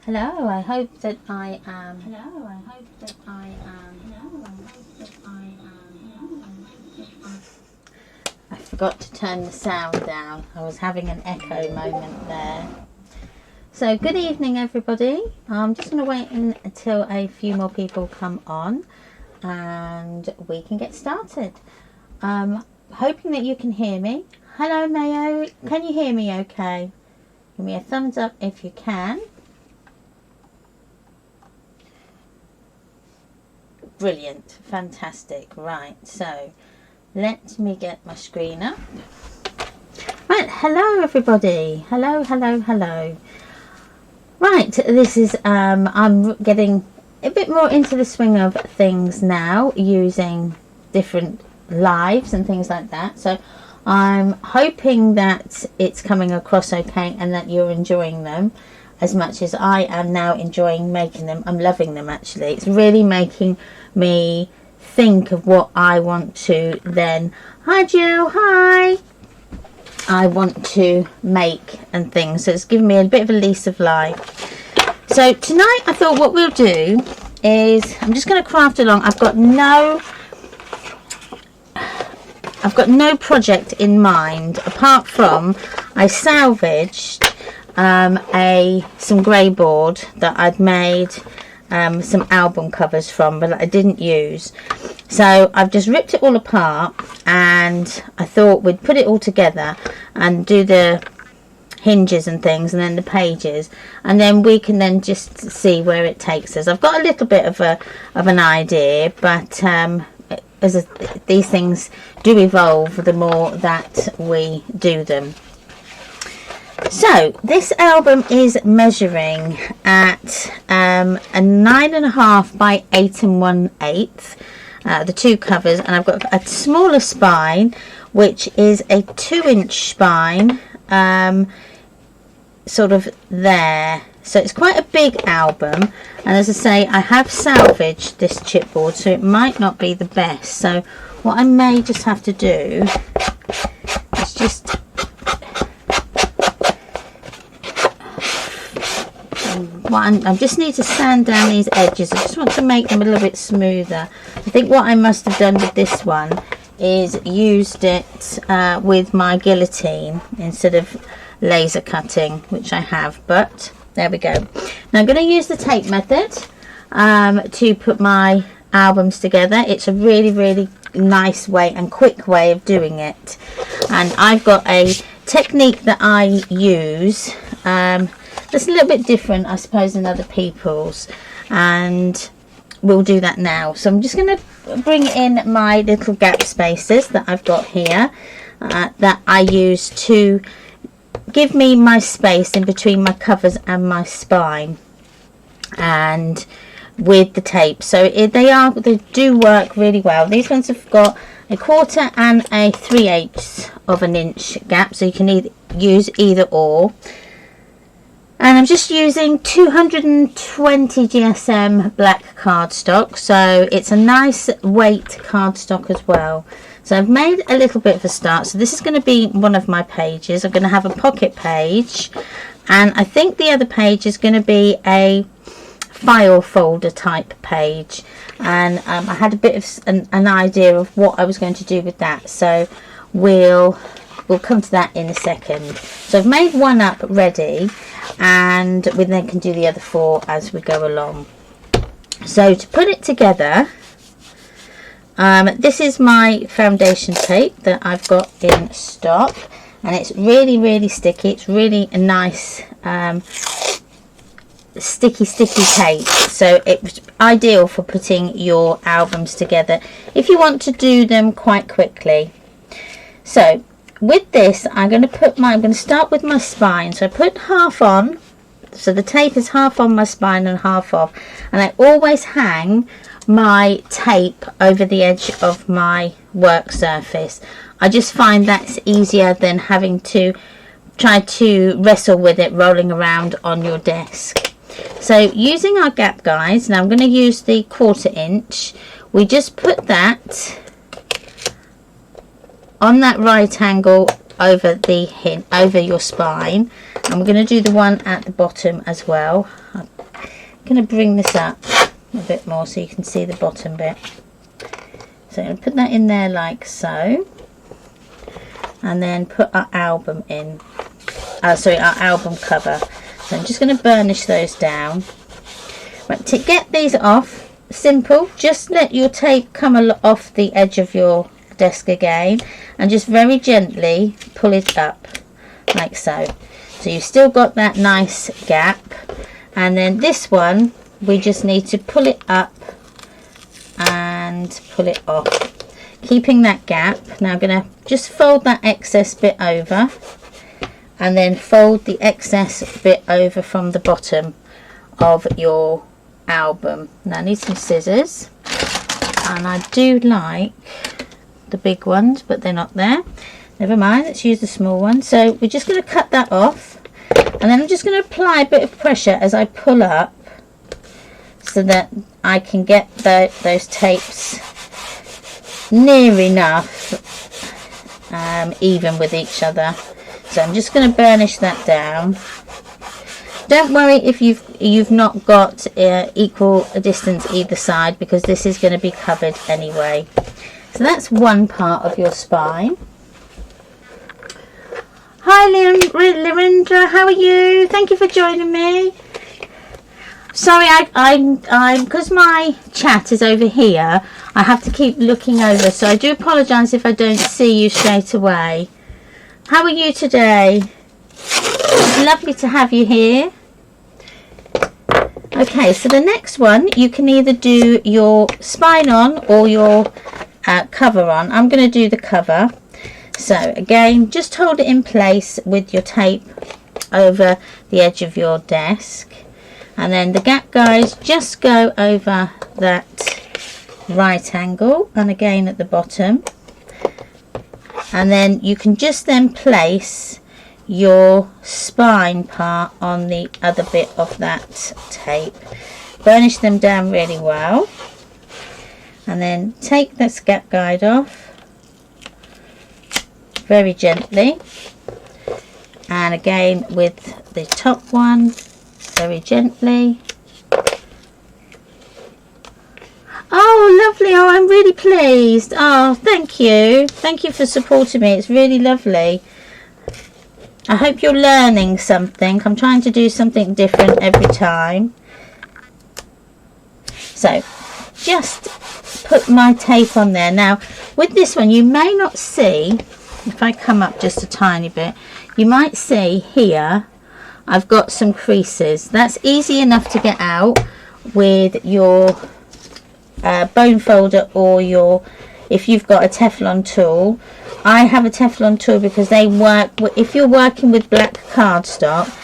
Hello, I hope that I am. I forgot to turn the sound down. I was having an echo moment there. So, good evening, everybody. I'm just going to wait until a few more people come on and we can get started. Hoping that you can hear me. Hello, Mayo. Can you hear me okay? Give me a thumbs up if you can. Brilliant, fantastic. Right, so let me get my screen up. Right, hello everybody. Hello. Right, this is I'm getting a bit more into the swing of things now, using different lives and things like that. So I'm hoping that it's coming across okay and that you're enjoying them as much as I am now enjoying making them. I'm loving them, actually. It's really making me think of what I want to then, hi Jill, hi, I want to make and things. So it's given me a bit of a lease of life. So tonight I thought what we'll do is, I'm just going to craft along. I've got no project in mind apart from I salvaged some grey board that I'd made some album covers from, but I didn't use. So I've just ripped it all apart, and I thought we'd put it all together and do the hinges and things, and then the pages, and then we can then just see where it takes us. I've got a little bit of an idea, but these things do evolve the more that we do them. So this album is measuring at a 9.5 by 8 1/8, the two covers, and I've got a smaller spine which is a 2-inch spine, sort of there. So it's quite a big album, and as I say, I have salvaged this chipboard, so it might not be the best. So what I may just have to do is just I just need to sand down these edges. I just want to make them a little bit smoother. I think what I must have done with this one is used it with my guillotine instead of laser cutting, which I have, but there we go. Now I'm going to use the tape method to put my albums together. It's a really nice way and quick way of doing it, and I've got a technique that I use that's a little bit different, I suppose, than other people's, and we'll do that now. So I'm just going to bring in my little gap spacers that I've got here, that I use to give me my space in between my covers and my spine, and with the tape. So they do work really well. These ones have got a 1/4 and a 3/8 of an inch gap, so you can use either or. And I'm just using 220 GSM black cardstock, so it's a nice weight cardstock as well. So I've made a little bit of a start. So this is going to be one of my pages. I'm going to have a pocket page, and I think the other page is going to be a file folder type page, and I had a bit of an idea of what I was going to do with that, so we'll come to that in a second. So I've made one up ready, and we then can do the other 4 as we go along. So to put it together, this is my foundation tape that I've got in stock, and it's really sticky. It's really a nice sticky tape, so it's ideal for putting your albums together if you want to do them quite quickly. So with this, I'm going to start with my spine. So I put half on, so the tape is half on my spine and half off, and I always hang my tape over the edge of my work surface. I just find that's easier than having to try to wrestle with it rolling around on your desk. So using our gap guides, now I'm going to use the 1/4 inch. We just put that on that right angle over the over your spine, and we're going to do the one at the bottom as well. I'll going to bring this up a bit more so you can see the bottom bit. So I'm going to put that in there like so, and then put our album in, sorry, our album cover. So I'm just going to burnish those down. But to get these off, simple, just let your tape come off the edge of your desk again, and just very gently pull it up like so. So you've still got that nice gap, and then this one we just need to pull it up and pull it off, keeping that gap. Now I'm going to just fold that excess bit over, and then fold the excess bit over from the bottom of your album. Now I need some scissors, and I do like the big ones, but they're not there. Never mind, let's use the small one. So we're just going to cut that off, and then I'm just going to apply a bit of pressure as I pull up, so that I can get those tapes near enough even with each other. So I'm just going to burnish that down. Don't worry if you've not got equal distance either side, because this is going to be covered anyway. So that's one part of your spine. Hi Larindra, how are you? Thank you for joining me. Sorry, I'm because my chat is over here, I have to keep looking over, so I do apologise if I don't see you straight away. How are you today? It's lovely to have you here. Okay, so the next one, you can either do your spine on or your cover on. I'm going to do the cover. So again, just hold it in place with your tape over the edge of your desk, and then the gap guys just go over that right angle, and again at the bottom, and then you can just then place your spine part on the other bit of that tape. Burnish them down really well, and then take this gap guide off very gently, and again with the top one very gently. Oh lovely, oh I'm really pleased. Oh thank you for supporting me, it's really lovely. I hope you're learning something. I'm trying to do something different every time. So just put my tape on there. Now with this one, you may not see, if I come up just a tiny bit, you might see here I've got some creases. That's easy enough to get out with your bone folder, or if you've got a Teflon tool. I have a Teflon tool because they work, if you're working with black cardstock,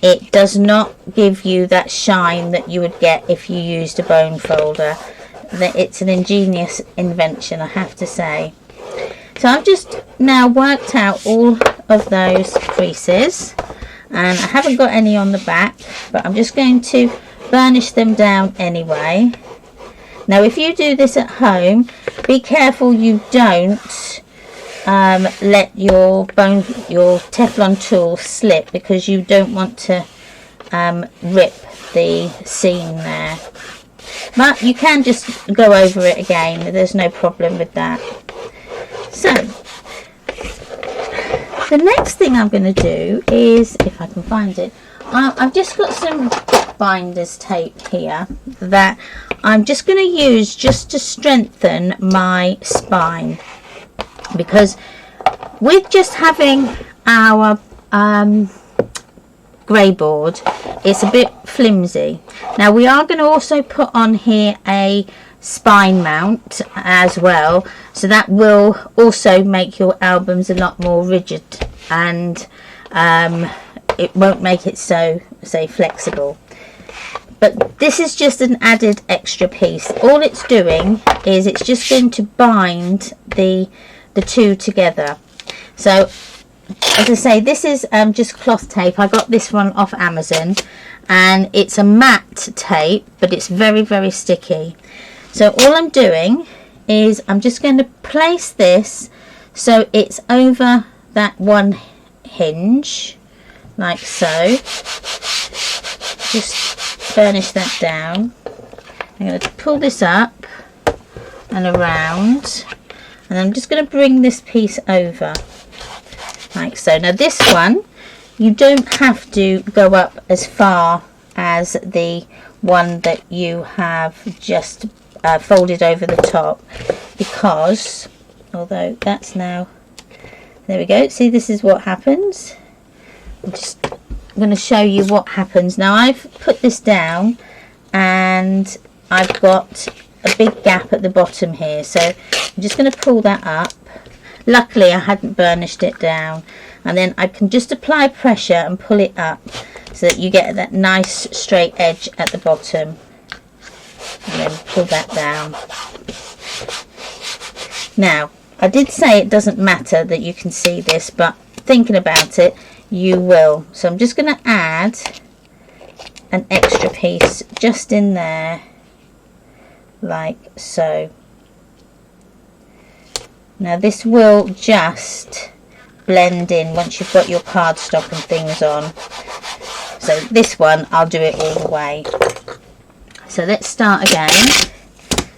it does not give you that shine that you would get if you used a bone folder. It's an ingenious invention, I have to say. So I've just now worked out all of those creases, and I haven't got any on the back, but I'm just going to burnish them down anyway. Now if you do this at home, be careful you don't let your Teflon tool slip, because you don't want to rip the seam there. But you can just go over it again, there's no problem with that. So the next thing I'm going to do is, if I can find it, I've just got some binders tape here that I'm just going to use just to strengthen my spine, because with just having our grey board, it's a bit flimsy. Now we are going to also put on here a spine mount as well, so that will also make your albums a lot more rigid, and it won't make it so flexible. But this is just an added extra piece. All it's doing is it's just going to bind the two together. So as I say, this is just cloth tape. I got this one off Amazon, and it's a matte tape, but it's very, very sticky. So all I'm doing is I'm just going to place this so it's over that one hinge, like so. Just burnish that down. I'm going to pull this up and around, and I'm just going to bring this piece over like so. Now this one, you don't have to go up as far as the one that you have just folded over the top, because although that's now, there we go, see, this is what happens. I'm going to show you what happens. Now I've put this down and I've got a big gap at the bottom here, so I'm just going to pull that up. Luckily I hadn't burnished it down, and then I can just apply pressure and pull it up so that you get that nice straight edge at the bottom, and then pull that down. Now I did say it doesn't matter that you can see this, but thinking about it, you will. So I'm just going to add an extra piece just in there like so. Now this will just blend in once you've got your cardstock and things on. So this one, I'll do it all the way. So let's start again.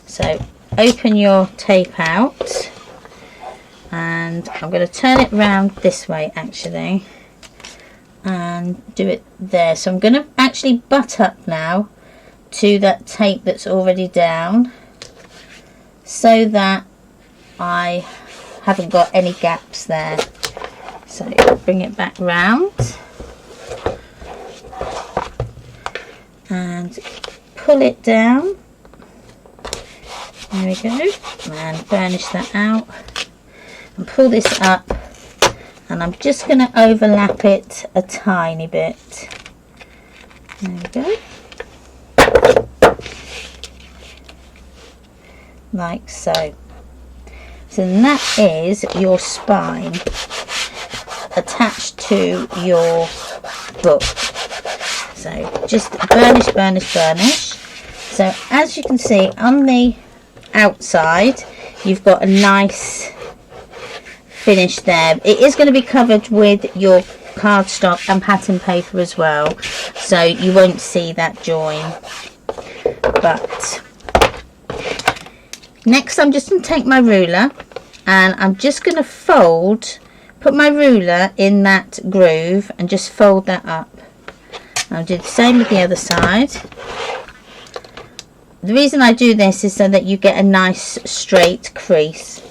So open your tape out, and I'm going to turn it round this way actually and do it there. So I'm going to actually butt up now to that tape that's already down, so that I haven't got any gaps there. So bring it back round and pull it down. There we go, and burnish that out and pull this up, and I'm just going to overlap it a tiny bit. There we go, like so. So that is your spine attached to your book. So just burnish, burnish, burnish. So as you can see on the outside, you've got a nice finish there. It is going to be covered with your cardstock and pattern paper as well, so you won't see that join. But next I'm just going to take my ruler, and I'm just going to put my ruler in that groove and just fold that up. I'll do the same with the other side. The reason I do this is so that you get a nice straight crease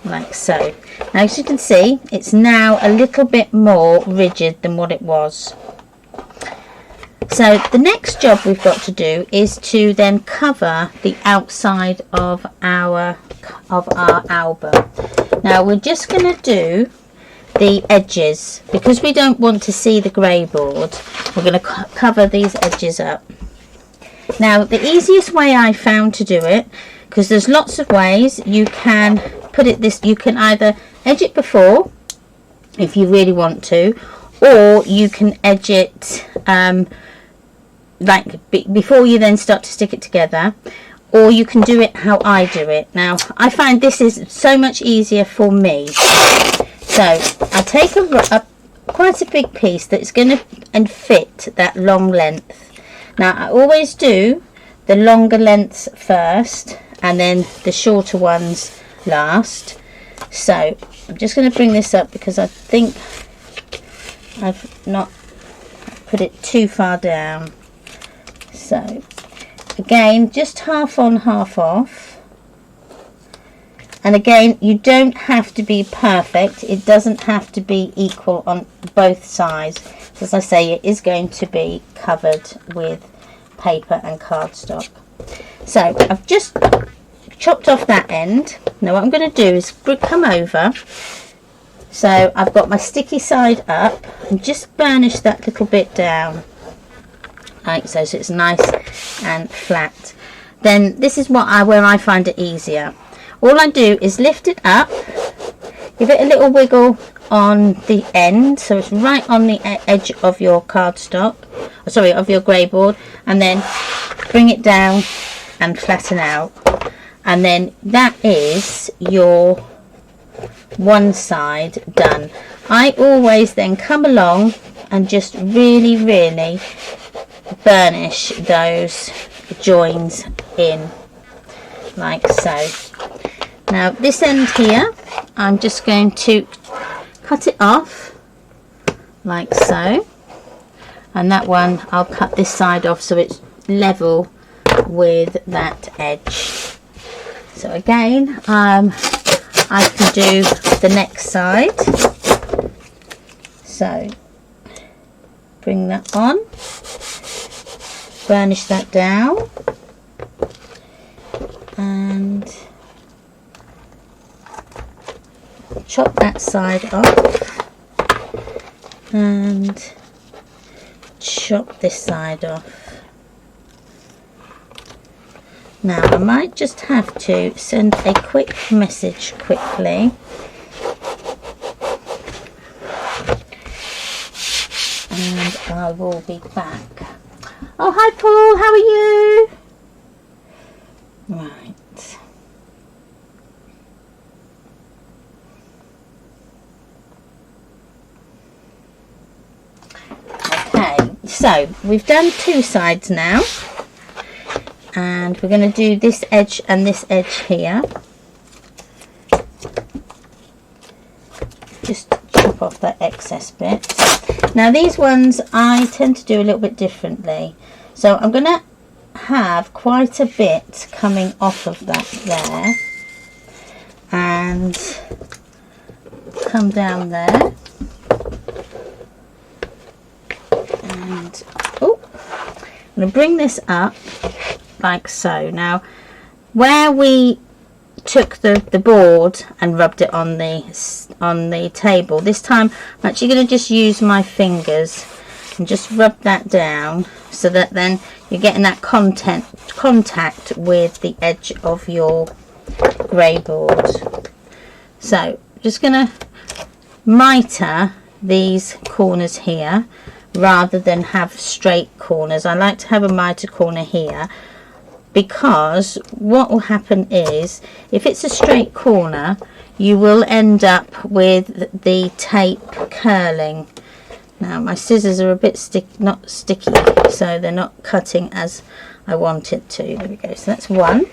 like so. Now as you can see, it's now a little bit more rigid than what it was. So the next job we've got to do is to then cover the outside of our album. Now we're just going to do the edges, because we don't want to see the grey board. We're going to cover these edges up. Now the easiest way I found to do it, because there's lots of ways you can put it this, you can either edge it before if you really want to, or you can edge it like before you then start to stick it together, or you can do it how I do it. Now I find this is so much easier for me. So I take quite a big piece that's going to fit that long length. Now I always do the longer lengths first and then the shorter ones last. So I'm just going to bring this up because I think I've not put it too far down. So again, just half on, half off. And again, you don't have to be perfect. It doesn't have to be equal on both sides. As I say, it is going to be covered with paper and cardstock. So I've just chopped off that end. Now what I'm going to do is come over. So I've got my sticky side up and just burnish that little bit down. Like so, so it's nice and flat. Then this is where I find it easier. All I do is lift it up, give it a little wiggle on the end, so it's right on the edge of your cardstock, sorry, of your grey board, and then bring it down and flatten out. And then that is your one side done. I always then come along and just really burnish those joins in, like so. Now this end here, I'm just going to cut it off like so, and that one I'll cut this side off so it's level with that edge. So again, I can do the next side. So bring that on, burnish that down, and chop that side off, and chop this side off. Now I might just have to send a quick message quickly. And I will be back. Oh, hi Paul, how are you? Right. Okay, so we've done two sides now. And we're going to do this edge and this edge here. Just chop off that excess bit. Now these ones I tend to do a little bit differently. So I'm going to have quite a bit coming off of that there. And come down there. And, oh, I'm going to bring this up. Like so. Now where we took the board and rubbed it on the table, this time I'm actually going to just use my fingers and just rub that down so that then you're getting that contact with the edge of your grey board. So just going to mitre these corners here rather than have straight corners. I like to have a mitre corner here, because what will happen is if it's a straight corner you will end up with the tape curling. Now my scissors are a bit not sticky, so they're not cutting as I want it to. There we go. So that's one,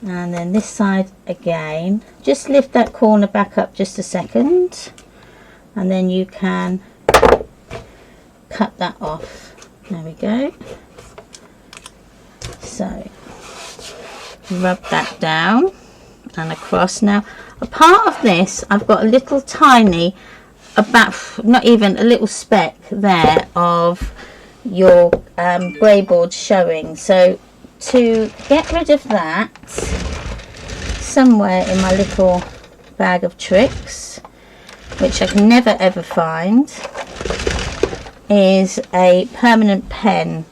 and then this side again, just lift that corner back up just a second and then you can cut that off. There we go. So rub that down and across. Now a part of this I've got a little tiny, about not even a little speck there of your grey board showing. So to get rid of that, somewhere in my little bag of tricks, which I can never ever find, is a permanent pen,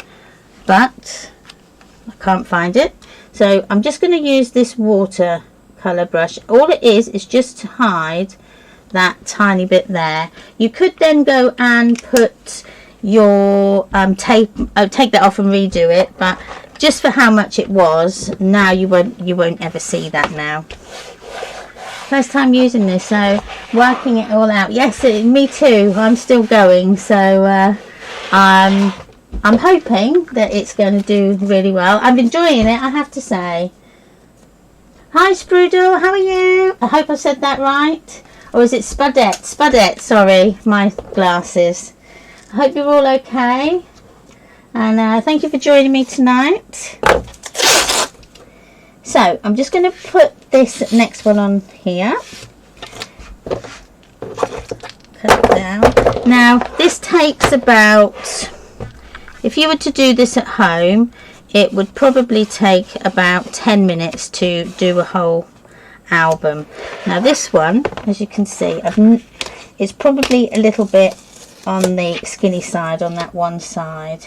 but I can't find it. So I'm just going to use this watercolour brush. All it is just to hide that tiny bit there. You could then go and put your tape, take that off and redo it, but just for how much it was, now you won't ever see that now. First time using this, so working it all out. Yes, me too. I'm still going, so I'm hoping that it's going to do really well. I'm enjoying it, I have to say. Hi Sprudel, how are you? I hope I said that right. Or is it Spudette? Spudette, sorry, my glasses. I hope you're all okay. And thank you for joining me tonight. So I'm just going to put this next one on here. Cut it down. Now this takes about, if you were to do this at home, it would probably take about 10 minutes to do a whole album. Now this one, as you can see, is probably a little bit on the skinny side on that one side.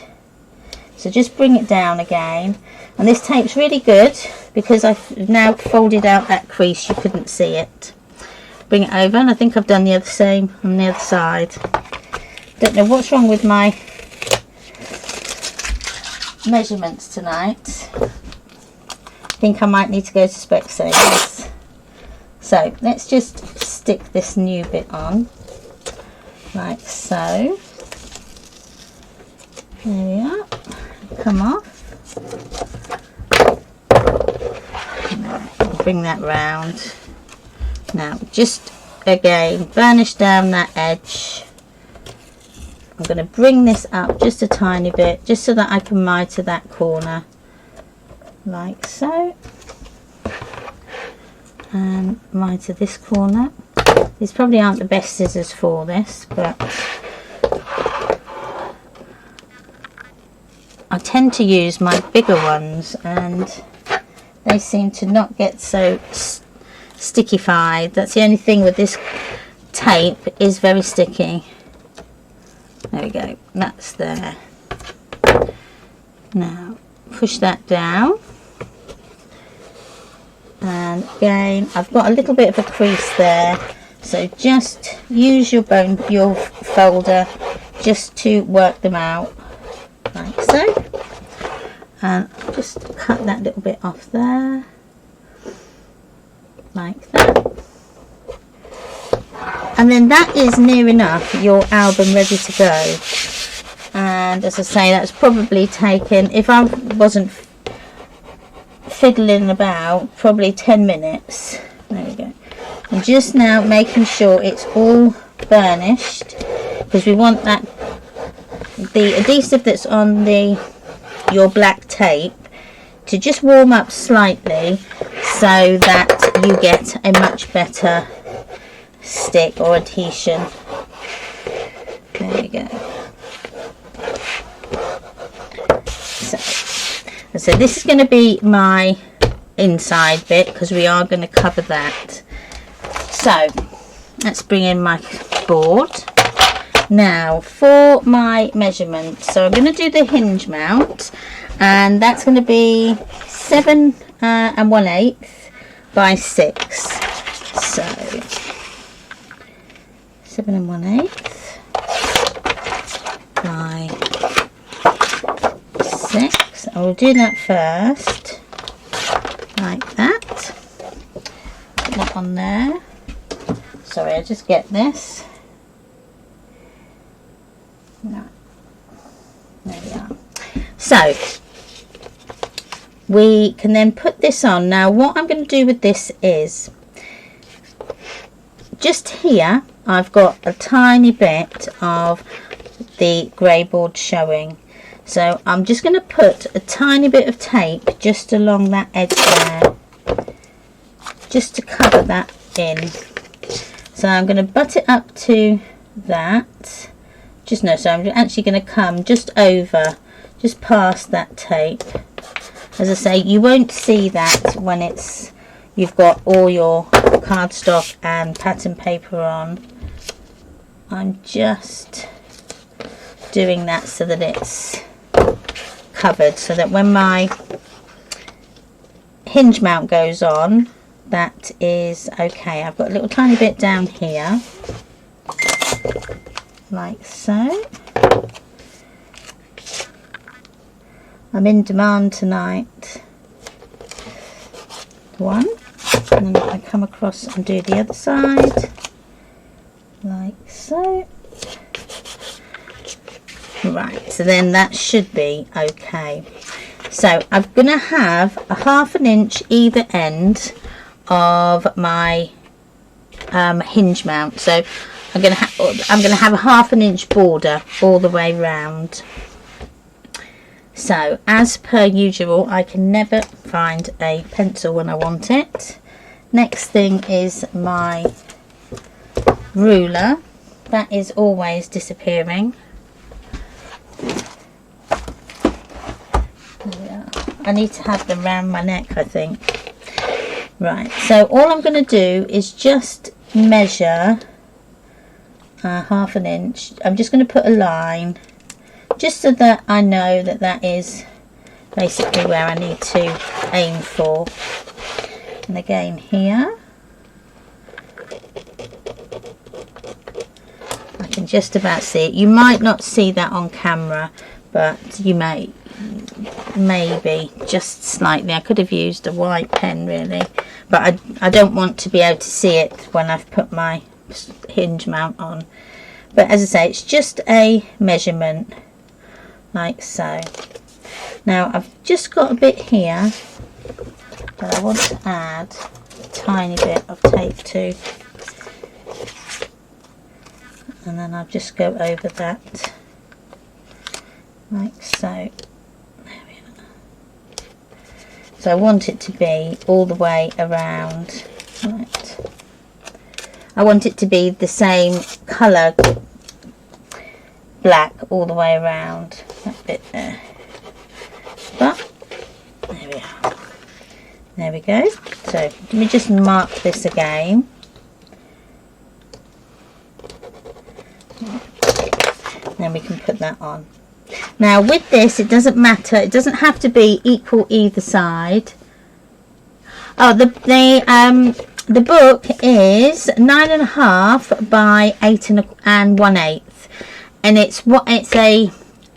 So just bring it down again, and this tape's really good because I've now folded out that crease, you couldn't see it. Bring it over, and I think I've done the same on the other side. Don't know what's wrong with my measurements tonight. I think I might need to go to Specsavers. So let's just stick this new bit on like so. There we are. Come off. Bring that round. Now just again burnish down that edge. I'm going to bring this up just a tiny bit, just so that I can mitre that corner, like so, and mitre this corner. These probably aren't the best scissors for this, but I tend to use my bigger ones and they seem to not get so stickified. That's the only thing with this tape, is very sticky. There we go, that's there. Now push that down, and again I've got a little bit of a crease there, so just use your folder just to work them out, like so, and just cut that little bit off there, like that. And then that is near enough your album ready to go. And as I say, that's probably taken, if I wasn't fiddling about, probably 10 minutes. There we go. I'm just now making sure it's all burnished, because we want that, the adhesive that's on your black tape, to just warm up slightly so that you get a much better stick or adhesion. There we go. So this is going to be my inside bit, because we are going to cover that. So let's bring in my board. Now for my measurement, so I'm going to do the hinge mount, and that's going to be 7 1/8 by 6. So 7 1/8 by 6. I will do that first, like that. Put that on there. Sorry, I just get this. No. There we are. So we can then put this on. Now what I'm going to do with this is, just here I've got a tiny bit of the grey board showing, so I'm just going to put a tiny bit of tape just along that edge there, just to cover that in. So I'm going to butt it up to that, so I'm actually going to come just over, just past that tape. As I say, you won't see that when you've got all your cardstock and pattern paper on. I'm just doing that so that it's covered, so that when my hinge mount goes on, that is okay. I've got a little tiny bit down here, like so. I'm in demand tonight. One, and then I come across and do the other side, like so. Right, so then that should be okay. So I'm going to have a 1/2 inch either end of my hinge mount. So I'm going to have a 1/2 inch border all the way round. So as per usual, I can never find a pencil when I want it. Next thing is my ruler. That is always disappearing. I need to have them round my neck, I think. Right, so all I'm going to do is just measure 1/2 inch. I'm just going to put a line, just so that I know that that is basically where I need to aim for. And again here, I can just about see it. You might not see that on camera, but you maybe just slightly. I could have used a white pen really, but I don't want to be able to see it when I've put my hinge mount on. But as I say, it's just a measurement like so. Now I've just got a bit here that I want to add a tiny bit of tape to, and then I'll just go over that like so. There we are. So I want it to be all the way around. Right. I want it to be the same colour, black, all the way around that bit there. But there we are. There we go. So let me just mark this again. Then we can put that on. Now with this, it doesn't matter. It doesn't have to be equal either side. Oh, the book is 9.5 by 8 1/8, and it's a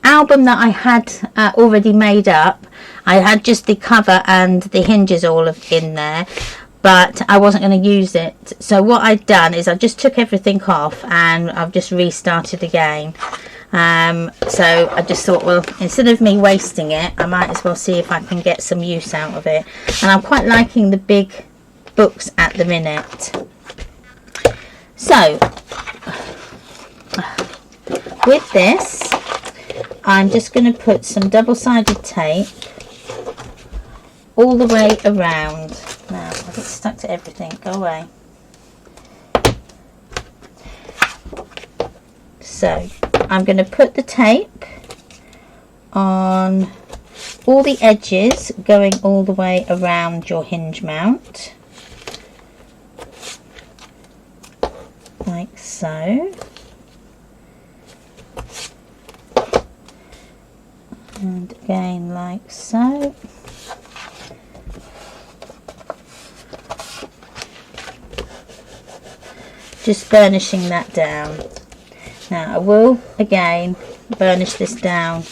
album that I had already made up. I had just the cover and the hinges all in there, but I wasn't going to use it. So what I'd done is I just took everything off and I've just restarted again. So I just thought, well, instead of me wasting it, I might as well see if I can get some use out of it. And I'm quite liking the big books at the minute. So with this, I'm just going to put some double-sided tape all the way around. Now I get stuck to everything. Go away. So I'm going to put the tape on all the edges, going all the way around your hinge mount, like so. And again like so. Just burnishing that down. Now I will again burnish this down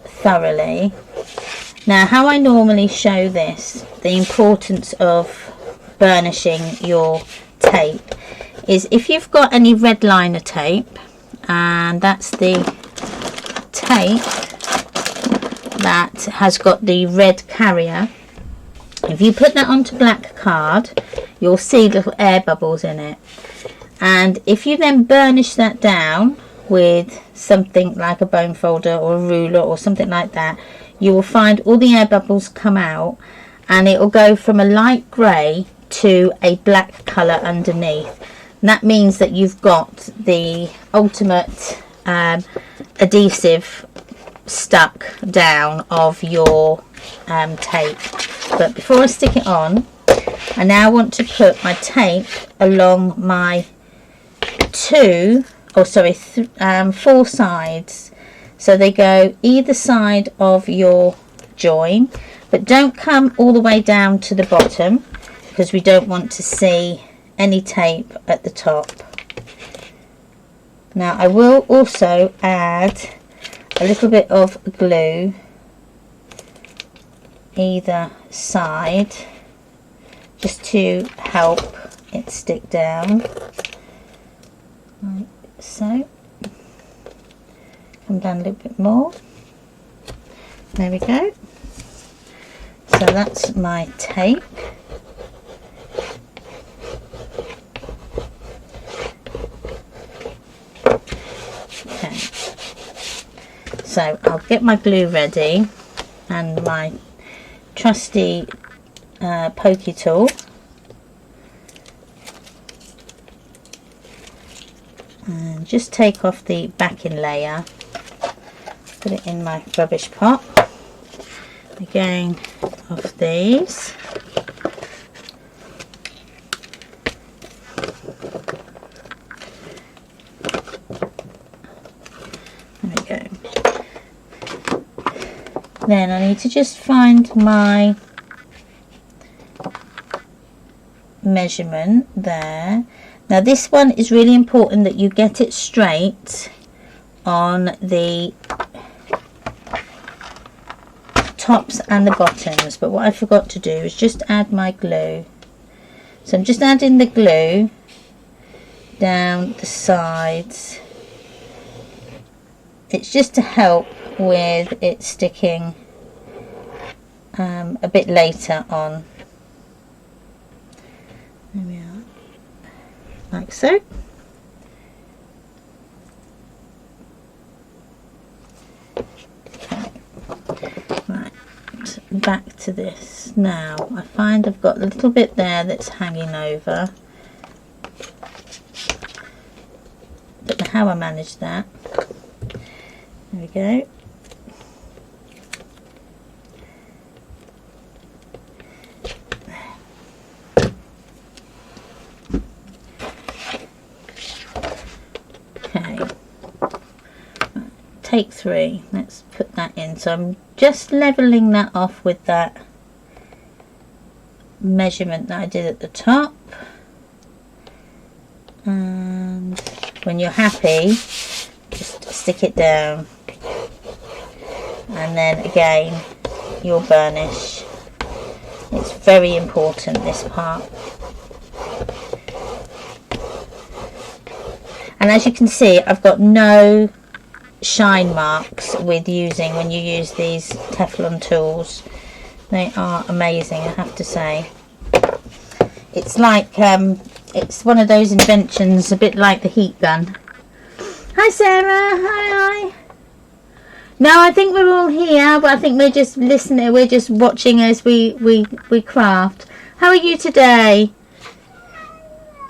thoroughly. Now how I normally show this, the importance of burnishing your tape, is if you've got any red liner tape, and that's the tape that has got the red carrier, if you put that onto black card, you'll see little air bubbles in it, and if you then burnish that down with something like a bone folder or a ruler or something like that, you will find all the air bubbles come out, and it will go from a light grey to a black colour underneath. And that means that you've got the ultimate adhesive stuck down of your tape. But before I stick it on, I now want to put my tape along my four sides, so they go either side of your join, but don't come all the way down to the bottom, because we don't want to see any tape at the top. Now I will also add a little bit of glue either side, just to help it stick down, like so. Come down a little bit more. There we go. So that's my tape. Okay. So I'll get my glue ready and my trusty pokey tool, and just take off the backing layer, put it in my rubbish pot. Again, off these. There we go. Then I need to just find my measurement there. Now this one is really important that you get it straight on the tops and the bottoms, but what I forgot to do is just add my glue. So I'm just adding the glue down the sides it's just to help with it sticking a bit later on. There we are, like so. Right, back to this. Now I find I've got a little bit there that's hanging over. Don't know how I managed that. There we go. Okay. Take 3. Let's put that in. So I'm just leveling that off with that measurement that I did at the top. And when you're happy, just stick it down. And then again, your burnish. It's very important, this part. And as you can see, I've got no shine marks with when you use these Teflon tools. They are amazing, I have to say. It's like it's one of those inventions, a bit like the heat gun. Hi Sarah, hi. No, I think we're all here, but I think we're just listening, we're just watching as we craft. How are you today?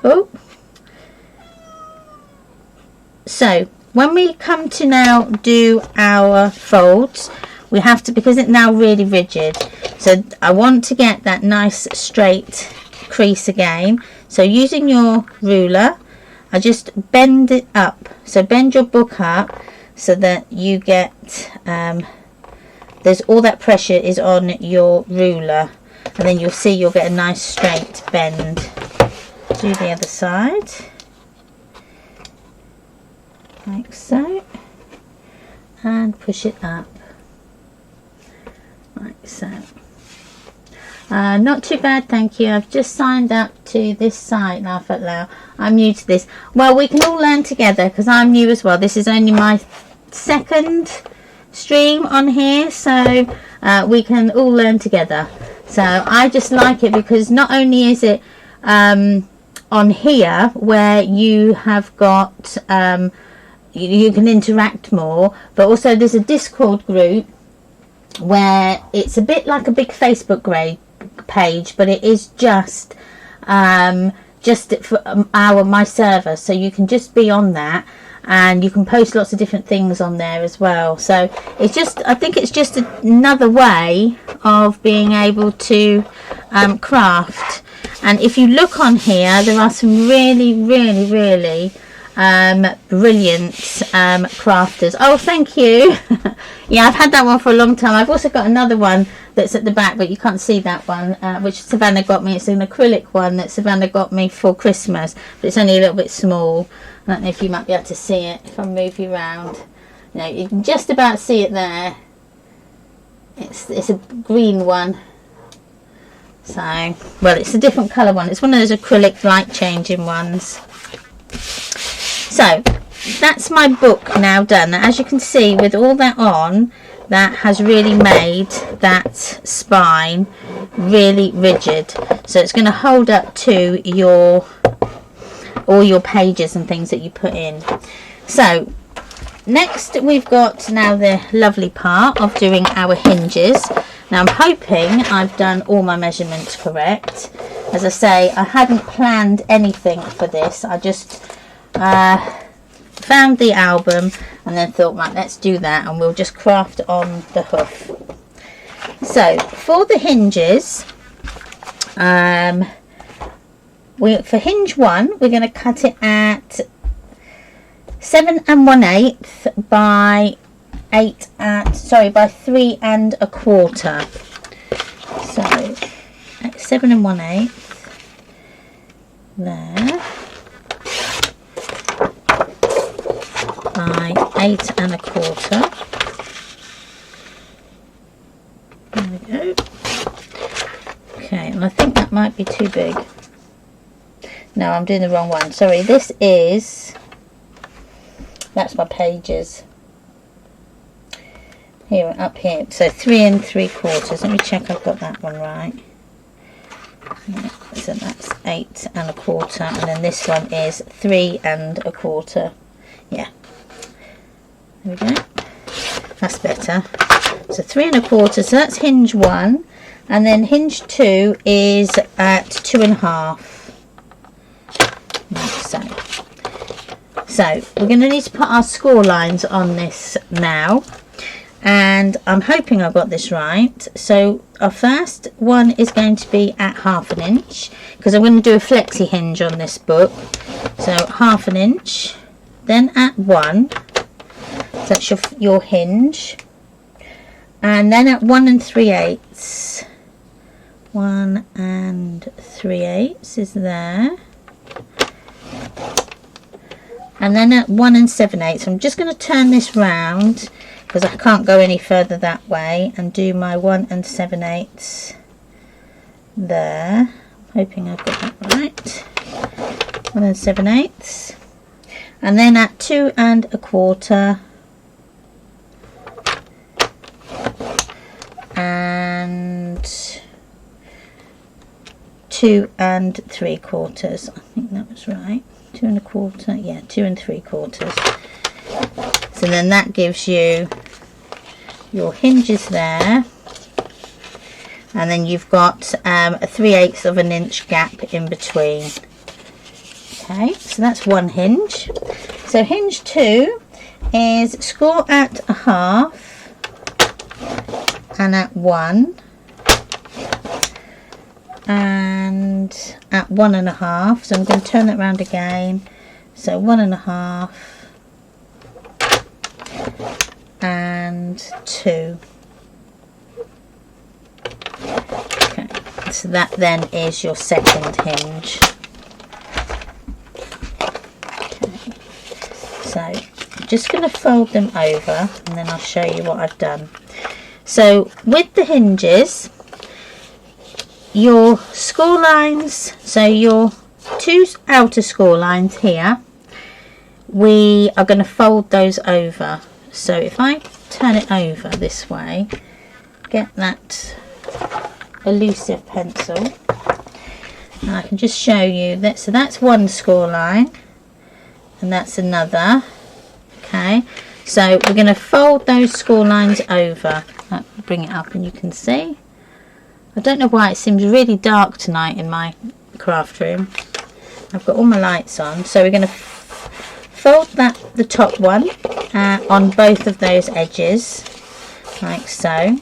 Oh. So, when we come to now do our folds, we have to, because it's now really rigid, so I want to get that nice straight crease again. So using your ruler, I just bend it up. So bend your book up so that you get, there's all that pressure is on your ruler, and then you'll see you'll get a nice straight bend. Do the other side. Like so, and push it up like so. Not too bad, thank you. I've just signed up to this site, Laugh Out Loud. I'm new to this. Well, we can all learn together because I'm new as well. This is only my second stream on here, so we can all learn together. So I just like it because not only is it on here where you have got you can interact more, but also there's a Discord group where it's a bit like a big Facebook page, but it is just for my server, so you can just be on that and you can post lots of different things on there as well. So it's just, I think it's just another way of being able to craft. And if you look on here, there are some really brilliant crafters. Oh, thank you. Yeah, I've had that one for a long time. I've also got another one that's at the back, but you can't see that one, which Savannah got me. It's an acrylic one that Savannah got me for Christmas, but it's only a little bit small. I don't know if you might be able to see it if I move you around. You know, you can just about see it there. It's a green one. So, well, it's a different colour one. It's one of those acrylic light changing ones. So that's my book now done. As you can see, with all that on, that has really made that spine really rigid. So it's going to hold up to all your pages and things that you put in. So next we've got now the lovely part of doing our hinges. Now I'm hoping I've done all my measurements correct. As I say, I hadn't planned anything for this. I just found the album and then thought, right, let's do that, and we'll just craft on the hoof. So for the hinges, for hinge 1, we're going to cut it at 7 1/8 by 3 3¼ So at 7 1/8 there, by 8 1/4. There we go. Okay, and I think that might be too big. No, I'm doing the wrong one. Sorry, that's my pages. here, up here, so 3 3/4. Let me check I've got that one right. Yeah, so that's 8 1/4, and then this one is 3 1/4. Yeah, there we go, that's better. So 3 1/4, so that's hinge 1, and then hinge 2 is at 2 1/2. So we're going to need to put our score lines on this now, and I'm hoping I got this right. So our first one is going to be at 1/2 inch, because I'm going to do a flexi hinge on this book. So 1/2 inch, then at 1, so that's your hinge, and then at 1 3/8. 1 3/8 is there, and then at 1 7/8. I'm just going to turn this round because I can't go any further that way, and do my 1 7/8 there. I'm hoping I've got that right. 1 7/8, and then at 2 1/4, and 2 3/4. I think that was right. 2 1/4, yeah, 2 3/4. So then that gives you your hinges there, and then you've got a 3/8 of an inch gap in between. Okay, so that's one hinge. So hinge 2 is score at 1/2 and at 1, and at 1 1/2. So I'm going to turn that round again. So 1 1/2 and 2. Okay, so that then is your second hinge. Okay, so I'm just going to fold them over, and then I'll show you what I've done. So with the hinges, your score lines, so your 2 outer score lines here, we are going to fold those over. So if I turn it over this way, get that elusive pencil, and I can just show you that. So that's one score line, and that's another. Okay, so we're going to fold those score lines over. I'll bring it up and you can see. I don't know why it seems really dark tonight in my craft room. I've got all my lights on. So we're going to fold the top one on both of those edges, like so.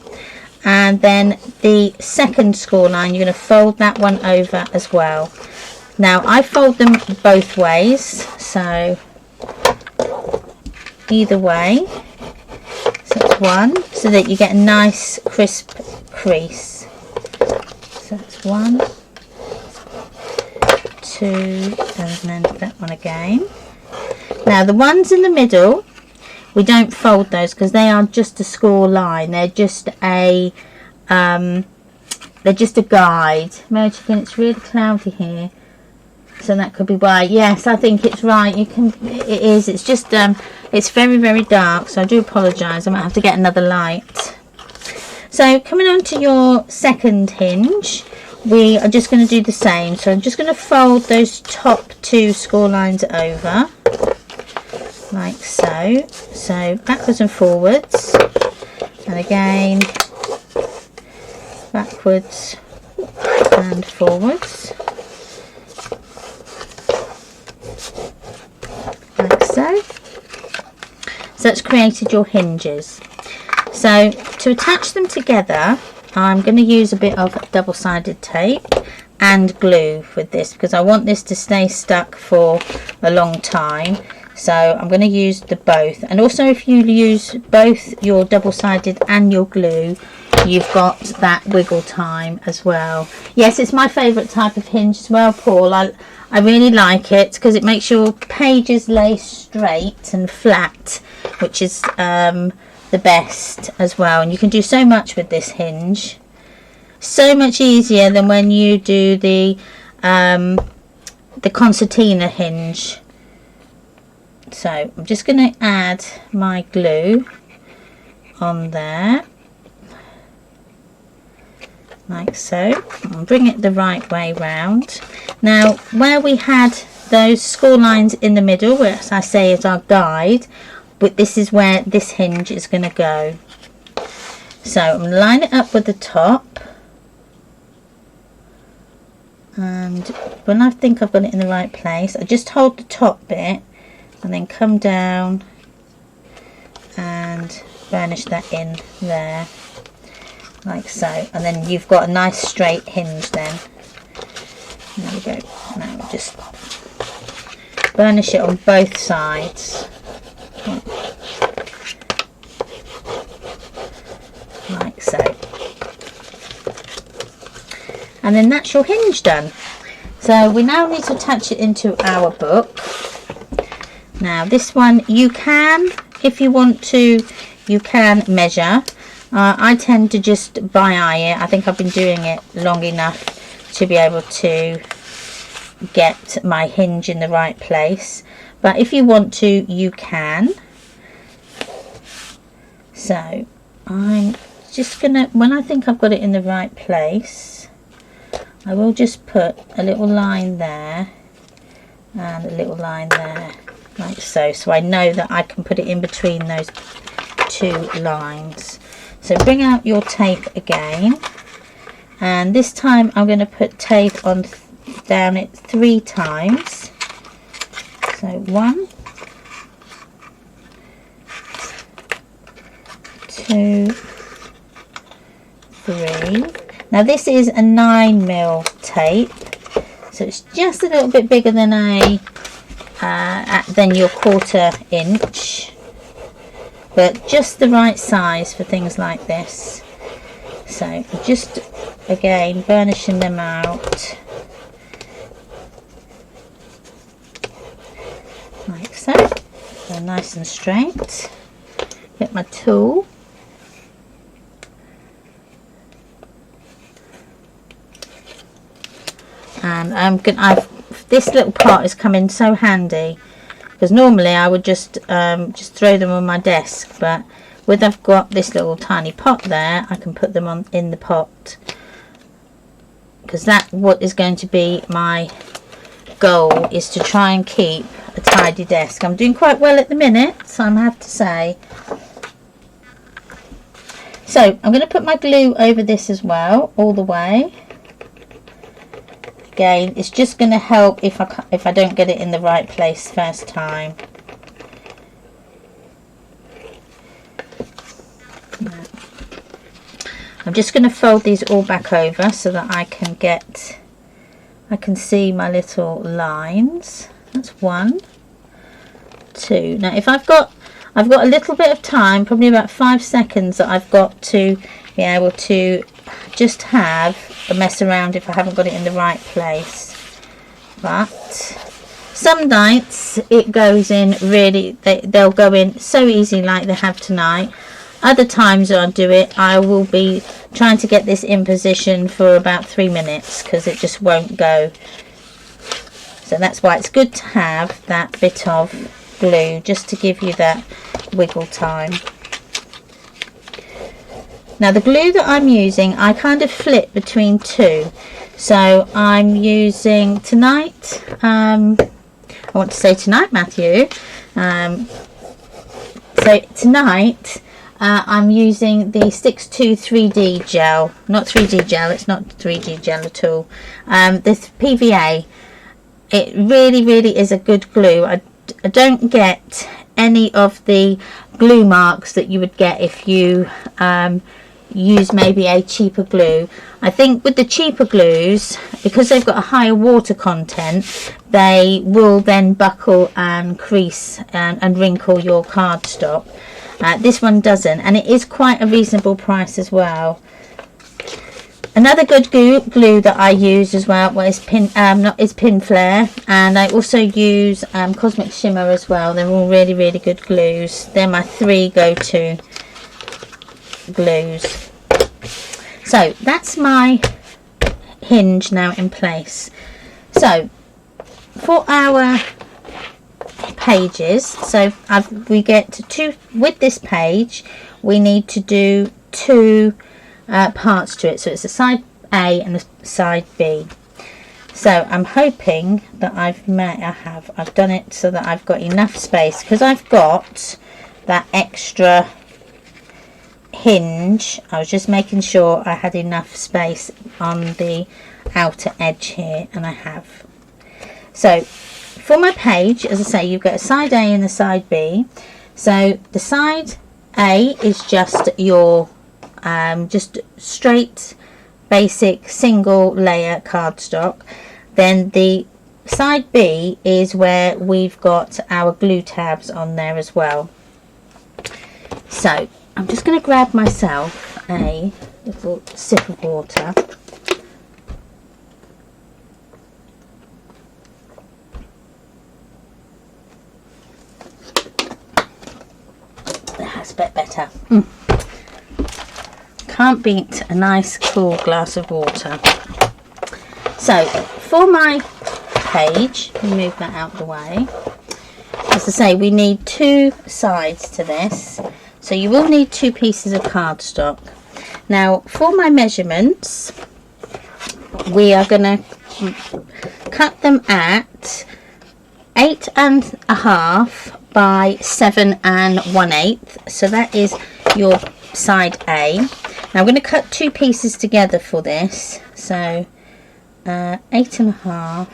And then the second score line, you're going to fold that one over as well. Now I fold them both ways, so either way. So it's one, so that you get a nice crisp crease. So that's 1, 2, and then that one again. Now the ones in the middle, we don't fold those because they are just a score line. They're just a guide. Mary Chicken, it's really cloudy here, so that could be why. Yes, I think it's right. It is. It's just it's very, very dark, so I do apologise. I might have to get another light. So coming on to your second hinge, we are just going to do the same. So I'm just going to fold those top 2 score lines over, like so. So backwards and forwards, and again backwards and forwards, like so. So that's created your hinges. So to attach them together, I'm going to use a bit of double-sided tape and glue with this, because I want this to stay stuck for a long time. So I'm going to use the both, and also if you use both your double-sided and your glue, you've got that wiggle time as well. Yes, it's my favourite type of hinge as well, Paul. I really like it because it makes your pages lay straight and flat, which is the best as well. And you can do so much with this hinge, so much easier than when you do the concertina hinge. So I'm just going to add my glue on there, like so, and bring it the right way round. Now where we had those score lines in the middle, which I say is our guide, but this is where this hinge is going to go. So I'm going to line it up with the top, and when I think I've got it in the right place, I just hold the top bit and then come down and burnish that in there, like so, and then you've got a nice straight hinge then. There we go. Now just burnish it on both sides, like so, and then that's your hinge done. So we now need to attach it into our book. Now this one, you can, if you want to, you can measure. I tend to just by eye it. I think I've been doing it long enough to be able to get my hinge in the right place, but if you want to, you can. So I'm just gonna, when I think I've got it in the right place, I will just put a little line there and a little line there, like so, so I know that I can put it in between those two lines. So bring out your tape again, and this time I'm going to put tape on down it 3 times. So 1, 2, 3. Now this is a 9mm tape, so it's just a little bit bigger than a than your 1/4 inch, but just the right size for things like this. So just again burnishing them out like so. They're nice and straight. Get my tool. And this little part is coming so handy, because normally I would just throw them on my desk, but with I've got this little tiny pot there, I can put them on in the pot, because that's what is going to be my goal, is to try and keep a tidy desk. I'm doing quite well at the minute, so I have to say. So I'm going to put my glue over this as well, all the way. Again, it's just going to help if I don't get it in the right place first time. I'm just going to fold these all back over so that I can see my little lines. That's 1, 2. Now if I've got a little bit of time, probably about 5 seconds, that I've got to be able to just have a mess around if I haven't got it in the right place. But some nights it goes in really, they'll go in so easy like they have tonight. Other times I'll do it, I will be trying to get this in position for about 3 minutes because it just won't go. So that's why it's good to have that bit of glue, just to give you that wiggle time. Now the glue that I'm using, I kind of flip between 2. So I'm using tonight, I want to say tonight, Matthew. So tonight I'm using the 6-2 3D gel. Not 3D gel, it's not 3D gel at all. This PVA. It really is a good glue. I don't get any of the glue marks that you would get if you use maybe a cheaper glue. I think with the cheaper glues, because they've got a higher water content, they will then buckle and crease and wrinkle your cardstock. This one doesn't, and it is quite a reasonable price as well. Another good glue that I use as well is Pin Flare, and I also use Cosmic Shimmer as well. They're all really good glues. They're my 3 go-to glues. So that's my hinge now in place. So for our pages. So we get two with this page. We need to do two parts to it. So it's a side A and a side B. So I'm hoping that I've done it so that I've got enough space, because I've got that extra hinge. I was just making sure I had enough space on the outer edge here, and I have. So for my page, as I say, you've got a side A and a side B. So the side A is just your just straight basic single layer cardstock. Then the side B is where we've got our glue tabs on there as well. So I'm just going to grab myself a little sip of water. That's a bit better. Can't beat a nice cool glass of water. So for my page, move that out the way. As I say, we need two sides to this, so you will need two pieces of cardstock. Now for my measurements, we are going to cut them at 8.5 by 7 1/8. So that is your side A. Now I'm going to cut two pieces together for this. So 8.5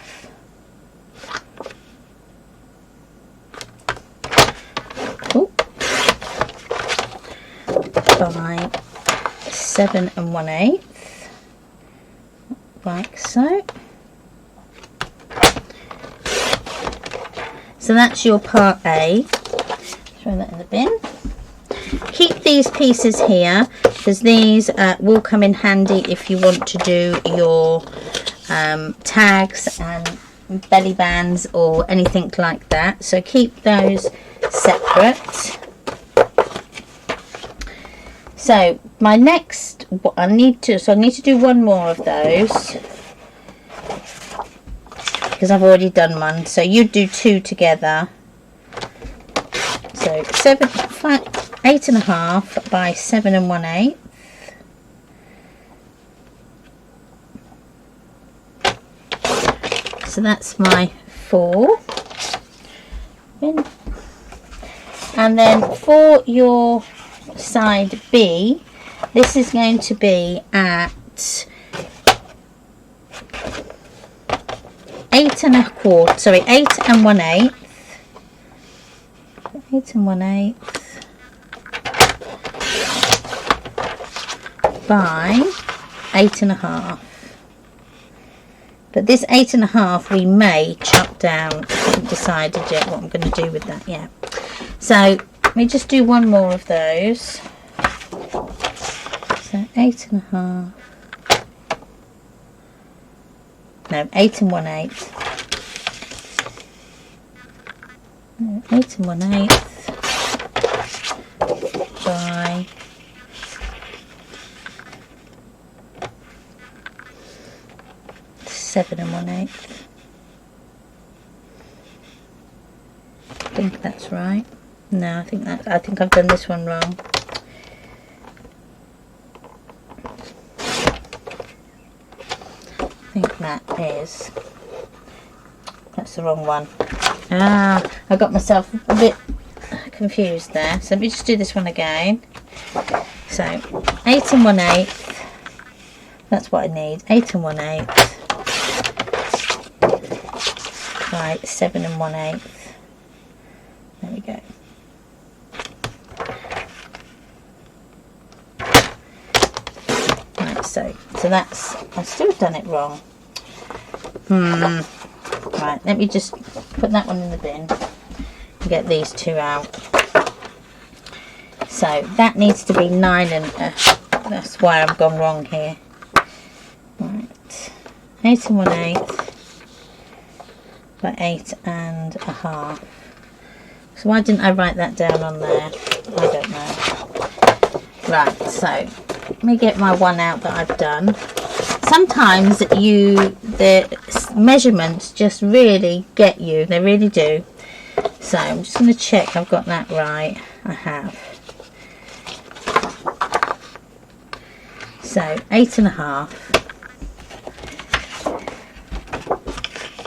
by 7 1/8, like so. So that's your part A. Throw that in the bin. Keep these pieces here, because these will come in handy if you want to do your tags and belly bands or anything like that. So keep those separate. So my next, I need to do one more of those, because I've already done one. So you do two together. So 8.5 by 7 1/8. So that's my 4. And then for your side B, this is going to be at 8 1/8 by 8.5. But this 8.5 we may chop down. I haven't decided yet what I'm going to do with that yet. So let me just do one more of those. So 8.5. No, 8 1/8. 8 1/8 by 7 1/8. I think that's right. No, I think I've done this one wrong. I think that's the wrong one. I got myself a bit confused there. So let me just do this one again. So 8 1/8. That's what I need. 8 1/8 by 7 1/8. There we go. Right, so that's, I've still done it wrong. Right, let me just put that one in the bin and get these two out. So that needs to be 9 and that's why I've gone wrong here. Right, 8 1/8 by 8.5. So why didn't I write that down on there? I don't know. Right, so let me get my one out that I've done. Sometimes the measurements just really get you, they really do. So I'm just going to check I've got that right. I have. So 8.5.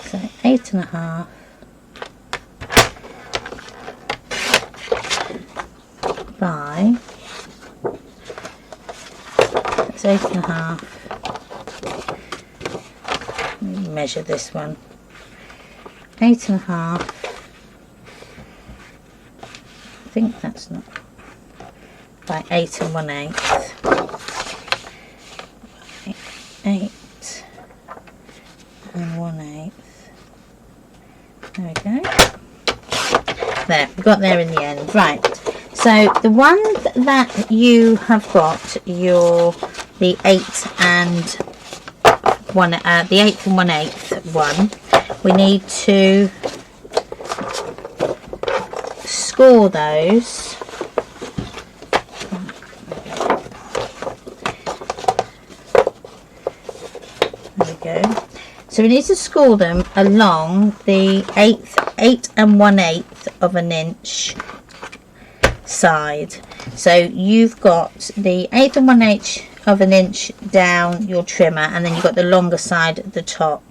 So 8.5 by, that's 8.5. Let me measure this one. 8.5. I think that's not, by 8 1/8. 8 1/8. There we go. There, we got there in the end. Right. So the one that you have got, the 8 and 1/8 one, we need to score those. There we go. So we need to score them along the 8 1/8 of an inch side. So you've got the 8 1/8 of an inch down your trimmer, and then you've got the longer side at the top.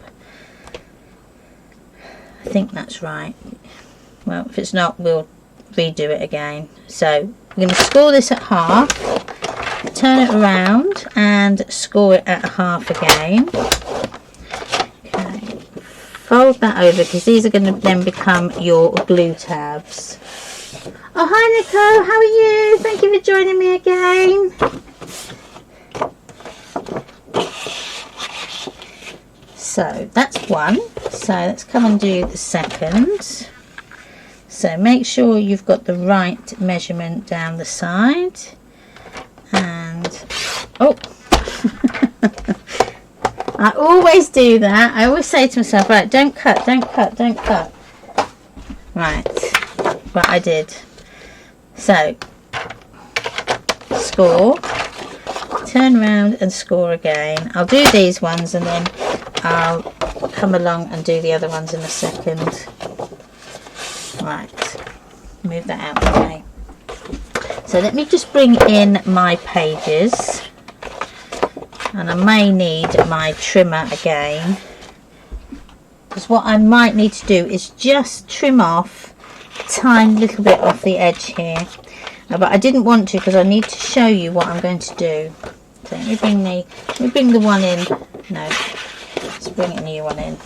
I think that's right. Well, if it's not, we'll redo it again. So we're going to score this at half, turn it around and score it at half again. Okay, fold that over because these are going to then become your glue tabs. Oh, hi Nico, how are you? Thank you for joining me again. So that's one. So let's come and do the second. So make sure you've got the right measurement down the side. And, oh, I always do that. I always say to myself, right, don't cut, don't cut, don't cut. Right, but I did. So, score, turn around and score again. I'll do these ones and then I'll come along and do the other ones in a second. Right, move that out of the way. So let me just bring in my pages, and I may need my trimmer again, because what I might need to do is just trim off a tiny little bit off the edge here. But I didn't want to because I need to show you what I'm going to do. So let me bring the one in. No, let's bring a new one in.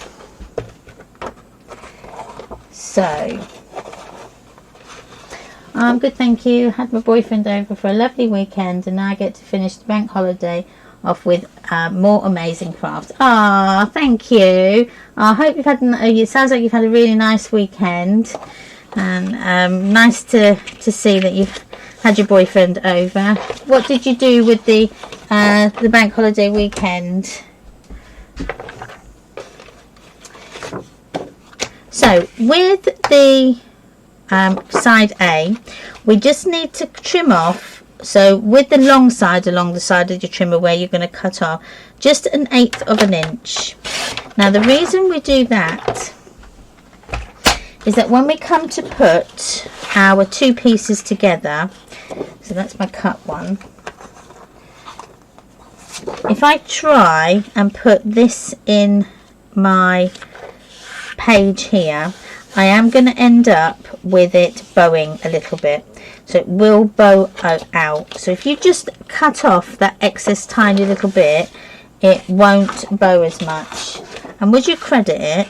So I'm good, thank you. Had my boyfriend over for a lovely weekend, and now I get to finish the bank holiday off with more amazing crafts. Ah, thank you. I hope you've had. It sounds like you've had a really nice weekend, and nice to see that you've had your boyfriend over. What did you do with the bank holiday weekend? So with the side A, we just need to trim off. So with the long side along the side of your trimmer where you're going to cut off just 1/8 of an inch. Now the reason we do that is that when we come to put our two pieces together, so that's my cut one, if I try and put this in my page here, I am going to end up with it bowing a little bit, so it will bow out. So if you just cut off that excess tiny little bit, it won't bow as much. And would you credit it,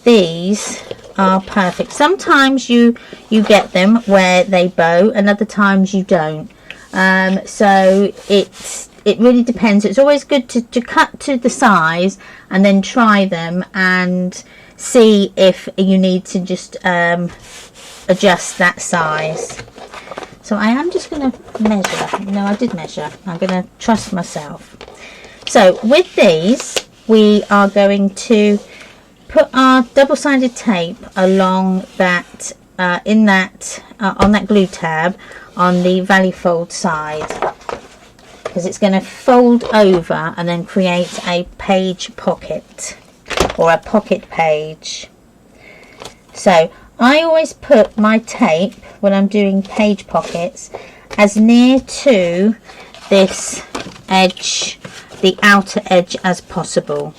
these are perfect. Sometimes you get them where they bow and other times you don't. So it really depends. It's always good to cut to the size and then try them and see if you need to just adjust that size. So I am just going to measure. No, I did measure. I'm going to trust myself. So with these, we are going to put our double-sided tape along that on that glue tab on the valley fold side, because it's going to fold over and then create a page pocket or a pocket page. So I always put my tape when I'm doing page pockets as near to this edge, the outer edge, as possible,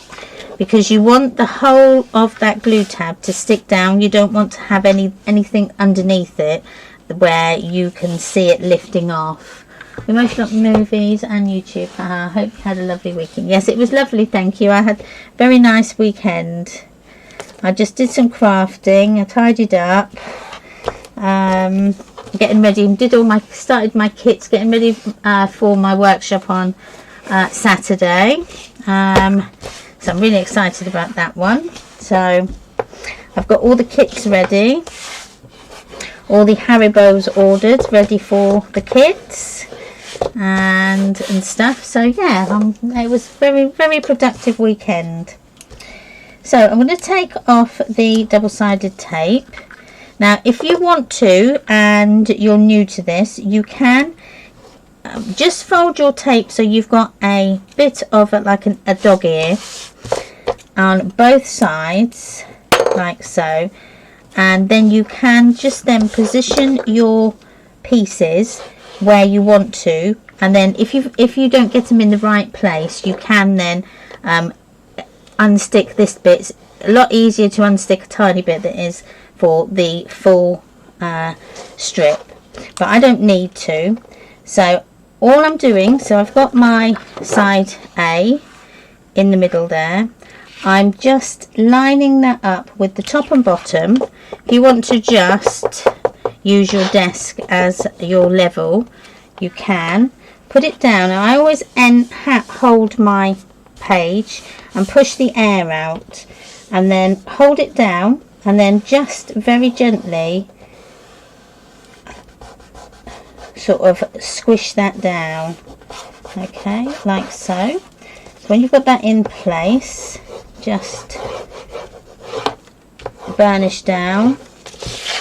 because you want the whole of that glue tab to stick down. You don't want to have anything underneath it where you can see it lifting off. We mostly got movies and YouTube. I hope you had a lovely weekend. Yes, it was lovely, thank you. I had a very nice weekend. I just did some crafting, I tidied up, getting ready, started my kits, getting ready for my workshop on Saturday. So I'm really excited about that one. So I've got all the kits ready, all the Haribos ordered, ready for the kids and stuff. So yeah, it was very productive weekend. So I'm going to take off the double-sided tape. Now if you want to, and you're new to this, you can just fold your tape so you've got a bit of like a dog ear on both sides, like so, and then you can just then position your pieces where you want to, and then if you don't get them in the right place, you can then unstick this bit. It's a lot easier to unstick a tiny bit than it is for the full strip, but I don't need to. So all I'm doing, so I've got my side A in the middle there. I'm just lining that up with the top and bottom. If you want to just use your desk as your level, you can put it down. Now, I always hold my page and push the air out, and then hold it down, and then just very gently sort of squish that down, okay, like so. So when you've got that in place, just burnish down,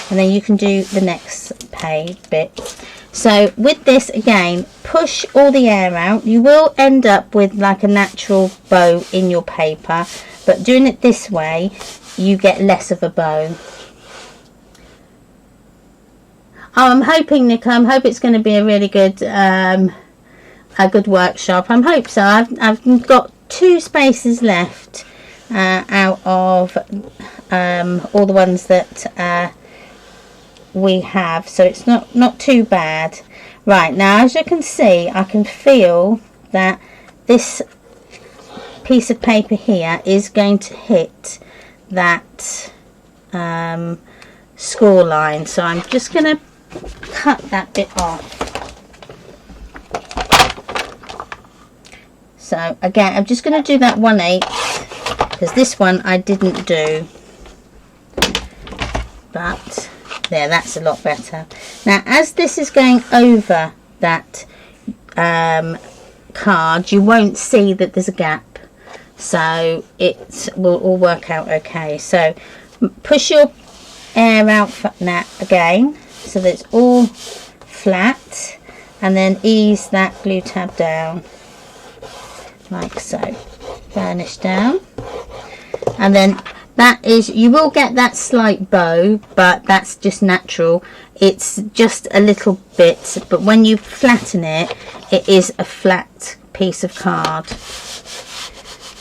and then you can do the next page bit. So with this, again, push all the air out. You will end up with like a natural bow in your paper, but doing it this way, you get less of a bow. Oh, I'm hoping, Nicola, I hope it's going to be a really good workshop. I hope so. I've got 2 spaces left out of all the ones that we have, so it's not too bad. Right, now as you can see, I can feel that this piece of paper here is going to hit that score line, so I'm just going to cut that bit off. So again, I'm just going to do that 1/8 because this one I didn't do, but there, that's a lot better. Now as this is going over that card, you won't see that there's a gap, so it will all work out okay. So push your air out now again so that it's all flat, and then ease that glue tab down like so. Burnish down, and then that is, you will get that slight bow, but that's just natural. It's just a little bit, but when you flatten it, it is a flat piece of card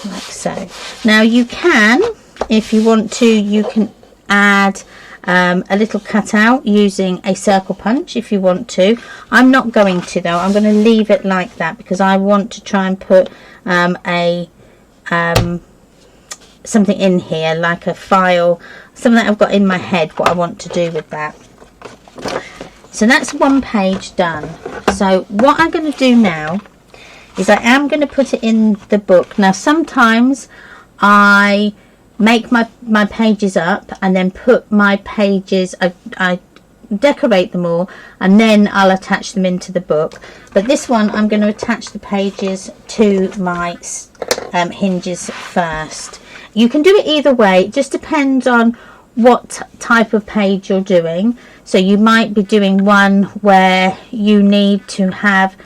like so. Now you can, if you want to, you can add a little cutout using a circle punch if you want to. I'm not going to though. I'm going to leave it like that because I want to try and put something in here, like a file, something that I've got in my head what I want to do with that. So that's 1 page done. So what I'm going to do now is I am going to put it in the book. Now sometimes I make my pages up and then put my pages, I decorate them all, and then I'll attach them into the book. But this one I'm going to attach the pages to my hinges first. You can do it either way, it just depends on what type of page you're doing. So you might be doing one where you need to have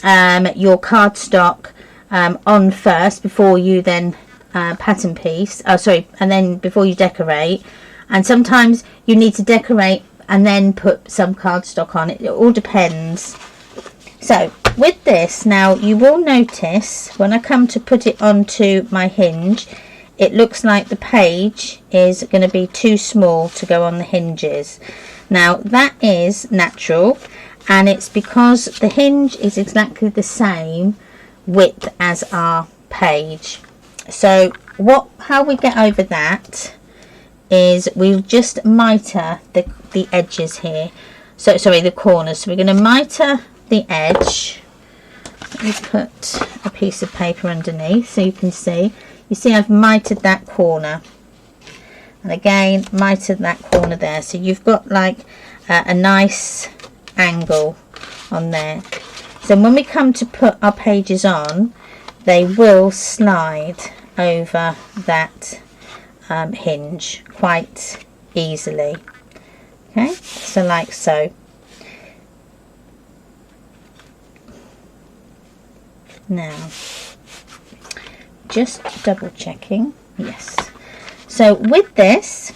your cardstock on first before you then pattern piece, and then before you decorate. and sometimes you need to decorate and then put some cardstock on it. It all depends. So with this now, you will notice when I come to put it onto my hinge, it looks like the page is going to be too small to go on the hinges. Now that is natural, and it's because the hinge is exactly the same width as our page. So how we get over that is we'll just mitre the edges here. So sorry, the corners. So we're going to mitre the edge. Let me put a piece of paper underneath so you can see. You see I've mitered that corner, and again mitered that corner there, so you've got like a nice angle on there. So when we come to put our pages on, they will slide over that hinge quite easily. Okay, so like so. Now just double checking, yes. So with this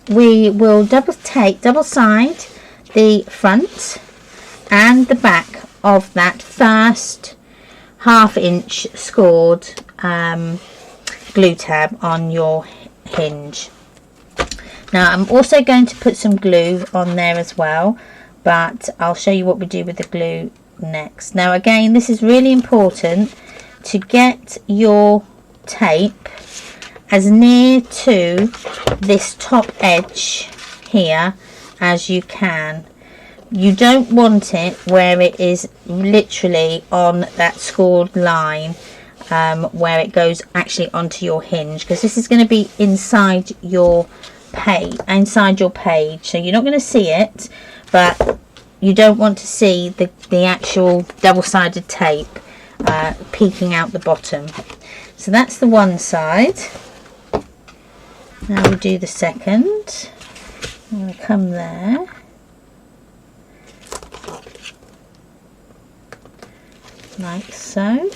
we will double side the front and the back of that first 1/2 inch scored glue tab on your hinge. Now I'm also going to put some glue on there as well, but I'll show you what we do with the glue next. Now again, this is really important to get your tape as near to this top edge here as you can. You don't want it where it is literally on that scored line, where it goes actually onto your hinge, because this is going to be inside your page, so you're not going to see it, but you don't want to see the actual double-sided tape peeking out the bottom. So that's the one side. Now we do the second. I'm going to come there. Like so.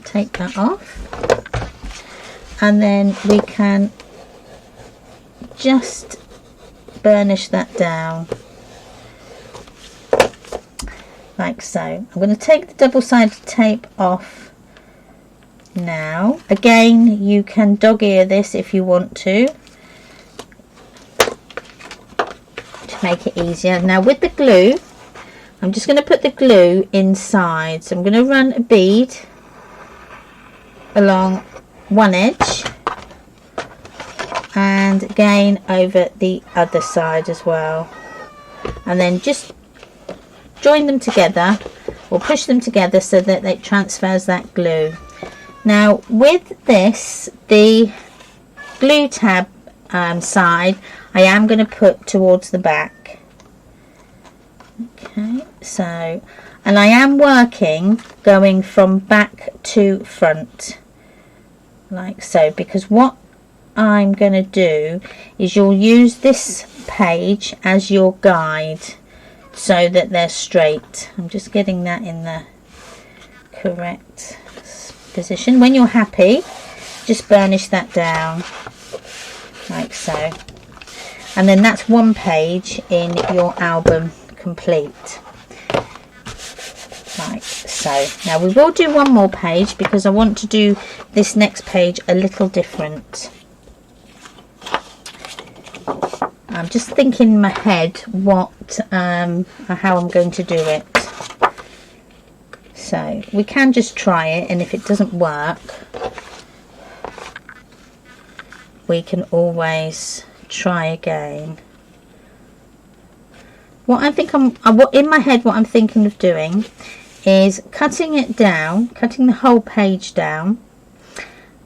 Take that off. And then we can just burnish that down. Like so. I'm going to take the double-sided tape off now. Again, you can dog-ear this if you want to make it easier. Now with the glue, I'm just going to put the glue inside. So I'm going to run a bead along one edge and again over the other side as well, and then just join them together or push them together so that it transfers that glue. Now with this, the glue tab side I am going to put towards the back. Okay, so, and I am working going from back to front like so, because what I'm going to do is you'll use this page as your guide so that they're straight. I'm just getting that in the correct position. When you're happy, just burnish that down like so, and then that's one page in your album complete, like so. Now we will do one more page because I want to do this next page a little different. I'm just thinking in my head how I'm going to do it. So we can just try it, and if it doesn't work, we can always try again. What I think in my head, what I'm thinking of doing is cutting it down, cutting the whole page down,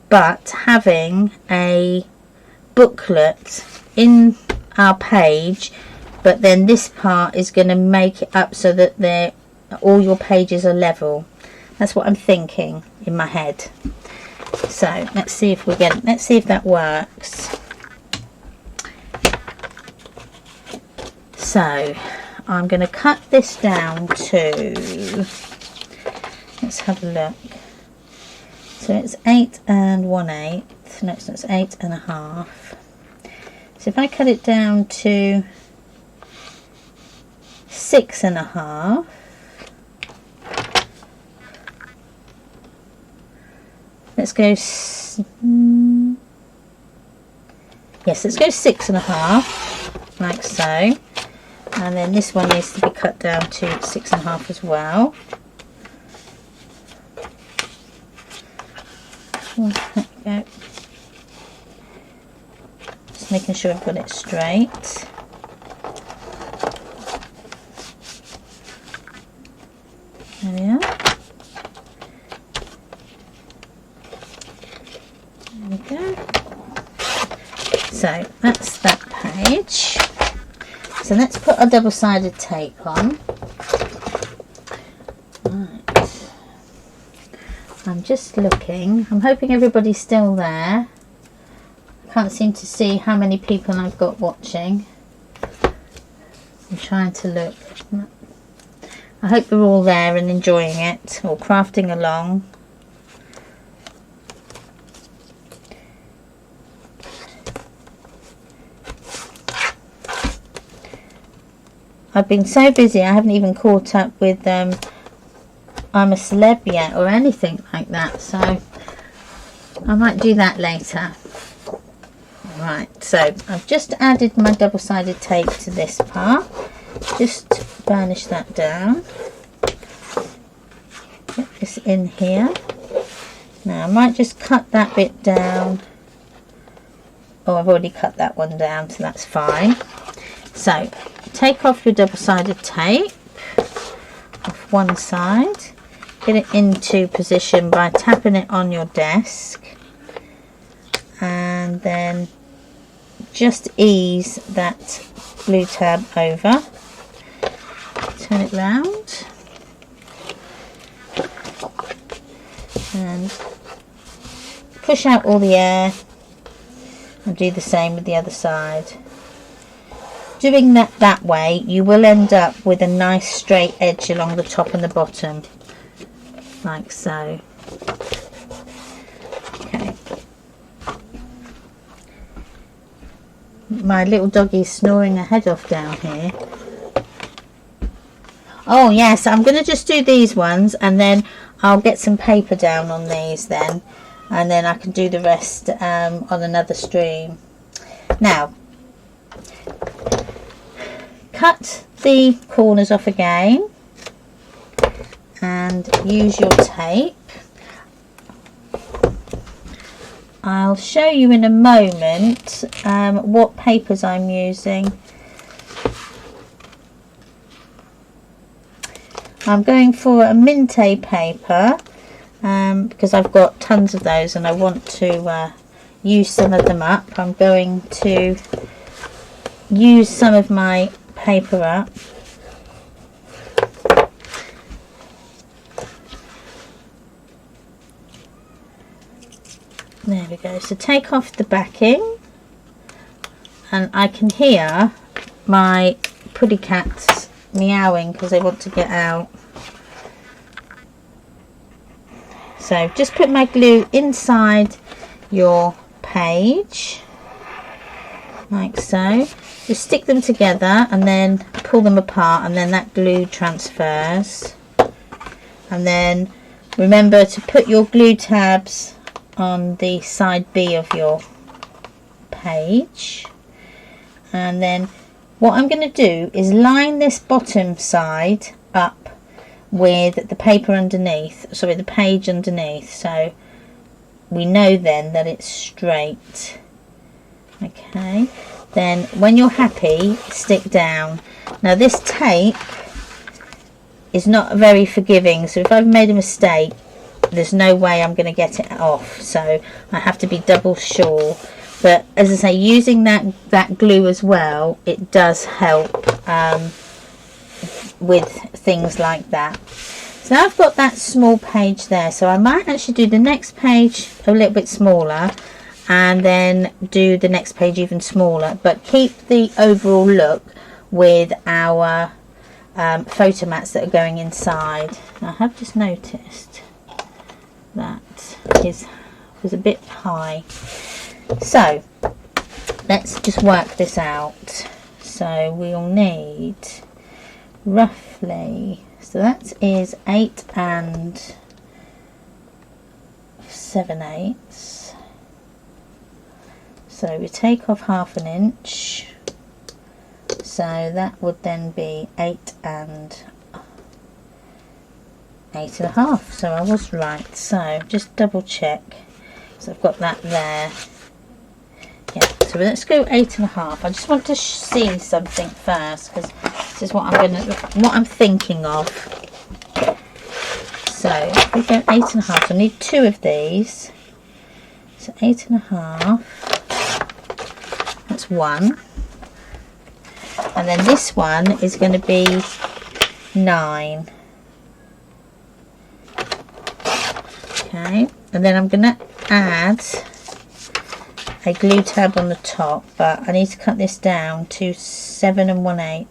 but having a booklet in our page, but then this part is going to make it up so that all your pages are level. That's what I'm thinking in my head. So let's see if that works. So I'm going to cut this down to, let's have a look. So it's 8 1/8. width. No, it's 8.5. So if I cut it down to 6.5, let's go, yes, let's go 6.5, like so. And then this one needs to be cut down to 6.5 as well. There we go. Just making sure I've got it straight. There we are. There we go. So that's that page. So let's put a double-sided tape on. Right. I'm just looking. I'm hoping everybody's still there. I can't seem to see how many people I've got watching. I'm trying to look. I hope they're all there and enjoying it, or crafting along. I've been so busy I haven't even caught up with I'm a Celeb yet or anything like that, so I might do that later. Right, so I've just added my double-sided tape to this part. Just burnish that down. Get this in here. Now I might just cut that bit down. Oh, I've already cut that one down, so that's fine. So take off your double-sided tape off one side, get it into position by tapping it on your desk, and then just ease that glue tab over, turn it round, and push out all the air, and do the same with the other side. Doing that way, you will end up with a nice straight edge along the top and the bottom, like so. Okay. My little doggy's snoring her head off down here. Oh yes, I'm going to just do these ones, and then I'll get some paper down on these then, and then I can do the rest on another stream. Now, cut the corners off again and use your tape. I'll show you in a moment what papers I'm using. I'm going for a Mintay paper because I've got tons of those and I want to use some of them up. I'm going to use some of my paper up. There we go. So take off the backing, and I can hear my puddy cats meowing because they want to get out. So just put my glue inside your page like so. Just stick them together and then pull them apart, and then that glue transfers. And then remember to put your glue tabs on the side B of your page. And then what I'm going to do is line this bottom side up with the paper underneath, sorry, the page underneath, so we know then that it's straight. Okay, then when you're happy, stick down. Now this tape is not very forgiving, so if I've made a mistake, there's no way I'm going to get it off, so I have to be double sure. But as I say, using that glue as well, it does help with things like that. So now I've got that small page there, so I might actually do the next page a little bit smaller and then do the next page even smaller, but keep the overall look with our photo mats that are going inside. I have just noticed that his It's a bit high. So let's just work this out. So we'll need roughly, so that is 8 7/8. So we take off 1/2 inch. So that would then be 8 8.5. So I was right. So just double check. So I've got that there. Yeah. So let's go 8.5. I just want to see something first, because this is what I'm thinking of. So if we go 8.5, so I need 2 of these. So 8.5. That's 1. And then this one is going to be 9. Okay, and then I'm going to add a glue tab on the top, but I need to cut this down to 7 1/8.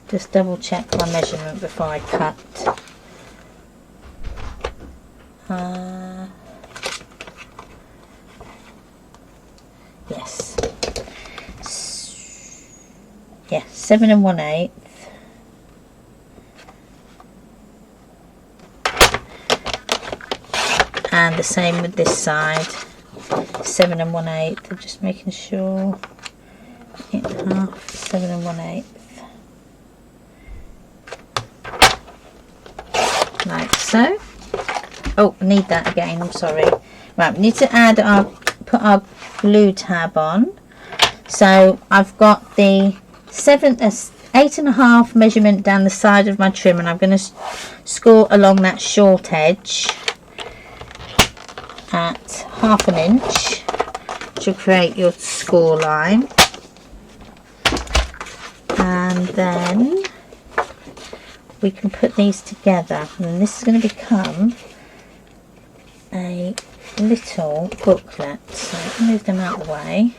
Just double check my measurement before I cut. Yes. Yeah, 7 1/8. And the same with this side, 7 1/8. I'm just making sure. 8.5, 7 1/8. Like so. Oh, I need that again. I'm sorry. Right, we need to put our glue tab on. So I've got the 8.5 measurement down the side of my trim, and I'm going to score along that short edge at 1/2 inch to create your score line. And then we can put these together, and then this is going to become a little booklet. So move them out of the way.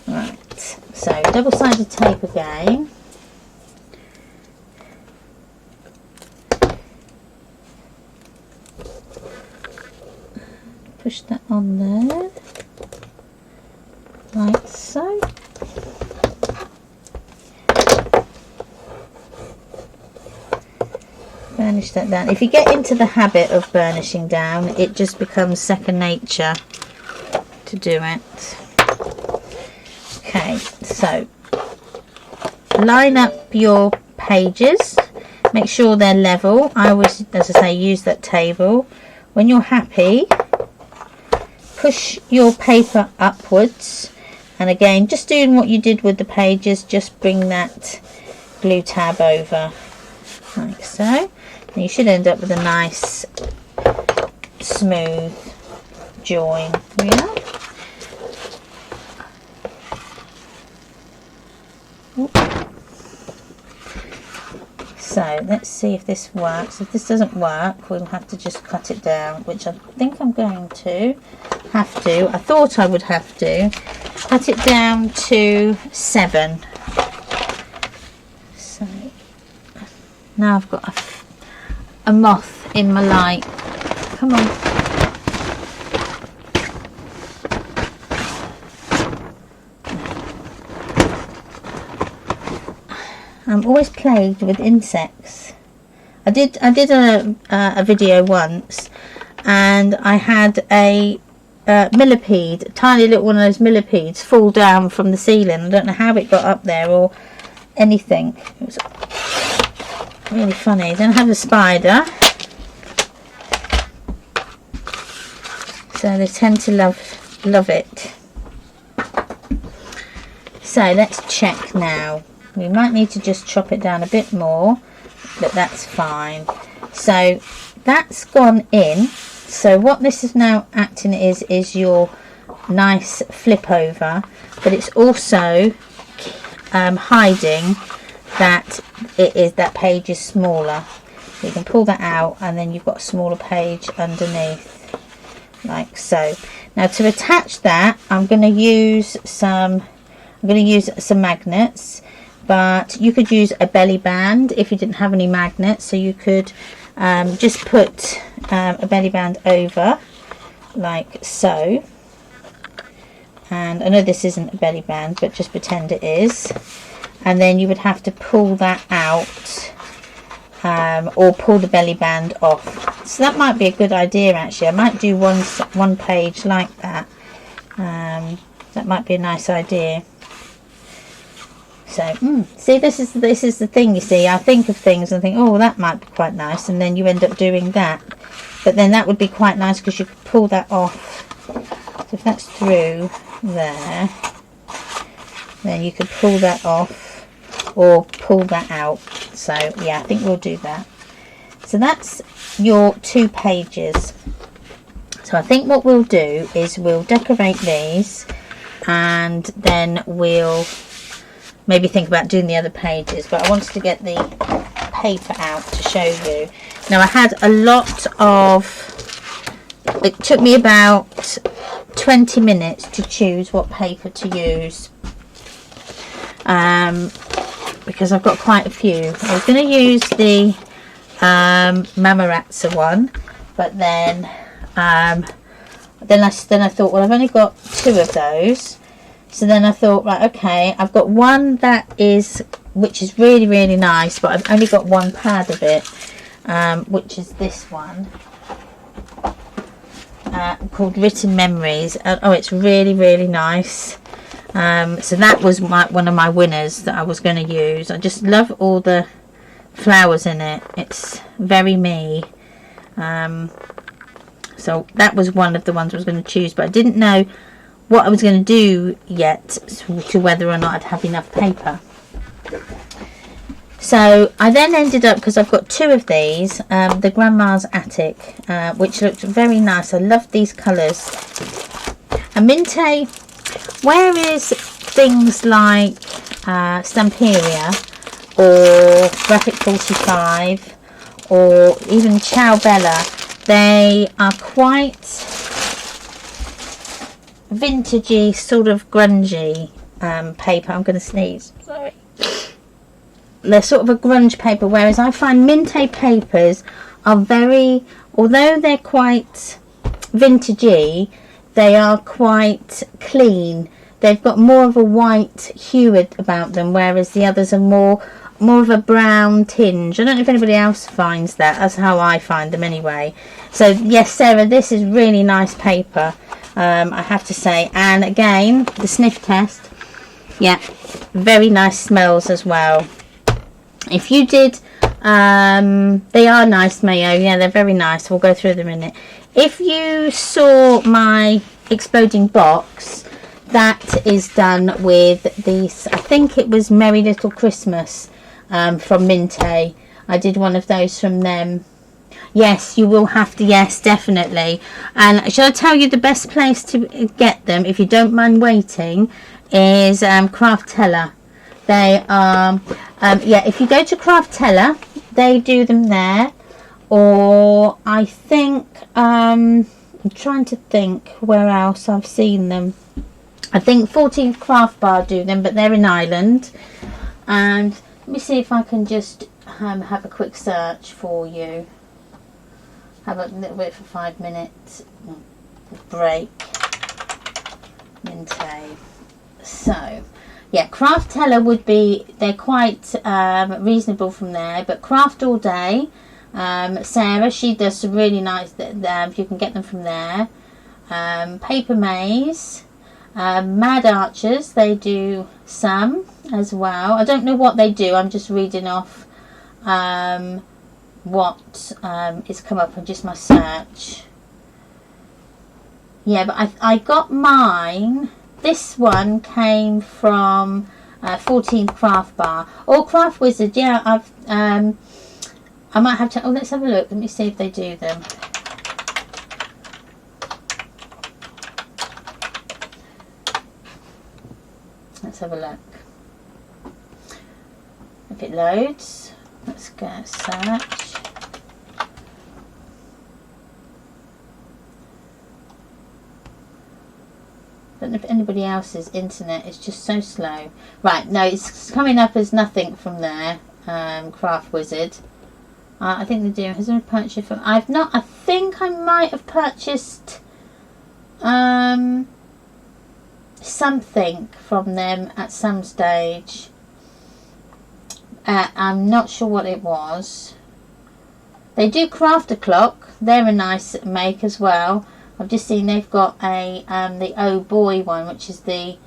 Right, so double-sided tape again. Push that on there, like so. Burnish that down. If you get into the habit of burnishing down, it just becomes second nature to do it. Okay, so line up your pages, make sure they're level. I always, as I say, use that table. When you're happy, push your paper upwards, and again, just doing what you did with the pages, just bring that glue tab over like so, and you should end up with a nice smooth join. Yeah. So let's see if this works. If this doesn't work, we'll have to just cut it down, which I think I'm going to have to. I thought I would have to cut it down to 7. So now I've got a moth in my light. Come on. I'm always plagued with insects. I did a video once, and I had a millipede, tiny little one of those millipedes, fall down from the ceiling. I don't know how it got up there or anything. It was really funny. Then I have a spider, so they tend to love it. So let's check now. We might need to just chop it down a bit more, but that's fine. So that's gone in. So what this is now acting is your nice flip over, but it's also hiding that that page is smaller. So you can pull that out, and then you've got a smaller page underneath, like so. Now to attach that, I'm going to use some magnets. But you could use a belly band if you didn't have any magnets, so you could just put a belly band over like so, and I know this isn't a belly band, but just pretend it is, and then you would have to pull that out, or pull the belly band off. So that might be a good idea actually. I might do one page like that. That might be a nice idea. So see, this is the thing, you see, I think of things and think, oh, that might be quite nice, and then you end up doing that. But then that would be quite nice because you could pull that off. So if that's through there, then you could pull that off or pull that out. So yeah, I think we'll do that. So that's your 2 pages. So I think what we'll do is we'll decorate these, and then we'll maybe think about doing the other pages. But I wanted to get the paper out to show you. Now I had a lot of, it took me about 20 minutes to choose what paper to use, because I've got quite a few. I was going to use the Mamarazza one, but then I thought, well, I've only got 2 of those. So then I thought, right, okay, I've got one which is really, really nice, but I've only got 1 pad of it, which is this one, called Written Memories. Oh, it's really, really nice. So that was one of my winners that I was going to use. I just love all the flowers in it. It's very me. So that was one of the ones I was going to choose, but I didn't know what I was going to do yet to whether or not I'd have enough paper. So I then ended up, because I've got 2 of these, the Grandma's Attic, which looked very nice. I love these colours. And Mintay, whereas things like Stamperia or Graphic 45 or even Ciao Bella, they are quite vintagey, sort of grungy paper. I'm going to sneeze, sorry. They're sort of a grunge paper, whereas I find Mintay papers are very, although they're quite vintagey, they are quite clean. They've got more of a white hue about them, whereas the others are more of a brown tinge. I don't know if anybody else finds that. That's how I find them anyway. So yes, Sarah, this is really nice paper, I have to say. And again, the sniff test, yeah, very nice smells as well. If you did, they are nice, Mayo. Yeah, they're very nice. We'll go through them in a minute. If you saw my exploding box, that is done with these, I think it was Merry Little Christmas from Mintay. I did one of those from them. Yes, you will have to, yes, definitely. And shall I tell you the best place to get them, if you don't mind waiting, is Craftella. They are, yeah, if you go to Craftella, they do them there. Or I think, I'm trying to think where else I've seen them. I think 14th Craft Bar do them, but they're in Ireland. And let me see if I can just have a quick search for you. Have a little bit for 5 minutes break. Mintay. So, yeah, Craftella would be, they're quite reasonable from there, but Craft All Day, Sarah, she does some really nice, you can get them from there. Paper Maze, Mad Archers, they do some as well. I don't know what they do, I'm just reading off what is come up on just my search. Yeah, but I got mine. This one came from 14th Craft Bar or Craft Wizard. Yeah, I might have to. Oh, let's have a look. Let me see if they do them. Let's have a look. If it loads, let's go search. I don't know if anybody else's internet is just so slow. Right, no, it's coming up as nothing from there. Craft Wizard. I think they do. Has anyone purchased from? I've not. I think I might have purchased something from them at some stage. I'm not sure what it was. They do craft a clock. They're a nice make as well. I've just seen they've got a the Oh Boy one, which is the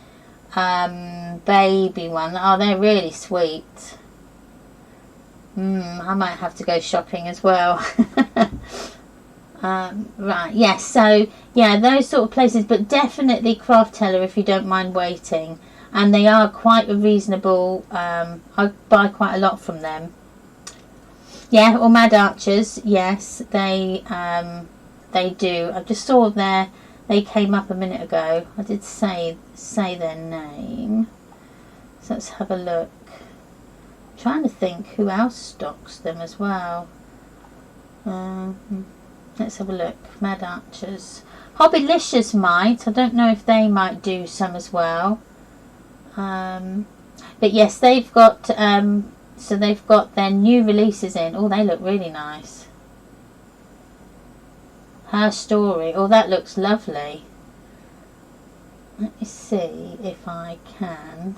baby one. Oh, they're really sweet. I might have to go shopping as well. Right, yes, so yeah, those sort of places, but definitely Craft Teller if you don't mind waiting. And they are quite a reasonable, I buy quite a lot from them. Yeah, or Mad Archers, yes, they do. I just saw they came up a minute ago. I did say their name. So let's have a look. I'm trying to think who else stocks them as well. Let's have a look. Mad Archers. Hobbylicious might. I don't know if they might do some as well. But yes, they've got so they've got their new releases in. Oh, they look really nice. Her Story. Oh, that looks lovely. Let me see if I can.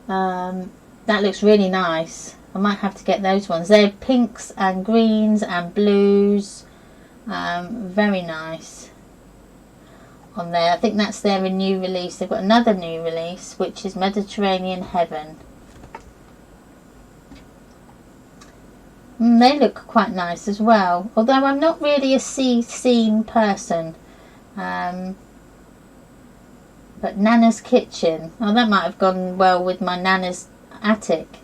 That looks really nice. I might have to get those ones. They're pinks and greens and blues. Very nice on there. I think that's their new release. They've got another new release, which is Mediterranean Heaven. They look quite nice as well. Although I'm not really a sea scene person. But Nana's Kitchen. Oh, that might have gone well with my Nana's attic.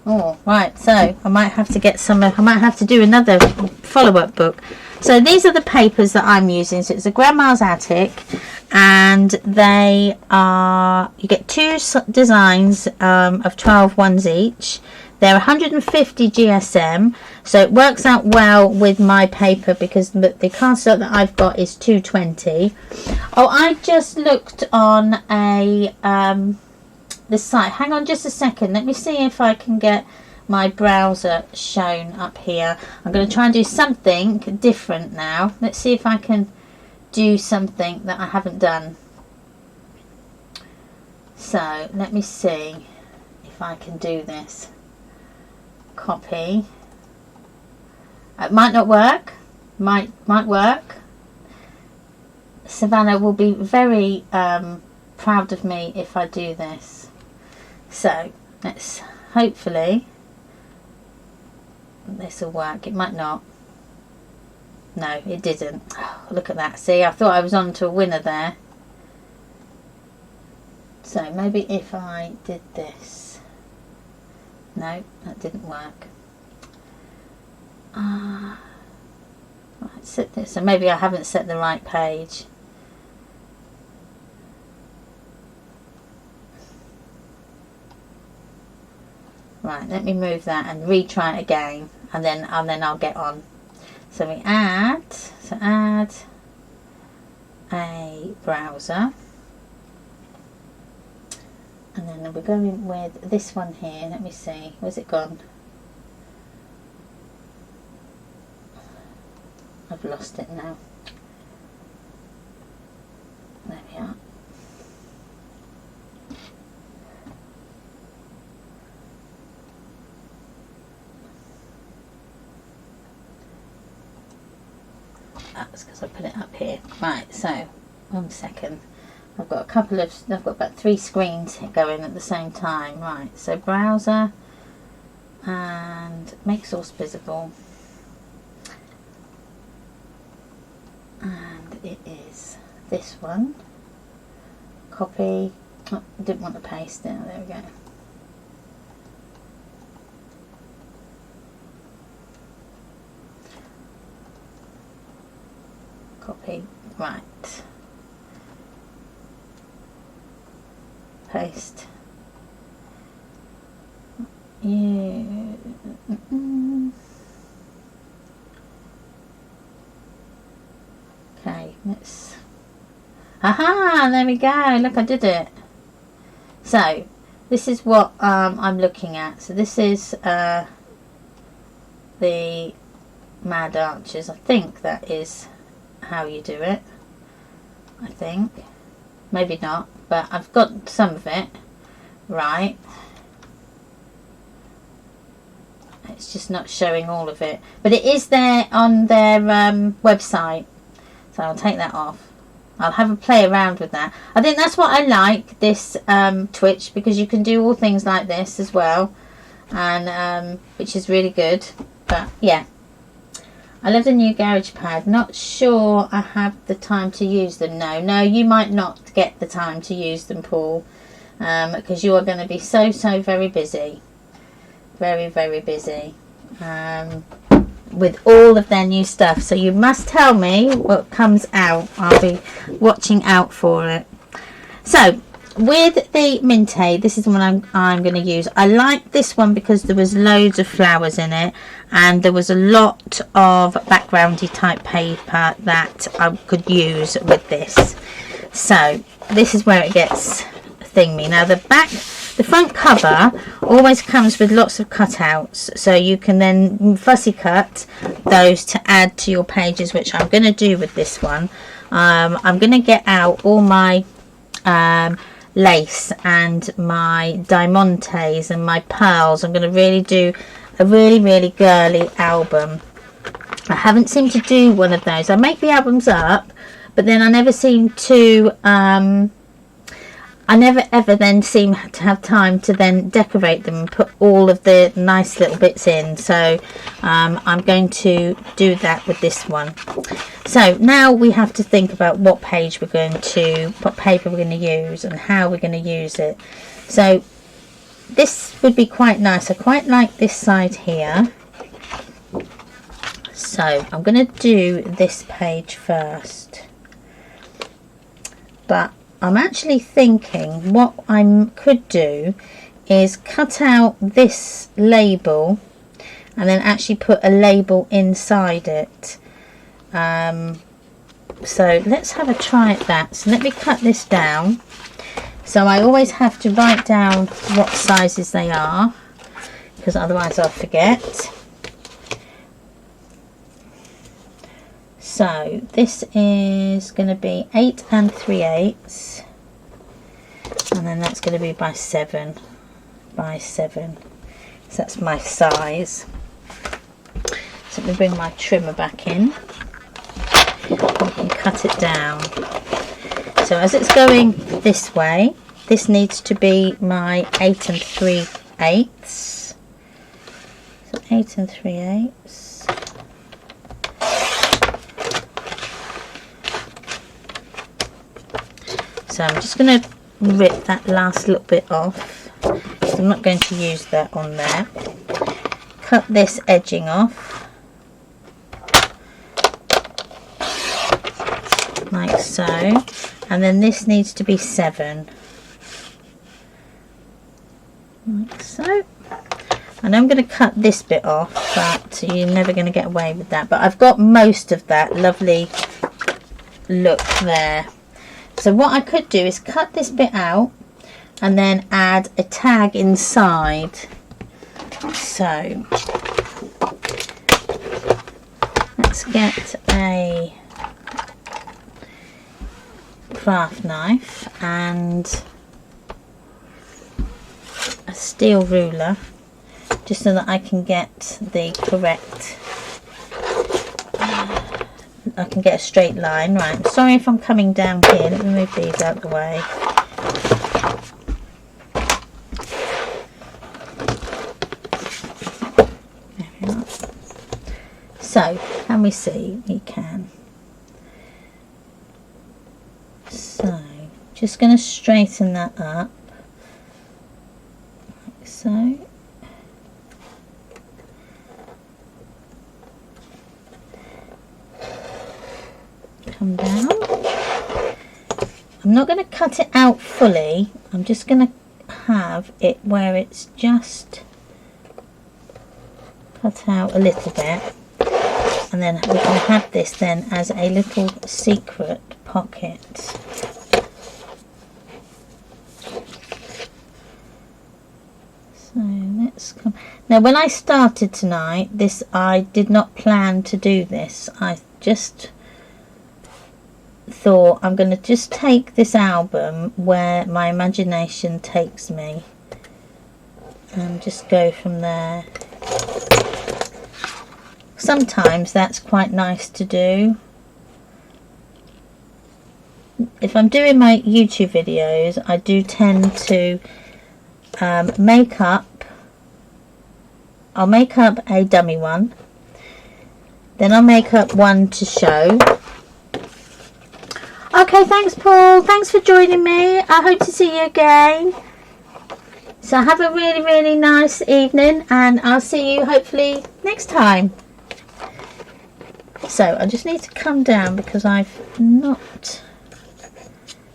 Oh, right, so I might have to get some, I might have to do another follow-up book. So these are the papers that I'm using. So it's a Grandma's Attic, and they are, you get two designs of 12 ones each. They're 150 GSM, so it works out well with my paper because the cardstock that I've got is 220. Oh, I just looked on a the site. Hang on just a second. Let me see if I can get my browser shown up here. I'm going to try and do something different now. Let's see if I can do something that I haven't done. So let me see if I can do this. Copy. It might not work. Might work. Savannah will be very proud of me if I do this. So let's hopefully this will work. It might not. No, it didn't. Oh, look at that. See, I thought I was on to a winner there. So maybe if I did this. No, that didn't work. Right, set this. So maybe I haven't set the right page. Right, let me move that and retry it again, and then I'll get on. So we add a browser, and then we're going with this one here. Let me see, where's it gone? I've lost it now. There we are. That's because I put it up here. Right, so 1 second. I've got about 3 screens going at the same time. Right, so browser and make source visible. And it is this one. Copy. Oh, I didn't want to paste it. There we go. Copy. Right. Paste. Okay, let's... Aha! There we go. Look, I did it. So, this is what I'm looking at. So this is the Mad Archers. I think that is how you do it. I think. Maybe not, but I've got some of it right. It's just not showing all of it, but it is there on their website, so I'll take that off. I'll have a play around with that. I think that's what I like this Twitch, because you can do all things like this as well, and which is really good. But yeah, I love the new garage pad. Not sure I have the time to use them. No, you might not get the time to use them, Paul, because you are going to be so very busy. Very busy with all of their new stuff. So you must tell me what comes out. I'll be watching out for it. So with the Mintay, this is the one I'm going to use. I like this one because there was loads of flowers in it, and there was a lot of backgroundy type paper that I could use with this. So this is where it gets thingy. Now the front cover always comes with lots of cutouts, so you can then fussy cut those to add to your pages, which I'm going to do with this one. I'm going to get out all my lace and my diamantes and my pearls. I'm going to really do a really girly album. I haven't seemed to do one of those. I make the albums up, but then I never seem to I never ever then seem to have time to then decorate them and put all of the nice little bits in. So I'm going to do that with this one. So now we have to think about what paper we're going to use and how we're going to use it. So this would be quite nice. I quite like this side here. So I'm going to do this page first. But I'm actually thinking what I could do is cut out this label and then actually put a label inside it. So let's have a try at that. So let me cut this down. So I always have to write down what sizes they are, because otherwise I'll forget. So this is going to be 8 3/8, and then that's going to be by 7 by 7. So that's my size. So let me bring my trimmer back in. We can cut it down. So as it's going this way, this needs to be my 8 3/8. So 8 3/8. So I'm just going to rip that last little bit off. So I'm not going to use that on there. Cut this edging off. Like so. And then this needs to be 7. Like so. And I'm going to cut this bit off, but you're never going to get away with that. But I've got most of that lovely look there. So what I could do is cut this bit out and then add a tag inside. So let's get a craft knife and a steel ruler, just so that I can get the correct, I can get a straight line. Right, I'm sorry if I'm coming down here. Let me move these out of the way. There we are. So, can we see? We can. So, just going to straighten that up. Like so. Come down. I'm not going to cut it out fully. I'm just going to have it where it's just cut out a little bit, and then we can have this then as a little secret pocket. just come. Now when I started tonight, I did not plan to do this. I just thought I'm going to just take this album where my imagination takes me and just go from there. Sometimes that's quite nice to do. If I'm doing my YouTube videos, I do tend to make up. I'll make up a dummy one, then I'll make up one to show. Okay, thanks Paul, thanks for joining me. I hope to see you again. So have a really, really nice evening, and I'll see you hopefully next time. So I just need to come down because I've not,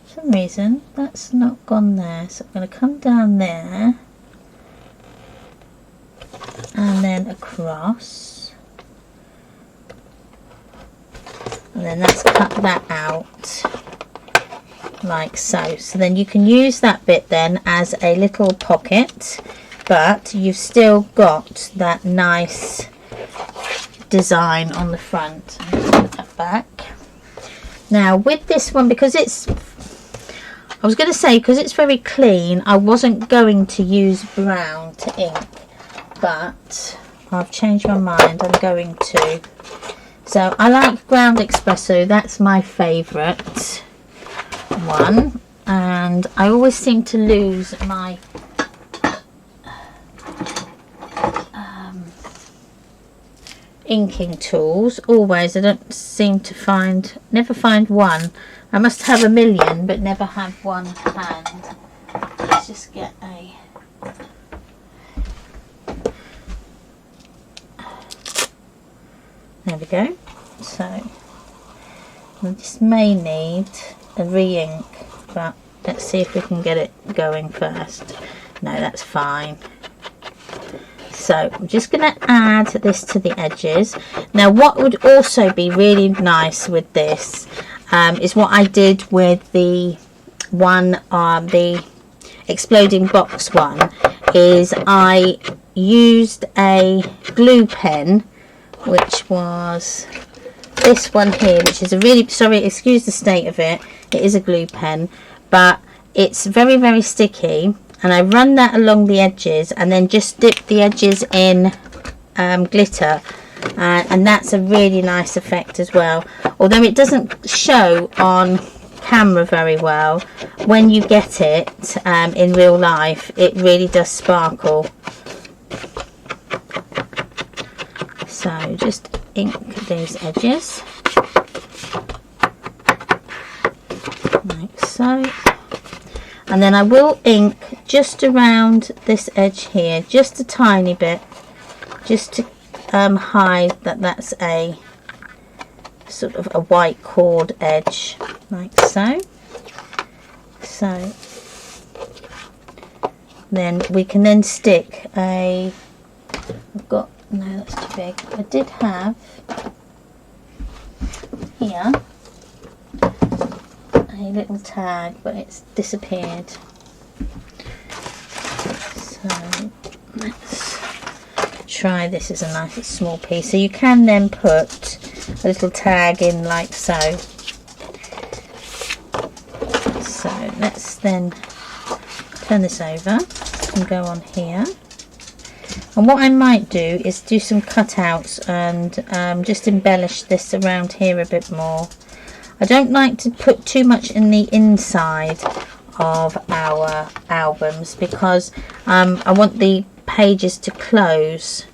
for some reason that's not gone there, so I'm going to come down there and then across, and then let's cut that out like so. So then you can use that bit then as a little pocket, but you've still got that nice design on the front. I'm just put that back. Now with this one, because it's, I was going to say because it's very clean, I wasn't going to use brown to ink, but I've changed my mind, I'm going to. So I like ground espresso, that's my favourite one, and I always seem to lose my inking tools. Always, I don't seem to never find one. I must have a million but never have one to hand. Let's just get a, there we go. So this may need a re-ink, but let's see if we can get it going first. No, that's fine. So I'm just going to add this to the edges. Now what would also be really nice with this is what I did with the one, the exploding box one, is I used a glue pen, which was this one here, which is a really, sorry, excuse the state of it, it is a glue pen, but it's very, very sticky, and I run that along the edges and then just dip the edges in glitter, and that's a really nice effect as well. Although it doesn't show on camera very well, when you get it in real life, it really does sparkle. So just ink these edges like so, and then I will ink just around this edge here, just a tiny bit, just to hide that that's a sort of a white cord edge, like so. So then we can then stick a, I've got, no, that's too big. I did have here a little tag, but it's disappeared. So let's try this as a nice small piece. So you can then put a little tag in like so. So let's then turn this over and go on here. And what I might do is do some cutouts and just embellish this around here a bit more. I don't like to put too much in the inside of our albums because I want the pages to close.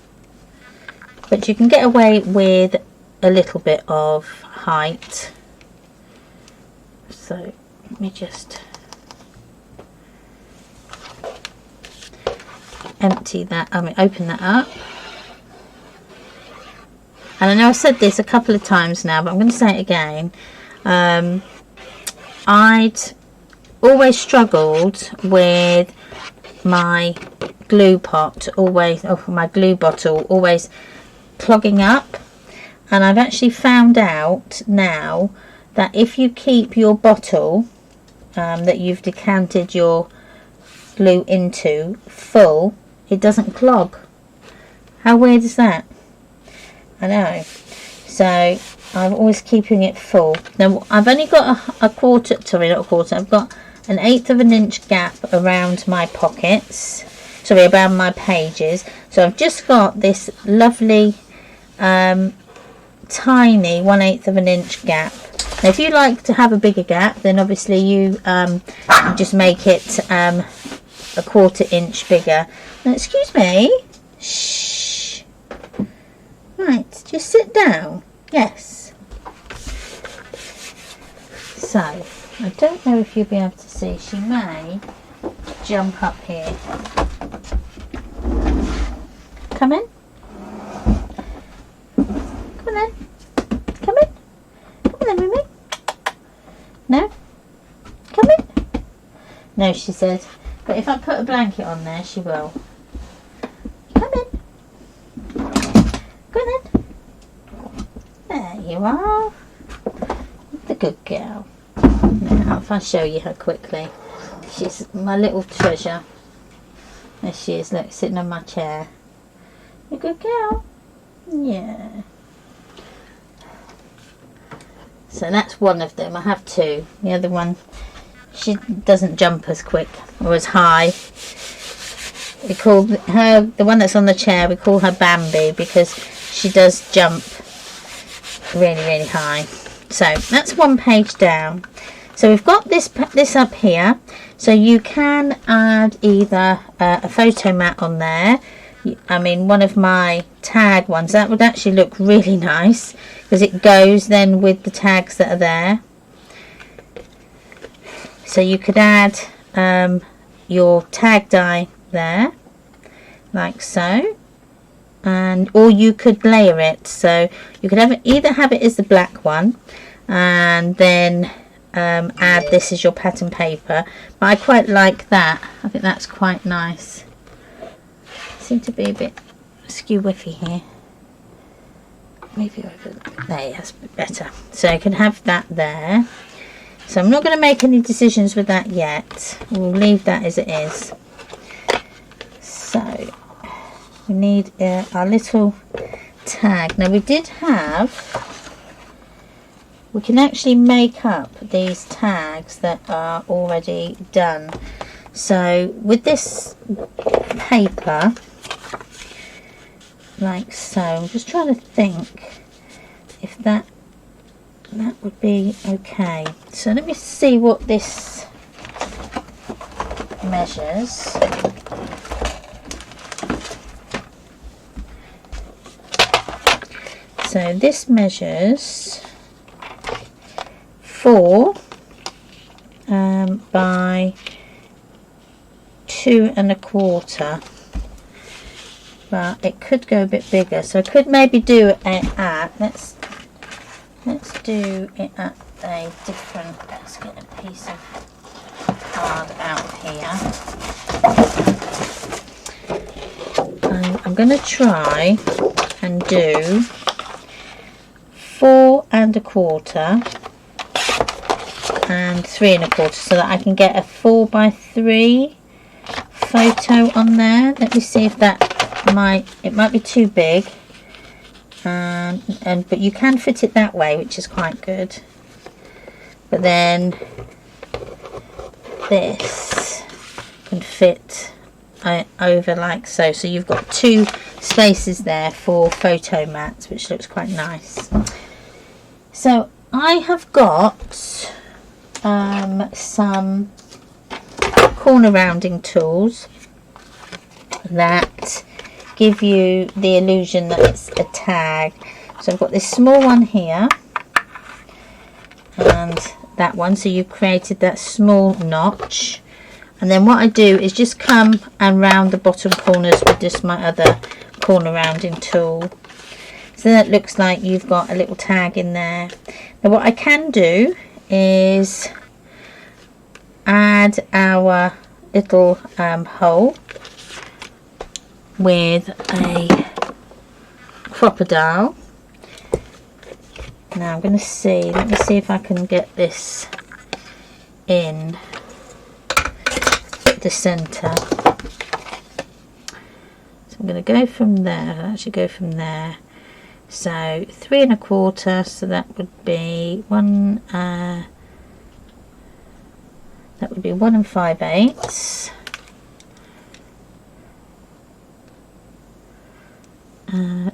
But you can get away with a little bit of height. So let me just empty that, open that up. And I know I've said this a couple of times now, but I'm going to say it again. I'd always struggled with my glue pot, my glue bottle always clogging up, and I've actually found out now that if you keep your bottle that you've decanted your glue into full, it doesn't clog. How weird is that? I know. So I'm always keeping it full. Now I've only got a quarter, sorry, not a quarter, I've got an 1/8 of an inch gap around my pockets, sorry, around my pages. So I've just got this lovely tiny 1/8 of an inch gap. Now if you like to have a bigger gap, then obviously you just make it a 1/4 inch bigger. Now, excuse me. Shh. Right, just sit down. Yes. So, I don't know if you'll be able to see. She may jump up here. Come in. Come on then. Come in. Come on then, Mimi. No? Come in. No, she said. But if I put a blanket on there, she will. Come in. Go on then. There you are. The good girl. Now, if I show you her quickly. She's my little treasure. There she is, look, sitting on my chair. You good girl? Yeah. So that's one of them. I have two. The other one, she doesn't jump as quick or as high. We call her, the one that's on the chair, we call her Bambi because she does jump really, really high. So that's one page down. So we've got this up here. So you can add either a photo mat on there. I mean, one of my tag ones, that would actually look really nice because it goes then with the tags that are there. So you could add your tag die there, like so, and or you could layer it. So you could have it, either have it as the black one, and then add this as your pattern paper. But I quite like that. I think that's quite nice. Seem to be a bit skew whiffy here. Maybe over there, that's a bit better. So I can have that there. So I'm not going to make any decisions with that yet. We'll leave that as it is. So we need our little tag. Now we did have, we can actually make up these tags that are already done. So with this paper, like so, I'm just trying to think if that would be okay. So let me see what this measures. So this measures 4 by 2 1/4, but it could go a bit bigger, so I could maybe do it at let's do it at a different, let's get a piece of card out here. I'm going to try and do 4 1/4 and 3 1/4 so that I can get a 4 by 3 photo on there. Let me see if that might be too big, but you can fit it that way, which is quite good. But then this can fit over like so. So you've got 2 spaces there for photo mats, which looks quite nice. So I have got some corner rounding tools that give you the illusion that it's a tag. So I've got this small one here and that one, so you've created that small notch, and then what I do is just come and round the bottom corners with just my other corner rounding tool, so that looks like you've got a little tag in there. Now what I can do is add our little hole with a crocodile. Now I'm going to see, let me see if I can get this in the centre. I'm going to go from there. I'll actually go from there. So 3 1/4, so that would be 1 5/8.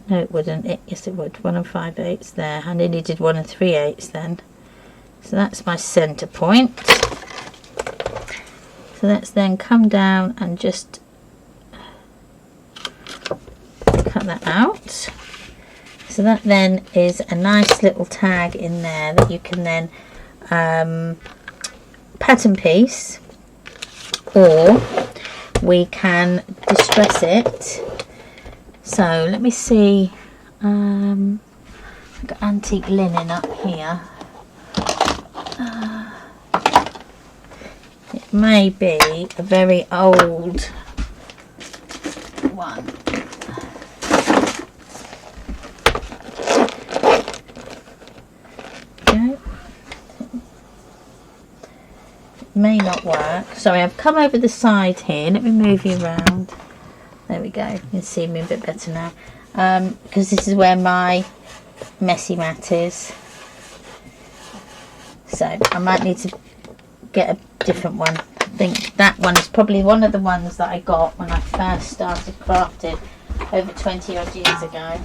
No, it wouldn't. Yes, it would. 1 5/8 there. I nearly did 1 3/8 then. So that's my centre point. So let's then come down and just cut that out. So that then is a nice little tag in there that you can then pattern piece, or we can distress it. So let me see, I've got antique linen up here. It may be a very old one. May not work. Sorry, I've come over the side here. Let me move you around. There we go. You can see me a bit better now. Because this is where my messy mat is. So I might need to get a different one. I think that one is probably one of the ones that I got when I first started crafting over 20 odd years ago.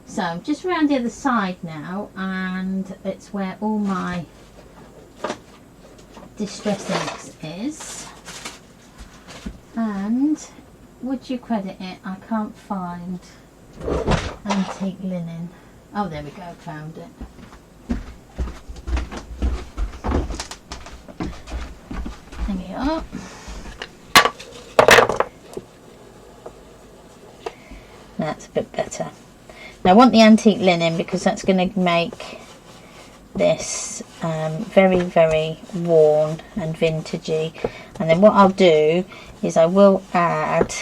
So I'm just around the other side now, and it's where all my distress inks is. And would you credit it, I can't find antique linen. Oh, there we go, found it. Hang it up. That's a bit better. Now I want the antique linen because that's going to make this very, very worn and vintagey. And then what I'll do is I will add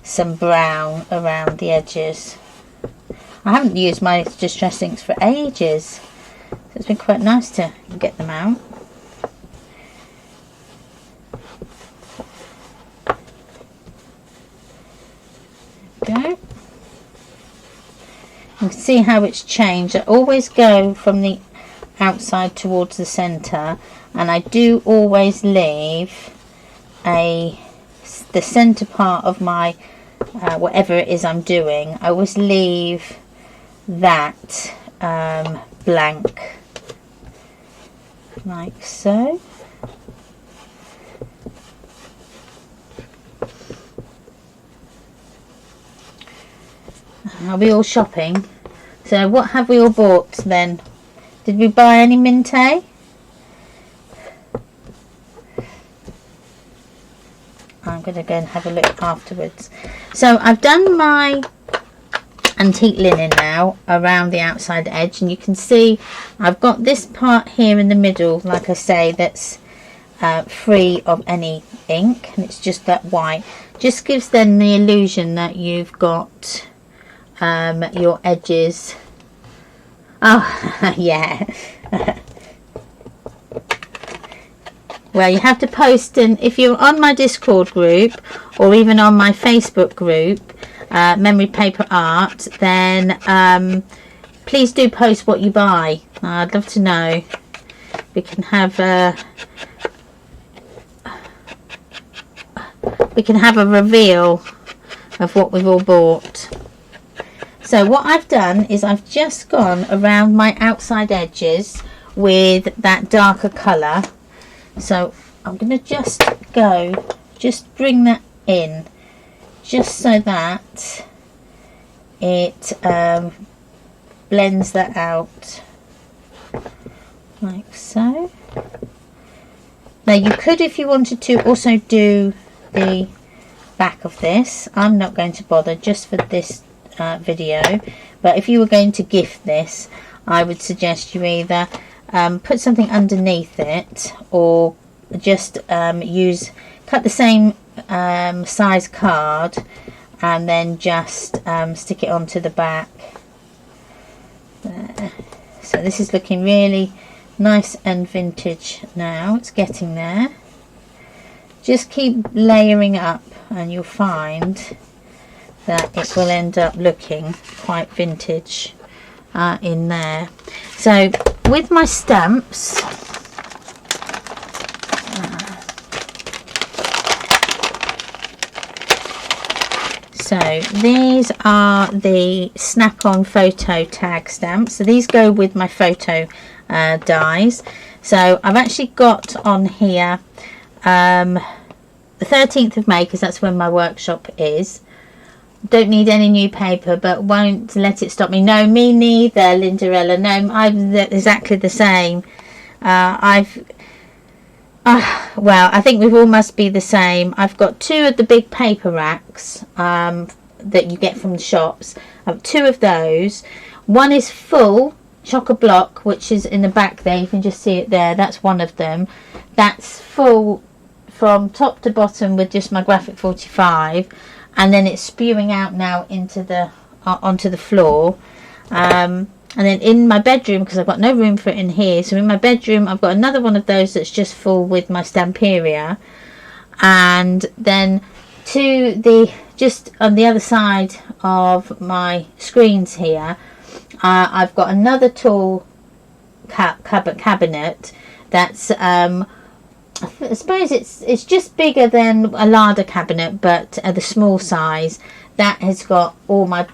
some brown around the edges. I haven't used my distress inks for ages, so it's been quite nice to get them out. There we go. You can see how it's changed. I always go from the outside towards the centre, and I do always leave the centre part of my whatever it is I'm doing. I always leave that blank, like so. Are we all shopping? So what have we all bought then? Did we buy any Mintay? I'm going to go and have a look afterwards. So I've done my antique linen now around the outside edge, and you can see I've got this part here in the middle, like I say, that's free of any ink, and it's just that white. Just gives then the illusion that you've got your edges. Oh yeah. Well, you have to post, and if you're on my Discord group or even on my Facebook group, Memory Paper Art, then please do post what you buy. I'd love to know. We can have a reveal of what we've all bought. So what I've done is I've just gone around my outside edges with that darker colour. So I'm going to just bring that in, just so that it blends that out, like so. Now you could, if you wanted to, also do the back of this. I'm not going to bother just for this video, but if you were going to gift this, I would suggest you either put something underneath it, or just cut the same size card and then just stick it onto the back there. So this is looking really nice and vintage now. It's getting there. just keep layering up, and you'll find that it will end up looking quite vintage in there. So with my stamps, so these are the snap-on photo tag stamps. So these go with my photo dies. So I've actually got on here the 13th of May, because that's when my workshop is. Don't need any new paper, but won't let it stop me. No, me neither, Lindarella. No, I'm exactly the same. Well, I think we all must be the same. I've got 2 of the big paper racks that you get from the shops. I've 2 of those. One is full, chock-a-block, which is in the back there. You can just see it there. That's one of them. That's full from top to bottom with just my graphic 45. And then it's spewing out now into the onto the floor. And then in my bedroom, because I've got no room for it in here, so in my bedroom I've got another one of those that's just full with my Stamperia. And then to the just on the other side of my screens here, I've got another tall cabinet that's I suppose it's just bigger than a larder cabinet, but the small size. That has got all my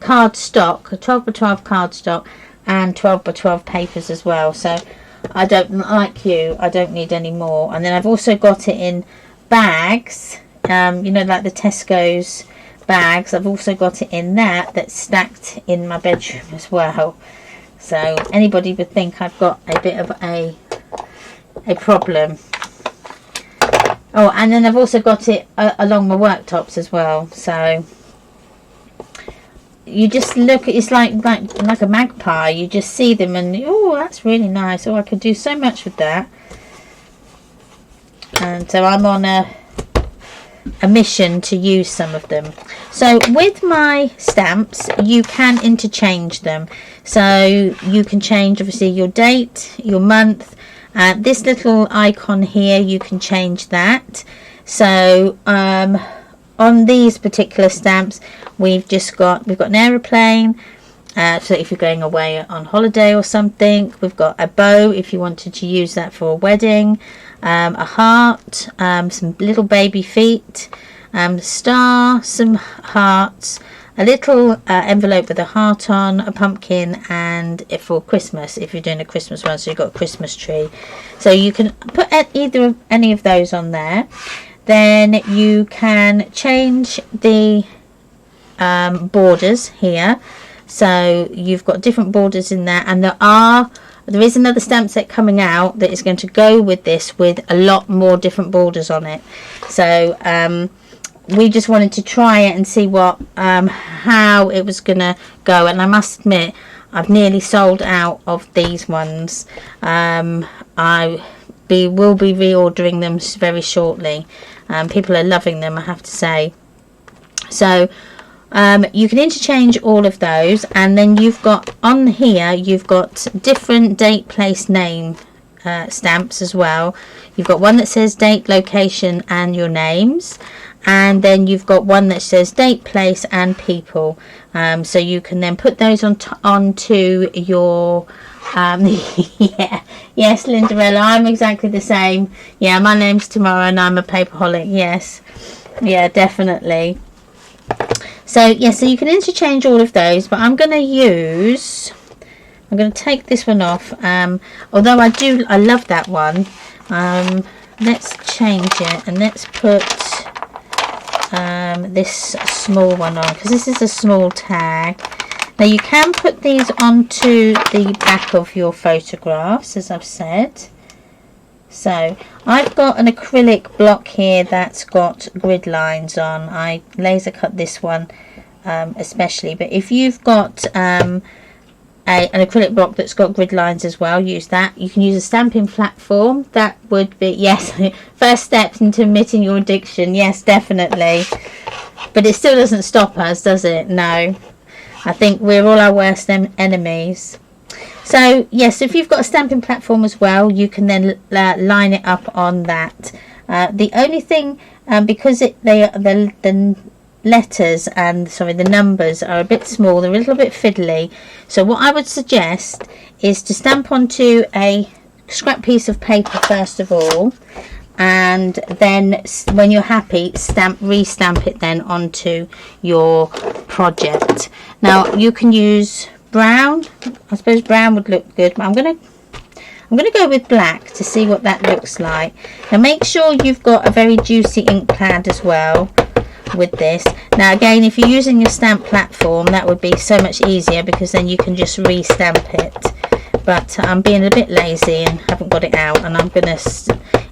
card stock, 12x12 card stock, and 12x12 papers as well. So I don't, like you, I don't need any more. And then I've also got it in bags, you know, like the Tesco's bags. I've also got it in that's stacked in my bedroom as well. So anybody would think I've got a bit of a problem. Oh, and then I've also got it along my worktops as well. So you just look, it's like a magpie. You just see them and, oh, that's really nice. Oh, I could do so much with that. And so I'm on a mission to use some of them. So with my stamps, you can interchange them. So you can change, obviously, your date, your month. This little icon here, you can change that. So on these particular stamps, we've got an aeroplane, so if you're going away on holiday or something. We've got a bow if you wanted to use that for a wedding, a heart, some little baby feet, star, some hearts, a little envelope with a heart on, a pumpkin, and for Christmas if you're doing a Christmas one, so you've got a Christmas tree. So you can put any of those on there. Then you can change the borders here. So you've got different borders in there, and there is another stamp set coming out that is going to go with this, with a lot more different borders on it. So we just wanted to try it and see how it was gonna go, and I must admit I've nearly sold out of these ones. I will be reordering them very shortly. People are loving them, I have to say. So you can interchange all of those, and then you've got on here, you've got different date, place, name stamps as well. You've got one that says date, location, and your names, and then you've got one that says date, place, and people. So you can then put those onto your yeah, yes, Lindarella, I'm exactly the same. Yeah, my name's Tamara and I'm a paperholic. Yes, yeah, definitely. So yeah, so you can interchange all of those, but I'm going to take this one off. Although I love that one. Let's change it and let's put this small one on, because this is a small tag. Now you can put these onto the back of your photographs, as I've said. So I've got an acrylic block here that's got grid lines on. I laser cut this one especially, but if you've got an acrylic block that's got grid lines as well, use that. You can use a stamping platform. That would be, yes, first steps into admitting your addiction. Yes, definitely. But it still doesn't stop us, does it? No. I think we're all our worst enemies. So yes, if you've got a stamping platform as well, you can then line it up on that. The only thing, because the letters and the numbers are a bit small, they're a little bit fiddly, so what I would suggest is to stamp onto a scrap piece of paper first of all, and then when you're happy, re-stamp it then onto your project. Now you can use brown. I suppose brown would look good, but I'm gonna go with black to see what that looks like. Now make sure you've got a very juicy ink pad as well with this. Now again, if you're using your stamp platform, that would be so much easier, because then you can just re-stamp it. But I'm being a bit lazy and haven't got it out, and I'm gonna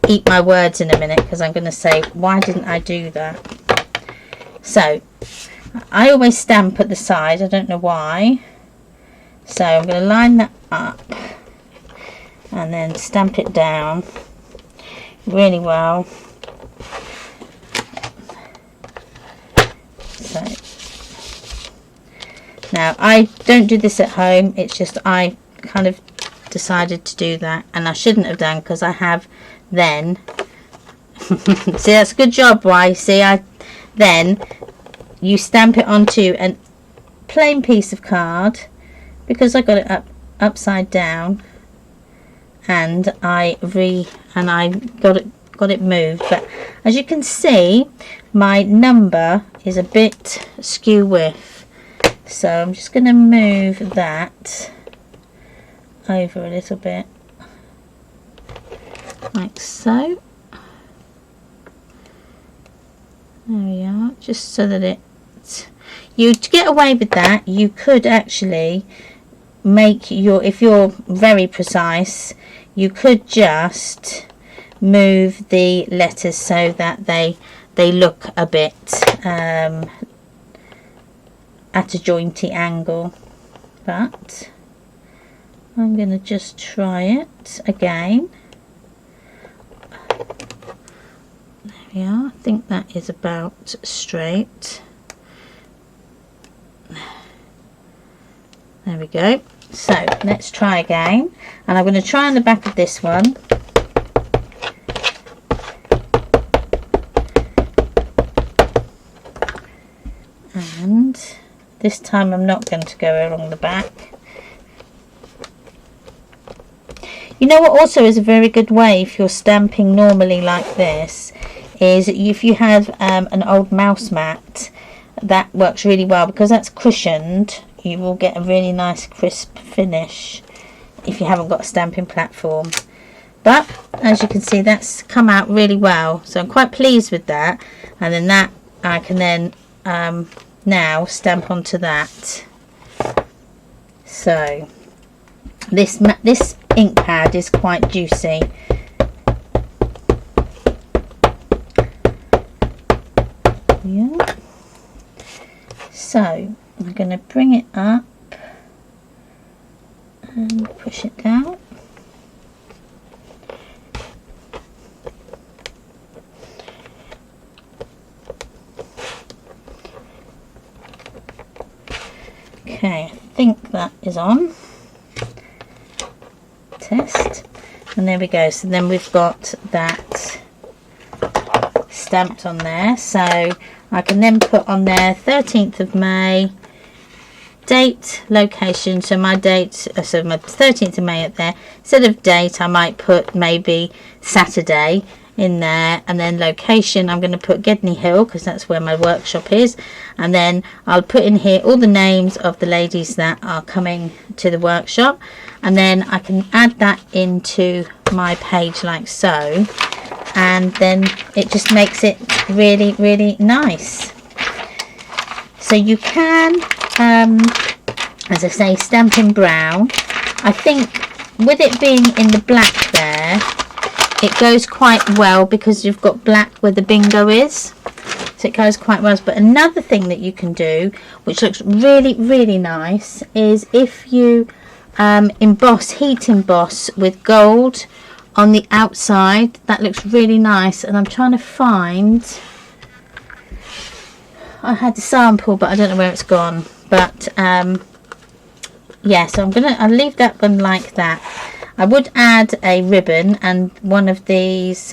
eat my words in a minute, because I'm gonna say, why didn't I do that? So I always stamp at the side, I don't know why. So I'm going to line that up and then stamp it down really well. So now I don't do this at home, it's just I kind of decided to do that, and I shouldn't have done, because I have then see, that's a good job. Why? See, then you stamp it onto a plain piece of card, because I got it upside down, and I got it moved. But as you can see, my number is a bit skew width, so I'm just going to move that over a little bit, like so. There we are, just so that to get away with that, you could actually make if you're very precise, you could just move the letters so that they look a bit at a jointy angle. But I'm going to just try it again. There we are. I think that is about straight. There we go. So let's try again, and I'm going to try on the back of this one. And this time I'm not going to go along the back. You know what also is a very good way if you're stamping normally like this, is if you have an old mouse mat, that works really well, because that's cushioned. You will get a really nice crisp finish if you haven't got a stamping platform. But as you can see, that's come out really well, so I'm quite pleased with that. And then that I can then now stamp onto that. So this ink pad is quite juicy. Yeah. So I'm going to bring it up and push it down. Okay, I think that is on. Test. And there we go. So then we've got that stamped on there. So I can then put on there 13th of May, date, location. So my date, so my 13th of May up there. Instead of date, I might put maybe Saturday in there, and then location I'm going to put Gedney Hill, because that's where my workshop is. And then I'll put in here all the names of the ladies that are coming to the workshop, and then I can add that into my page like so, and then it just makes it really, really nice. So you can, as I say, stamp in brown. I think with it being in the black there, it goes quite well, because you've got black where the bingo is, so it goes quite well. But another thing that you can do, which looks really, really nice, is if you heat emboss with gold on the outside. That looks really nice. And I'm trying to find, I had the sample, but I don't know where it's gone. But yeah, so I'll leave that one like that. I would add a ribbon and one of these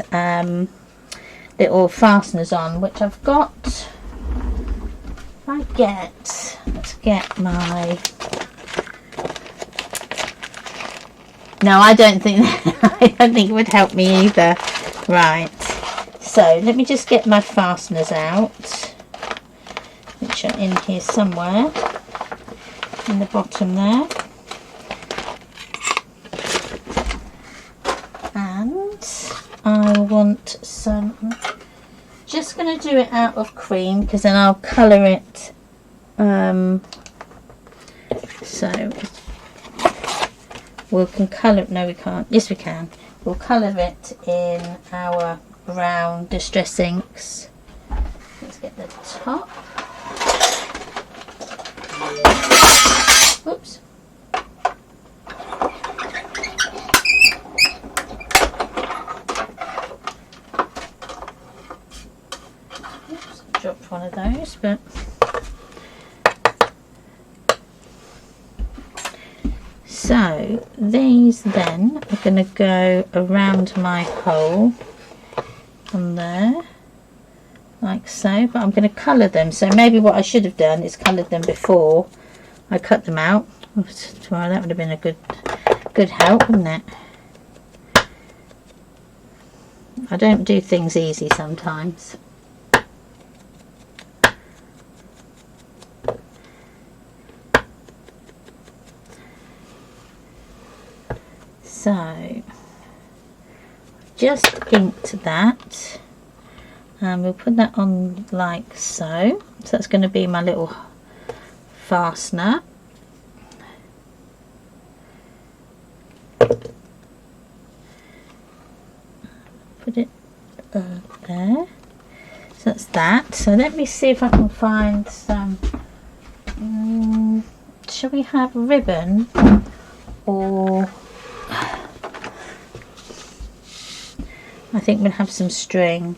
little fasteners on, which I've got. If I get, let's get my, no, I don't think it would help me either. Right, so let me just get my fasteners out, which are in here somewhere in the bottom there. And I want some, just going to do it out of cream because then I'll colour it. So we can colour, no we can't, yes we can. We'll colour it in our brown distress inks. Let's get the top. Oops. Oops, dropped one of those, but so these then are going to go around my hole on there, like so, but I'm going to colour them. So maybe what I should have done is coloured them before I cut them out. Oops, well, that would have been a good help, wouldn't it? I don't do things easy sometimes. So just inked that, and we'll put that on like so. So that's going to be my little fastener. Put it there. So that's that. So let me see if I can find some. Shall we have ribbon or? I think we'll have some string.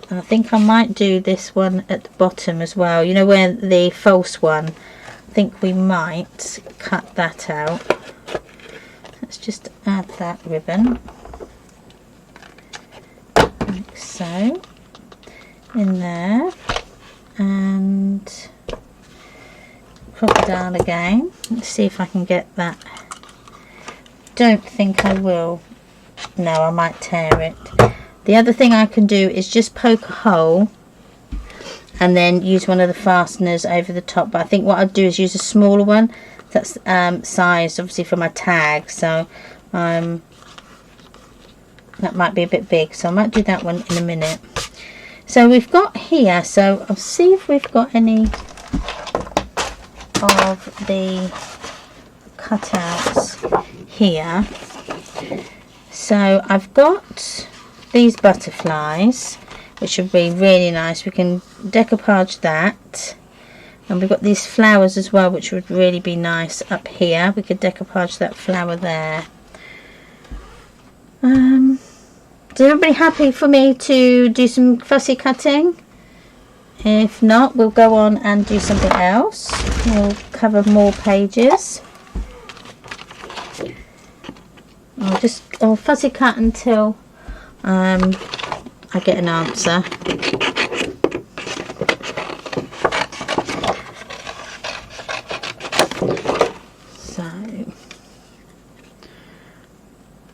And I think I might do this one at the bottom as well. You know where the false one, I think we might cut that out. Let's just add that ribbon. Like so. In there. And crop it down again. Let's see if I can get that. Don't think I will. No, I might tear it. The other thing I can do is just poke a hole and then use one of the fasteners over the top. But I think what I'll do is use a smaller one that's sized obviously for my tag. So that might be a bit big. So I might do that one in a minute. So we've got here. So I'll see if we've got any of the cutouts here. So I've got these butterflies, which would be really nice. We can decoupage that, and we've got these flowers as well, which would really be nice up here. We could decoupage that flower there. Is everybody happy for me to do some fussy cutting? If not, we'll go on and do something else. We'll cover more pages. I'll fussy cut until I get an answer. So,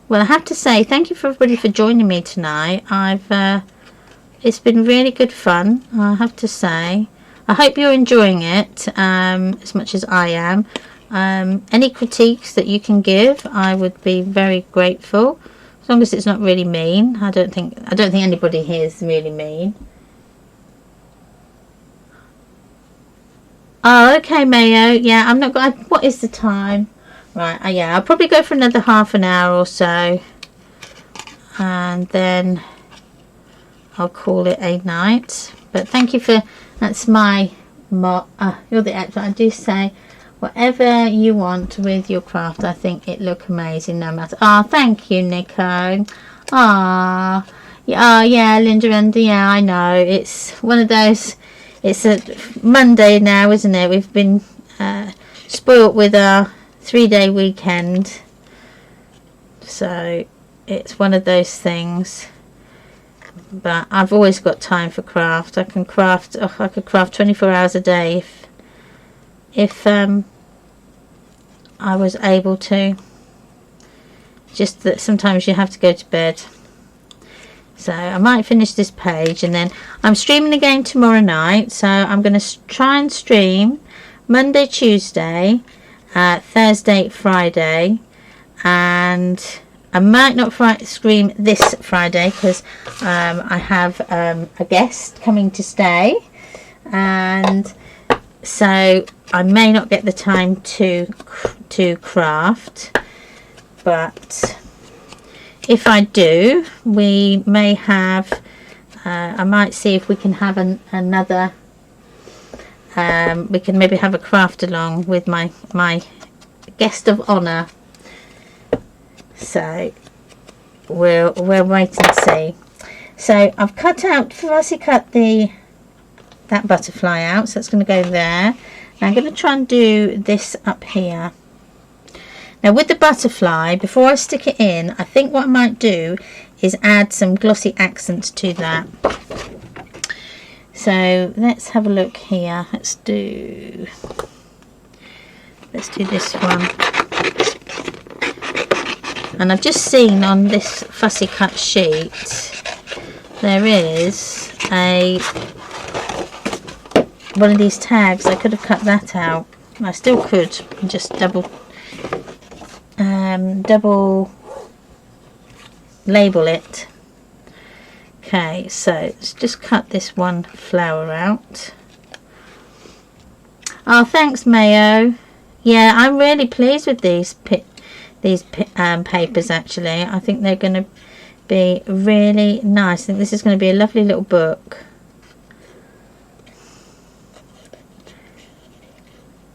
well, I have to say thank you for everybody for joining me tonight. It's been really good fun, I have to say. I hope you're enjoying it as much as I am. Any critiques that you can give, I would be very grateful, as long as it's not really mean. I don't think anybody here is really mean. Oh, okay, Mayo. Yeah, I'm not. What is the time? Right. Yeah, I'll probably go for another half an hour or so, and then I'll call it a night. But thank you for. That's my. You're the expert. I do say. Whatever you want with your craft, I think it look amazing no matter. Thank you, Nico. Yeah, Linda, and yeah, I know. It's one of those, it's a Monday now, isn't it? We've been spoilt with our 3-day weekend. So it's one of those things, but I've always got time for craft. I can craft, I could craft 24 hours a day if I was able to. Just that sometimes you have to go to bed. So I might finish this page, and then I'm streaming again tomorrow night. So I'm going to try and stream Monday, Tuesday, Thursday, Friday, and I might not stream this Friday because I have a guest coming to stay, and so I may not get the time to craft. But if I do, we may have, I might see if we can have another, we can maybe have a craft along with my guest of honour. So we'll wait and see. So I've fussy cut that butterfly out, so it's going to go there. Now I'm going to try and do this up here. Now with the butterfly, before I stick it in, I think what I might do is add some glossy accents to that. So let's have a look here. Let's do this one. And I've just seen on this fussy cut sheet there is one of these tags. I could have cut that out. I still could just double label it. Okay, so let's just cut this one flower out. Oh, thanks, Mayo. Yeah, I'm really pleased with these papers, actually. I think they're going to be really nice. I think this is going to be a lovely little book.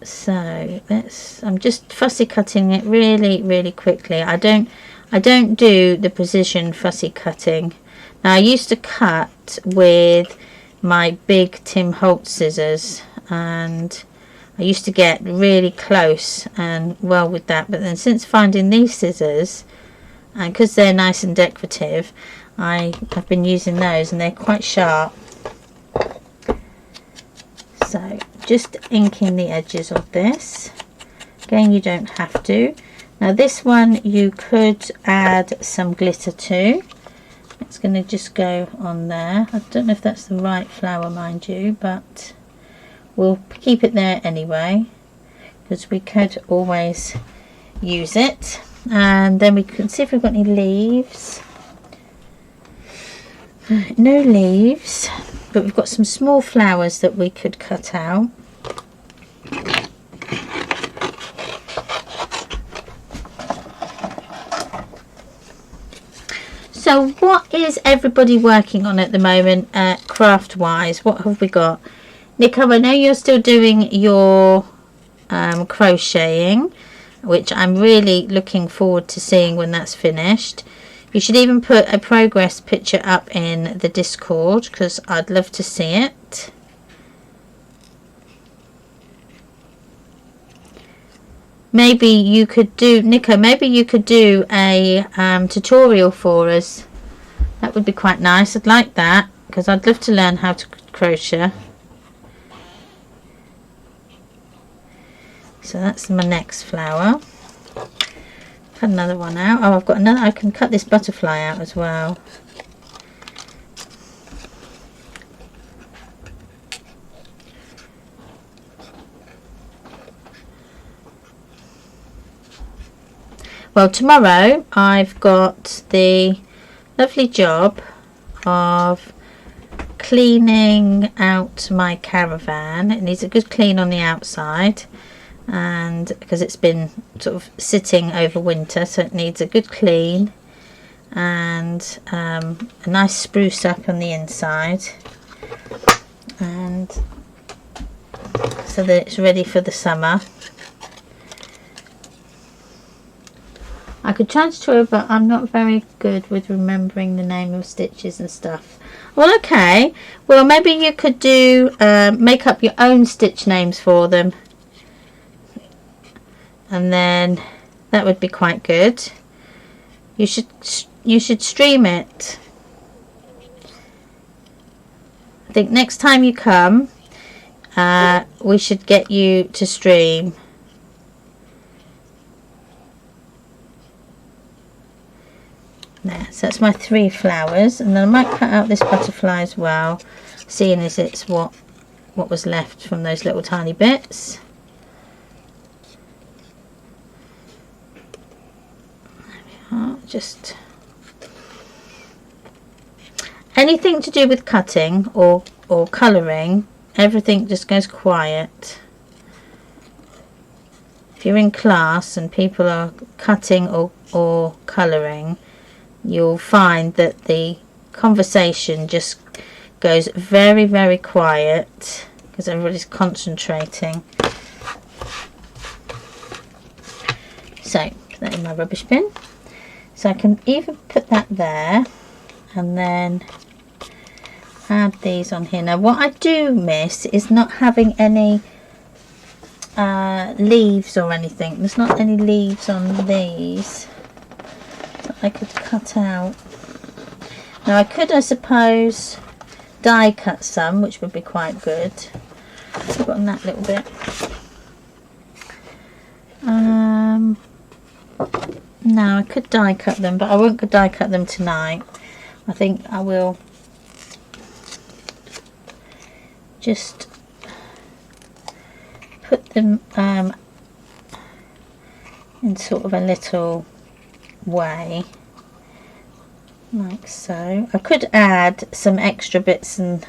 So I'm just fussy cutting it really quickly. I don't do the precision fussy cutting. Now I used to cut with my big Tim Holtz scissors, and I used to get really close and well with that, but then since finding these scissors, and because they're nice and decorative, I've been using those, and they're quite sharp. So just inking the edges of this. Again, you don't have to. Now this one you could add some glitter to. It's going to just go on there. I don't know if that's the right flower, mind you, but we'll keep it there anyway, because we could always use it. And then we can see if we've got any leaves. No leaves, but we've got some small flowers that we could cut out. So what is everybody working on at the moment, craft wise? What have we got? Nico, I know you're still doing your crocheting, which I'm really looking forward to seeing when that's finished. You should even put a progress picture up in the Discord, because I'd love to see it. Maybe you could do, Nico, maybe you could do a tutorial for us. That would be quite nice. I'd like that, because I'd love to learn how to crochet. So that's my next flower. Cut another one out. Oh, I've got another. I can cut this butterfly out as well. Well, tomorrow I've got the lovely job of cleaning out my caravan. It needs a good clean on the outside, and because it's been sort of sitting over winter, so it needs a good clean and a nice spruce up on the inside, and so that it's ready for the summer. I could transfer, but I'm not very good with remembering the name of stitches and stuff. Well, okay. Well, maybe you could do make up your own stitch names for them, and then that would be quite good. You should stream it. I think next time you come, we should get you to stream. There, so that's my 3 flowers, and then I might cut out this butterfly as well, seeing as it's what was left from those little tiny bits. There we are. Just anything to do with cutting or colouring, everything just goes quiet. If you're in class and people are cutting or colouring, you'll find that the conversation just goes very, very quiet because everybody's concentrating. So put that in my rubbish bin. So I can either put that there and then add these on here. Now what I do miss is not having any leaves or anything. There's not any leaves on these that I could cut out. Now I could, I suppose, die cut some, which would be quite good. I've got that little bit. No, I could die cut them, but I won't die cut them tonight. I think I will just put them in sort of a little way, like so. I could add some extra bits and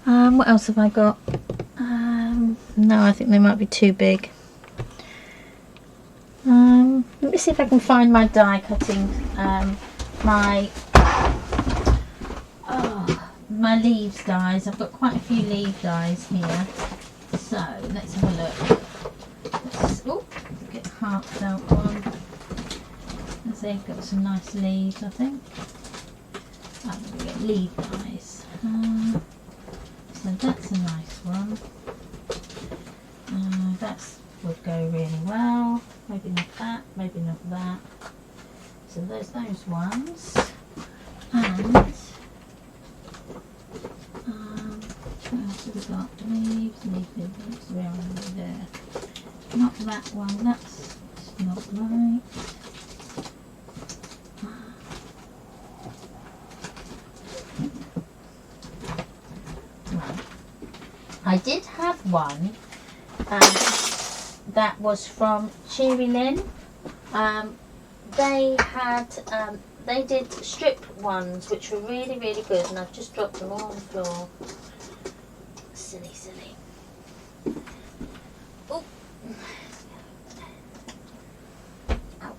what else have I got? No, I think they might be too big. Let me see if I can find my die cutting, my leaves dies. I've got quite a few leaf dies here, so let's have a look. Oh, get hearts out one. As they've got some nice leaves, I think. Oh, we get leaf dies. So that's a nice one. That would go really well. Maybe not that, maybe not that. So there's those ones. And what else have we got? Leaves, where are they? There. Not that one, that's not right. I did have one that was from Cheery Lynn. They had they did strip ones which were really, really good, and I've just dropped them all on the floor. Silly. Oh. Ow.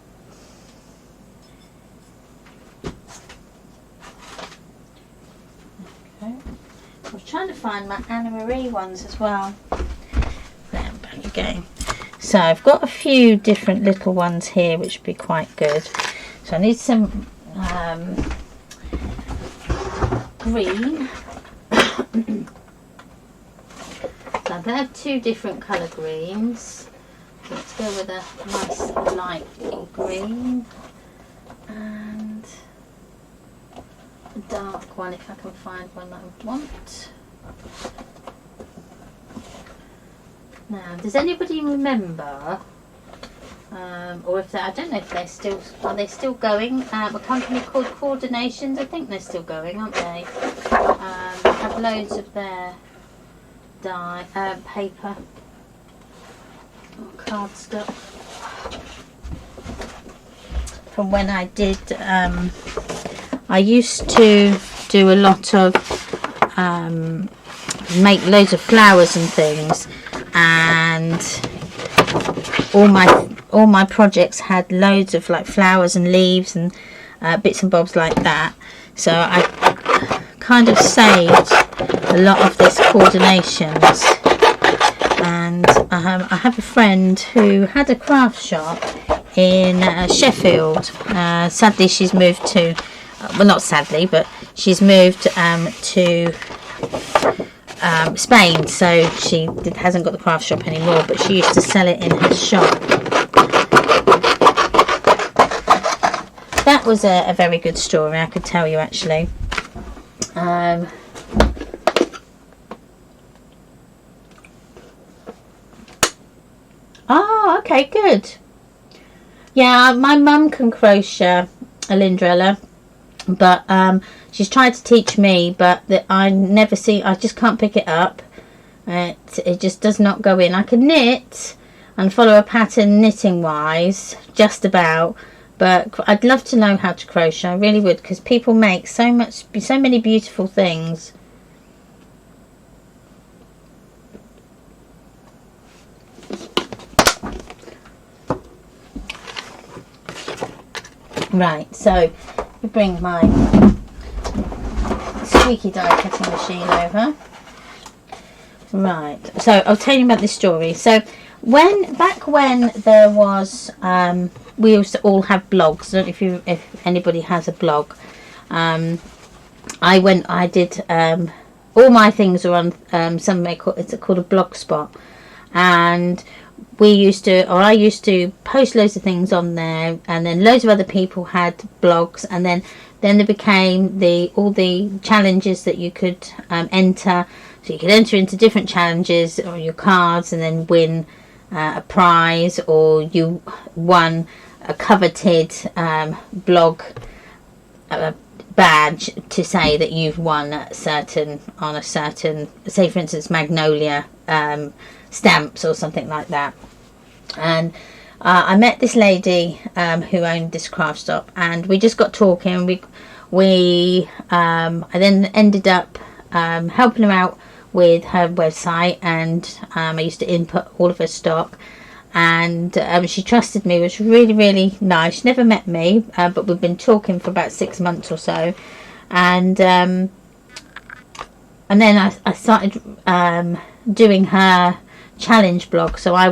Okay. I was trying to find my Anna Marie ones as well. There, back again. So I've got a few different little ones here which would be quite good. So I need some green. So I'm going to have 2 different colour greens. Let's go with a nice light green and a dark one if I can find one that I would want. Now, does anybody remember, or if they, I don't know if they're still, are they still going? A company called Coordinations, I think they're still going, aren't they? They have loads of their paper or cardstock from when I did. I used to do a lot of make loads of flowers and things, and all my projects had loads of like flowers and leaves and bits and bobs like that. So I kind of saved a lot of this coordinations, and I have a friend who had a craft shop in Sheffield. Sadly she's moved to, well, not sadly, but she's moved to Spain, so she hasn't got the craft shop anymore, but she used to sell it in her shop. That that was a very good story, I could tell you, actually. Oh, okay, good. Yeah, my mum can crochet a Lindrella, but she's tried to teach me, but I just can't pick it up. It just does not go in. I can knit and follow a pattern knitting wise, just about, but I'd love to know how to crochet. I really would, because people make so many beautiful things. Right, so we bring my squeaky die cutting machine over. Right, so I'll tell you about this story. So back when there was, we used to all have blogs. I don't know if anybody has a blog. I did all my things are on it's called a blog spot, and I used to post loads of things on there, and then loads of other people had blogs, and then there became all the challenges that you could enter. So you could enter into different challenges or your cards and then win a prize, or you won a coveted blog badge to say that you've won on a certain, say for instance, Magnolia stamps or something like that. And I met this lady who owned this craft shop, and we just got talking. I then ended up helping her out with her website, and I used to input all of her stock, and she trusted me, which was really, really nice. She never met me, but we've been talking for about 6 months or so, and then I started doing her challenge blog. So I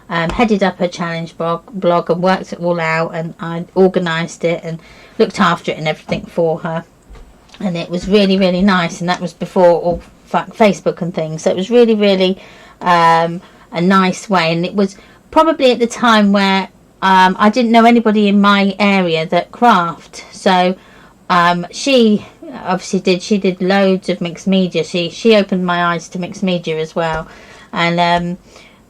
headed up her challenge blog and worked it all out, and I organised it and looked after it and everything for her, and it was really, really nice. And that was before all Facebook and things, so it was really, really a nice way. And it was probably at the time where I didn't know anybody in my area that craft, so she did loads of mixed media. She opened my eyes to mixed media as well, and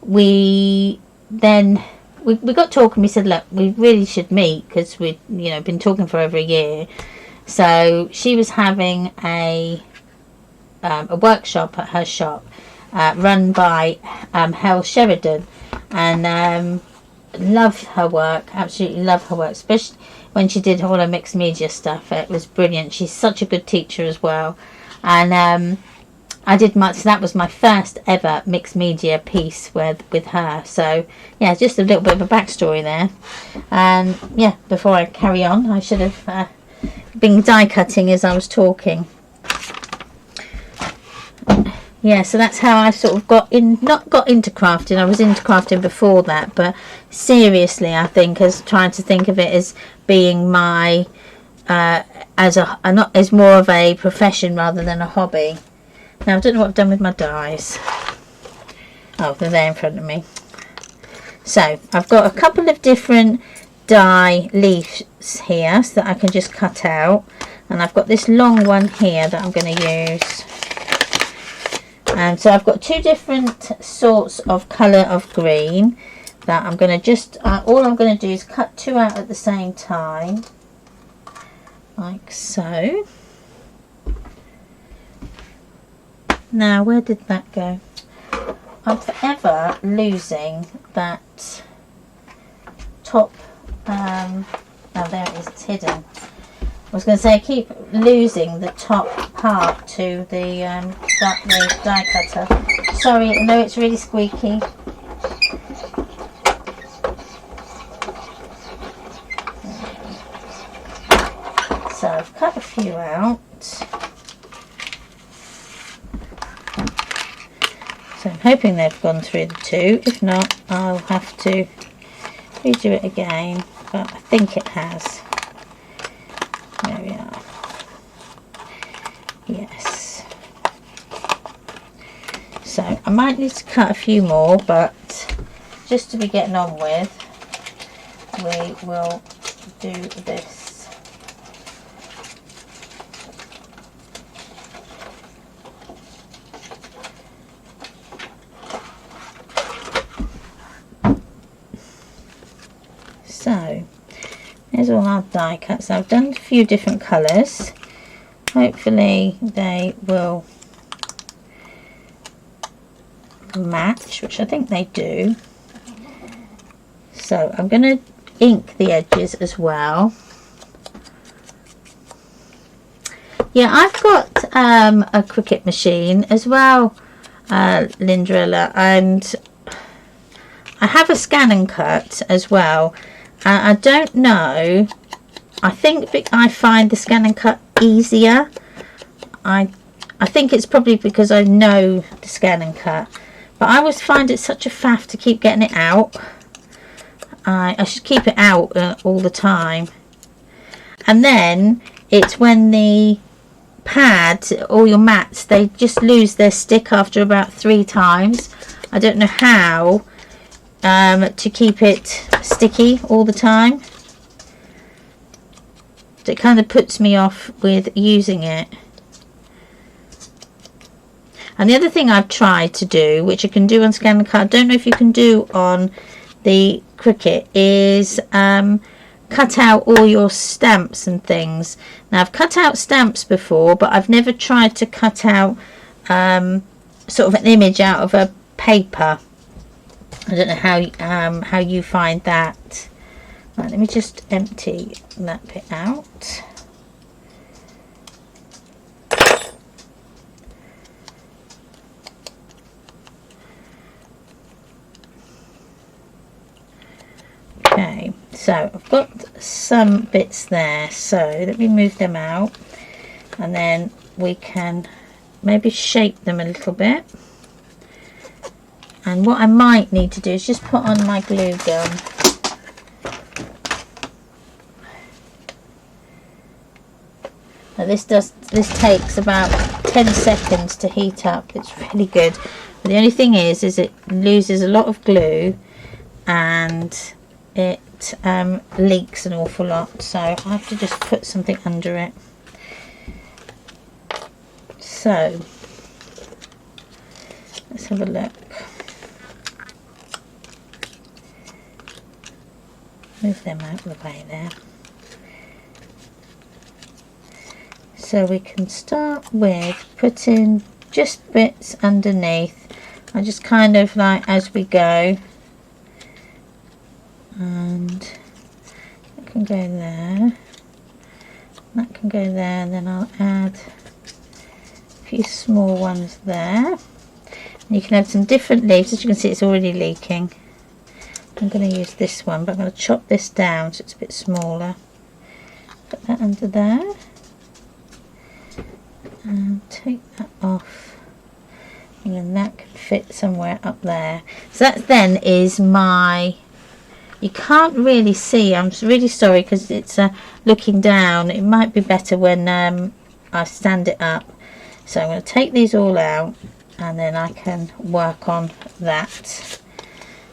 we got talking. We said, look, we really should meet, because we'd been talking for over a year. So she was having a workshop at her shop, run by Hel Sheridan, and love her work, absolutely love her work, especially when she did all her mixed media stuff. It was brilliant. She's such a good teacher as well. And so that was my first ever mixed media piece with her. So yeah, just a little bit of a backstory there. And yeah, before I carry on, I should have been die cutting as I was talking. Yeah, so that's how I sort of not got into crafting. I was into crafting before that, but seriously, I think, trying to think of it as being my as more of a profession rather than a hobby. Now I don't know what I've done with my dies. Oh, they're there in front of me. So I've got a couple of different die leaves here so that I can just cut out, and I've got this long one here that I'm going to use. And so I've got two different sorts of colour of green that I'm going to just all I'm going to do is cut two out at the same time, like so. Now, where did that go? I'm forever losing that top. Oh, there it is. It's hidden. I was going to say, I keep losing the top part to the die cutter. Sorry, I know it's really squeaky. So I've cut a few out. So I'm hoping they've gone through the two. If not, I'll have to redo it again, but I think it has. There we are. Yes. So I might need to cut a few more, but just to be getting on with, we will do this. So there's all our die cuts. I've done a few different colours. Hopefully they will match, which I think they do. So I'm going to ink the edges as well. Yeah, I've got a Cricut machine as well, Lindrilla, and I have a scan and cut as well. I don't know, I think I find the scan and cut easier. I think it's probably because I know the scan and cut, but I always find it such a faff to keep getting it out. I should keep it out all the time. And then it's when the pads, all your mats, they just lose their stick after about 3 times. I don't know how to keep it sticky all the time. So it kind of puts me off with using it. And the other thing I've tried to do, which I can do on Scan and Cut, I don't know if you can do on the Cricut, is cut out all your stamps and things. Now I've cut out stamps before, but I've never tried to cut out sort of an image out of a paper. I don't know how you find that. Right, let me just empty that bit out. Okay, so I've got some bits there, so let me move them out, and then we can maybe shape them a little bit. And what I might need to do is just put on my glue gun. Now this takes about 10 seconds to heat up. It's really good. But the only thing is it loses a lot of glue, and it leaks an awful lot, so I have to just put something under it. So let's have a look. Move them out of the way there. So we can start with putting just bits underneath. I just kind of like as we go. And that can go there, that can go there, and then I'll add a few small ones there. And you can add some different leaves. As you can see, it's already leaking. I'm going to use this one, but I'm going to chop this down so it's a bit smaller. Put that under there and take that off, and then that can fit somewhere up there. So that then is my, you can't really see, I'm really sorry because it's looking down. It might be better when I stand it up. So I'm going to take these all out, and then I can work on that.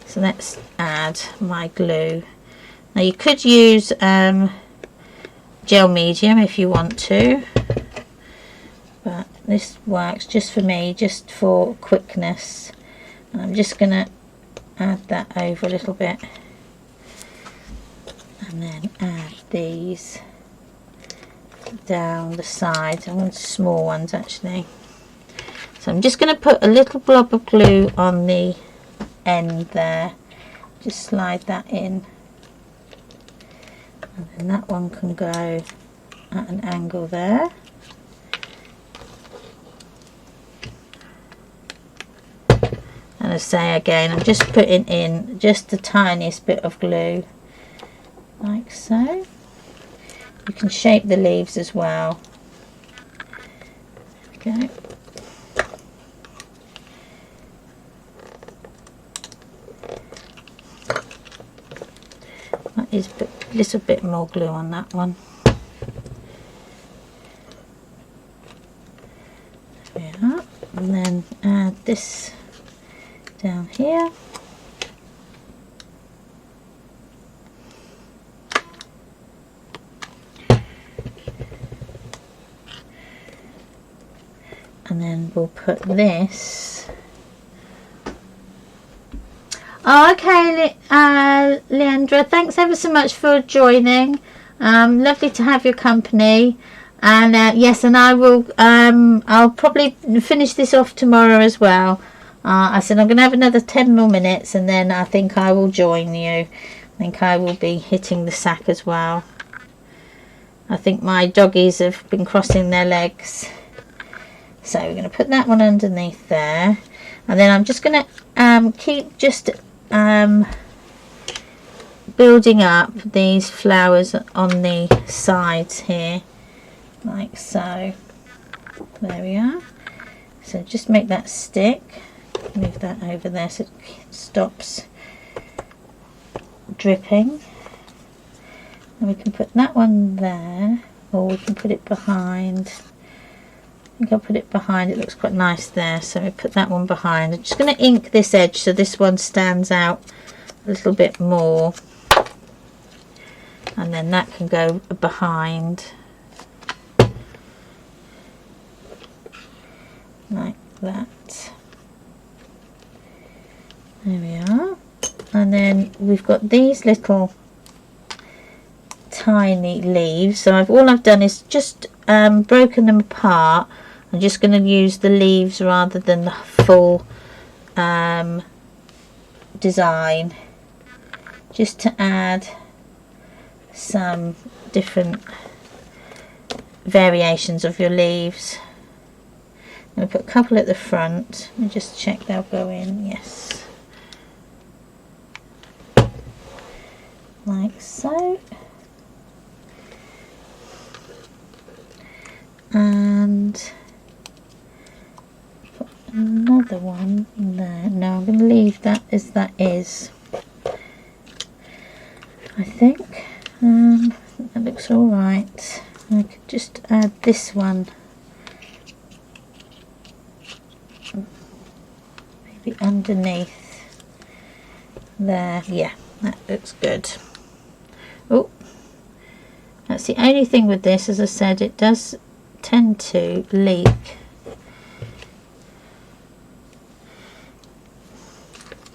So let's add my glue. Now you could use gel medium if you want to, but this works just for me, just for quickness. And I'm just going to add that over a little bit, and then add these down the side. I want small ones actually. So I'm just going to put a little blob of glue on the end there, just slide that in, and then that one can go at an angle there. And I say again, I'm just putting in just the tiniest bit of glue, like so. You can shape the leaves as well. There we go. That is a little bit more glue on that one. There we are. And then add this down here. And then we'll put this. Oh, okay, Leandra, thanks ever so much for joining. Lovely to have your company. And yes, and I will. I'll probably finish this off tomorrow as well. I said I'm going to have another 10 more minutes, and then I think I will join you. I think I will be hitting the sack as well. I think my doggies have been crossing their legs. So we're going to put that one underneath there. And then I'm just going to keep just building up these flowers on the sides here. Like so. There we are. So just make that stick. Move that over there so it stops dripping. And we can put that one there, or we can put it behind. I think I'll put it behind. It looks quite nice there, so we put that one behind. I'm just going to ink this edge so this one stands out a little bit more, and then that can go behind like that. There we are. And then we've got these little tiny leaves. So all I've done is just broken them apart. I'm just going to use the leaves rather than the full design, just to add some different variations of your leaves. I'm going to put a couple at the front and just check they'll go in. Yes. Like so. And put another one there. No, I'm going to leave that as that is. I think that looks alright. I could just add this one maybe underneath there. Yeah, that looks good. Oh, that's the only thing with this, as I said, it does tend to leak,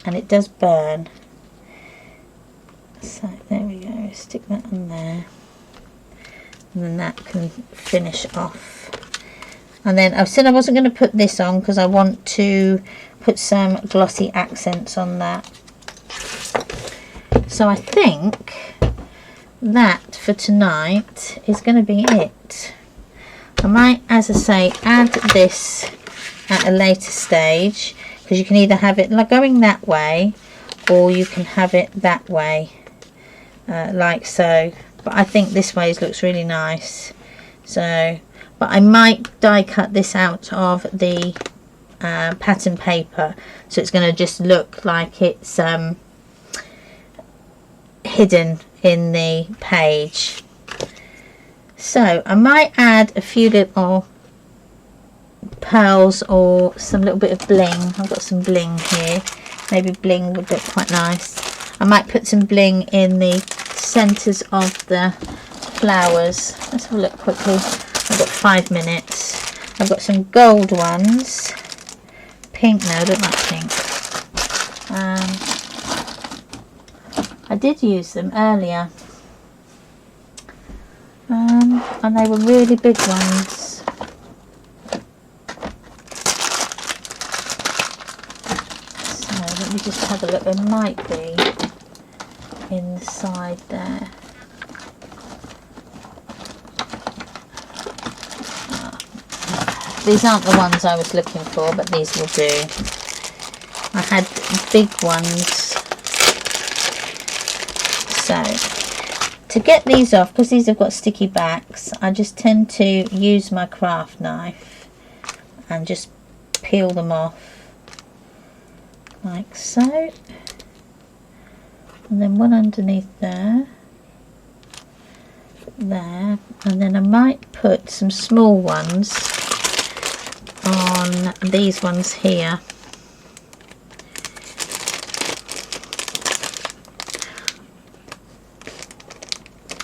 and it does burn. So there we go, stick that on there, and then that can finish off. And then I said I wasn't going to put this on because I want to put some glossy accents on that. So I think that for tonight is going to be it. I might, as I say, add this at a later stage, because you can either have it like going that way, or you can have it that way, like so. But I think this way looks really nice. So, but I might die cut this out of the pattern paper, so it's going to just look like it's hidden in the page. So I might add a few little pearls or some little bit of bling. I've got some bling here. Maybe bling would look quite nice. I might put some bling in the centres of the flowers. Let's have a look quickly. I've got 5 minutes. I've got some gold ones. Pink, no, I don't like pink. I did use them earlier. And they were really big ones. So let me just have a look. There might be in the side there. These aren't the ones I was looking for, but these will do. I had big ones. So to get these off, because these have got sticky backs, I just tend to use my craft knife and just peel them off like so. And then one underneath there, and then I might put some small ones on these ones here.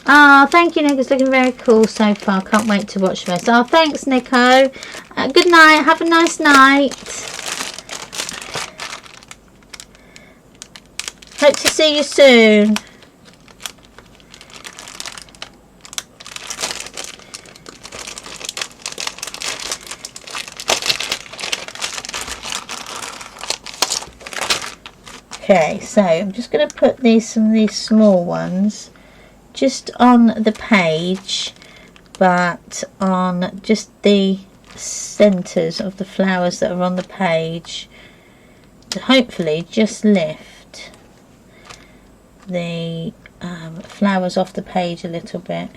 Oh, thank you, Nick. It's looking very cool so far. Can't wait to watch this. Oh, thanks, Nico. Good night. Have a nice night. Hope to see you soon. Okay, so I'm just going to put some of these small ones just on the page, but on just the centres of the flowers that are on the page, to hopefully just lift the flowers off the page a little bit.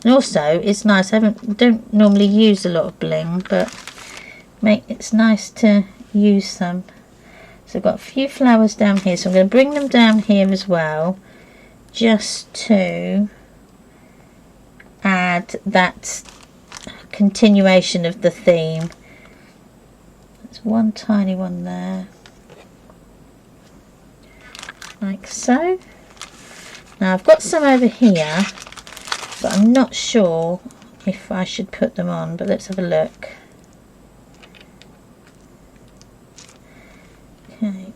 And also it's nice, I don't normally use a lot of bling, but it's nice to use some. So I've got a few flowers down here, so I'm going to bring them down here as well, just to add that continuation of the theme. There's one tiny one there, like so. Now I've got some over here, but I'm not sure if I should put them on, but let's have a look. Okay,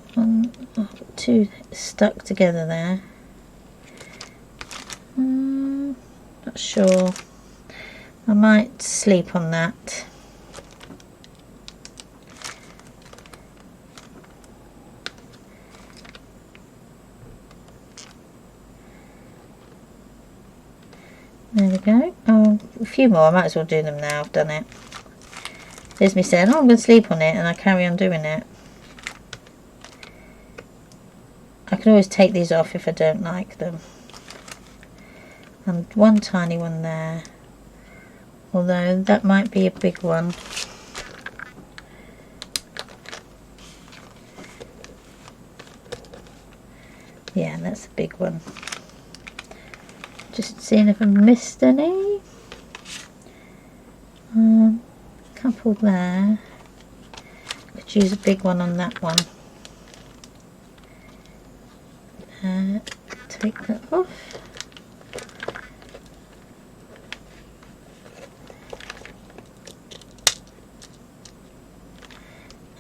two stuck together there. Not sure. I might sleep on that. There we go. Oh, a few more. I might as well do them now. I've done it. There's me saying, oh, I'm going to sleep on it, and I carry on doing it. I can always take these off if I don't like them. And one tiny one there, although that might be a big one. Yeah, that's a big one. Just seeing if I missed any. Couple there. Could use a big one on that one. Take that off.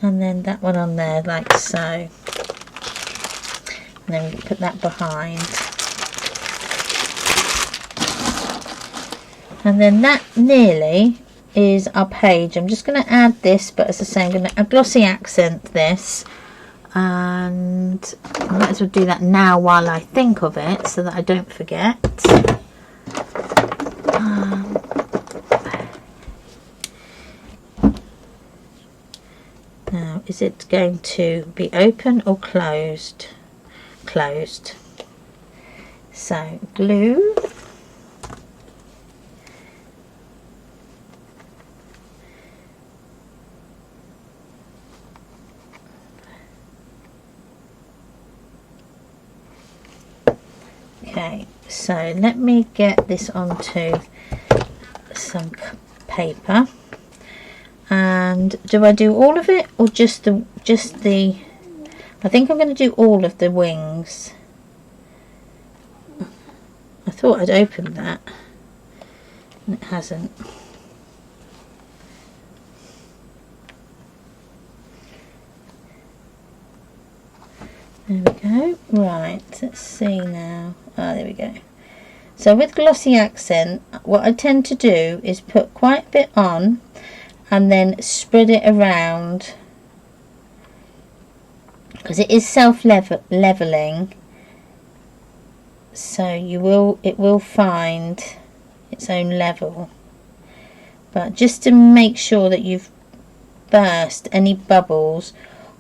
And then that one on there, like so. And then we put that behind. And then that nearly is our page. I'm just going to add this, but as I say, I'm going to glossy accent this. And I might as well do that now while I think of it, so that I don't forget. Now, is it going to be open or closed? Closed. So, glue. Okay, so let me get this onto some paper. And do I do all of it or just the I think I'm going to do all of the wings. I thought I'd opened that and it hasn't. There we go. Right, let's see now. Ah, there we go. So with glossy accent, what I tend to do is put quite a bit on and then spread it around, because it is self-leveling, so it will find its own level. But just to make sure that you've burst any bubbles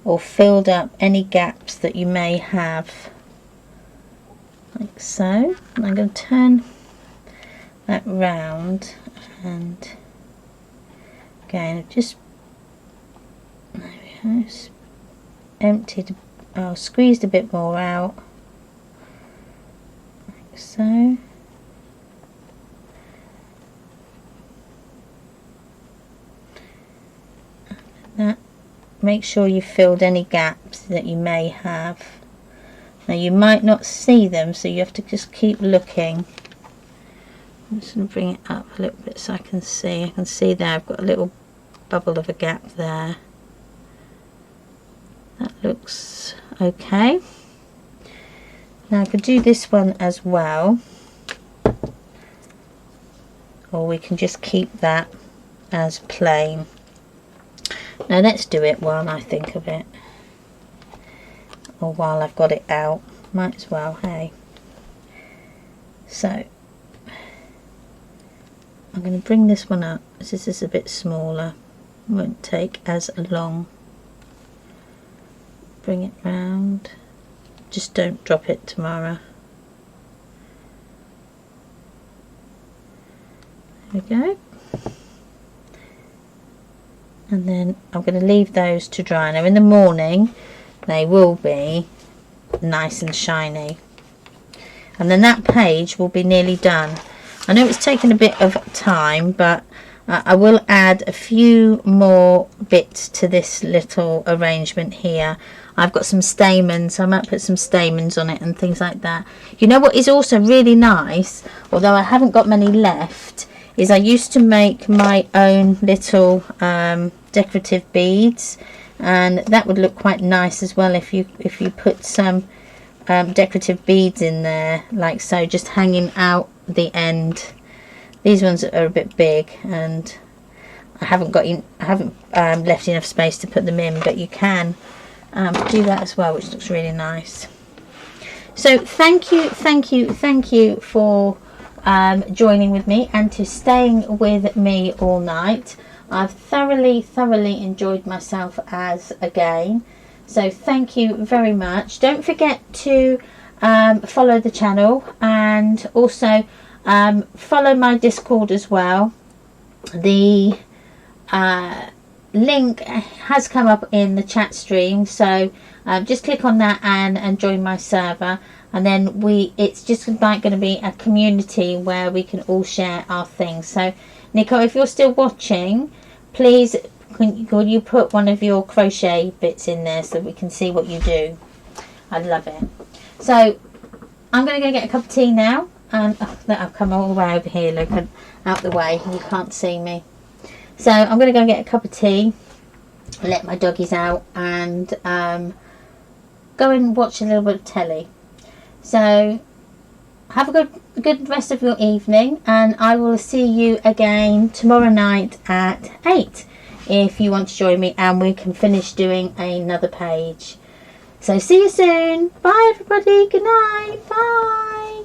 or filled up any gaps that you may have, like so. And I'm going to turn that round and again just there we go, emptied, squeezed a bit more out, like so. That. Make sure you filled any gaps that you may have. Now you might not see them, so you have to just keep looking. I'm just going to bring it up a little bit so I can see. I can see there I've got a little bubble of a gap there. That looks okay. Now I could do this one as well, or we can just keep that as plain. Now let's do it while I think of it, or while I've got it out. Might as well, hey. So I'm going to bring this one up. This is a bit smaller, won't take as long. Bring it round. Just don't drop it, Tamara. There we go. And then I'm going to leave those to dry. Now in the morning they will be nice and shiny, and then that page will be nearly done. I know it's taken a bit of time, but I will add a few more bits to this little arrangement here. I've got some stamens, so I might put some stamens on it and things like that. You know what is also really nice, although I haven't got many left, is I used to make my own little decorative beads, and that would look quite nice as well if you put some decorative beads in there, like so, just hanging out the end. These ones are a bit big, and I haven't left enough space to put them in, but you can do that as well, which looks really nice. So thank you for joining with me and to staying with me all night. I've thoroughly enjoyed myself as again, so thank you very much. Don't forget to follow the channel, and also follow my Discord as well. The link has come up in the chat stream, so just click on that and join my server, and then it's just like going to be a community where we can all share our things. So Nico, if you're still watching, please could you put one of your crochet bits in there so we can see what you do? I'd love it. So I'm going to go get a cup of tea now, and I've come all the way over here, look, out the way, you can't see me. So I'm going to go and get a cup of tea, let my doggies out, and go and watch a little bit of telly. So have a good rest of your evening, and I will see you again tomorrow night at 8 if you want to join me, and we can finish doing another page. So see you soon. Bye everybody. Good night. Bye.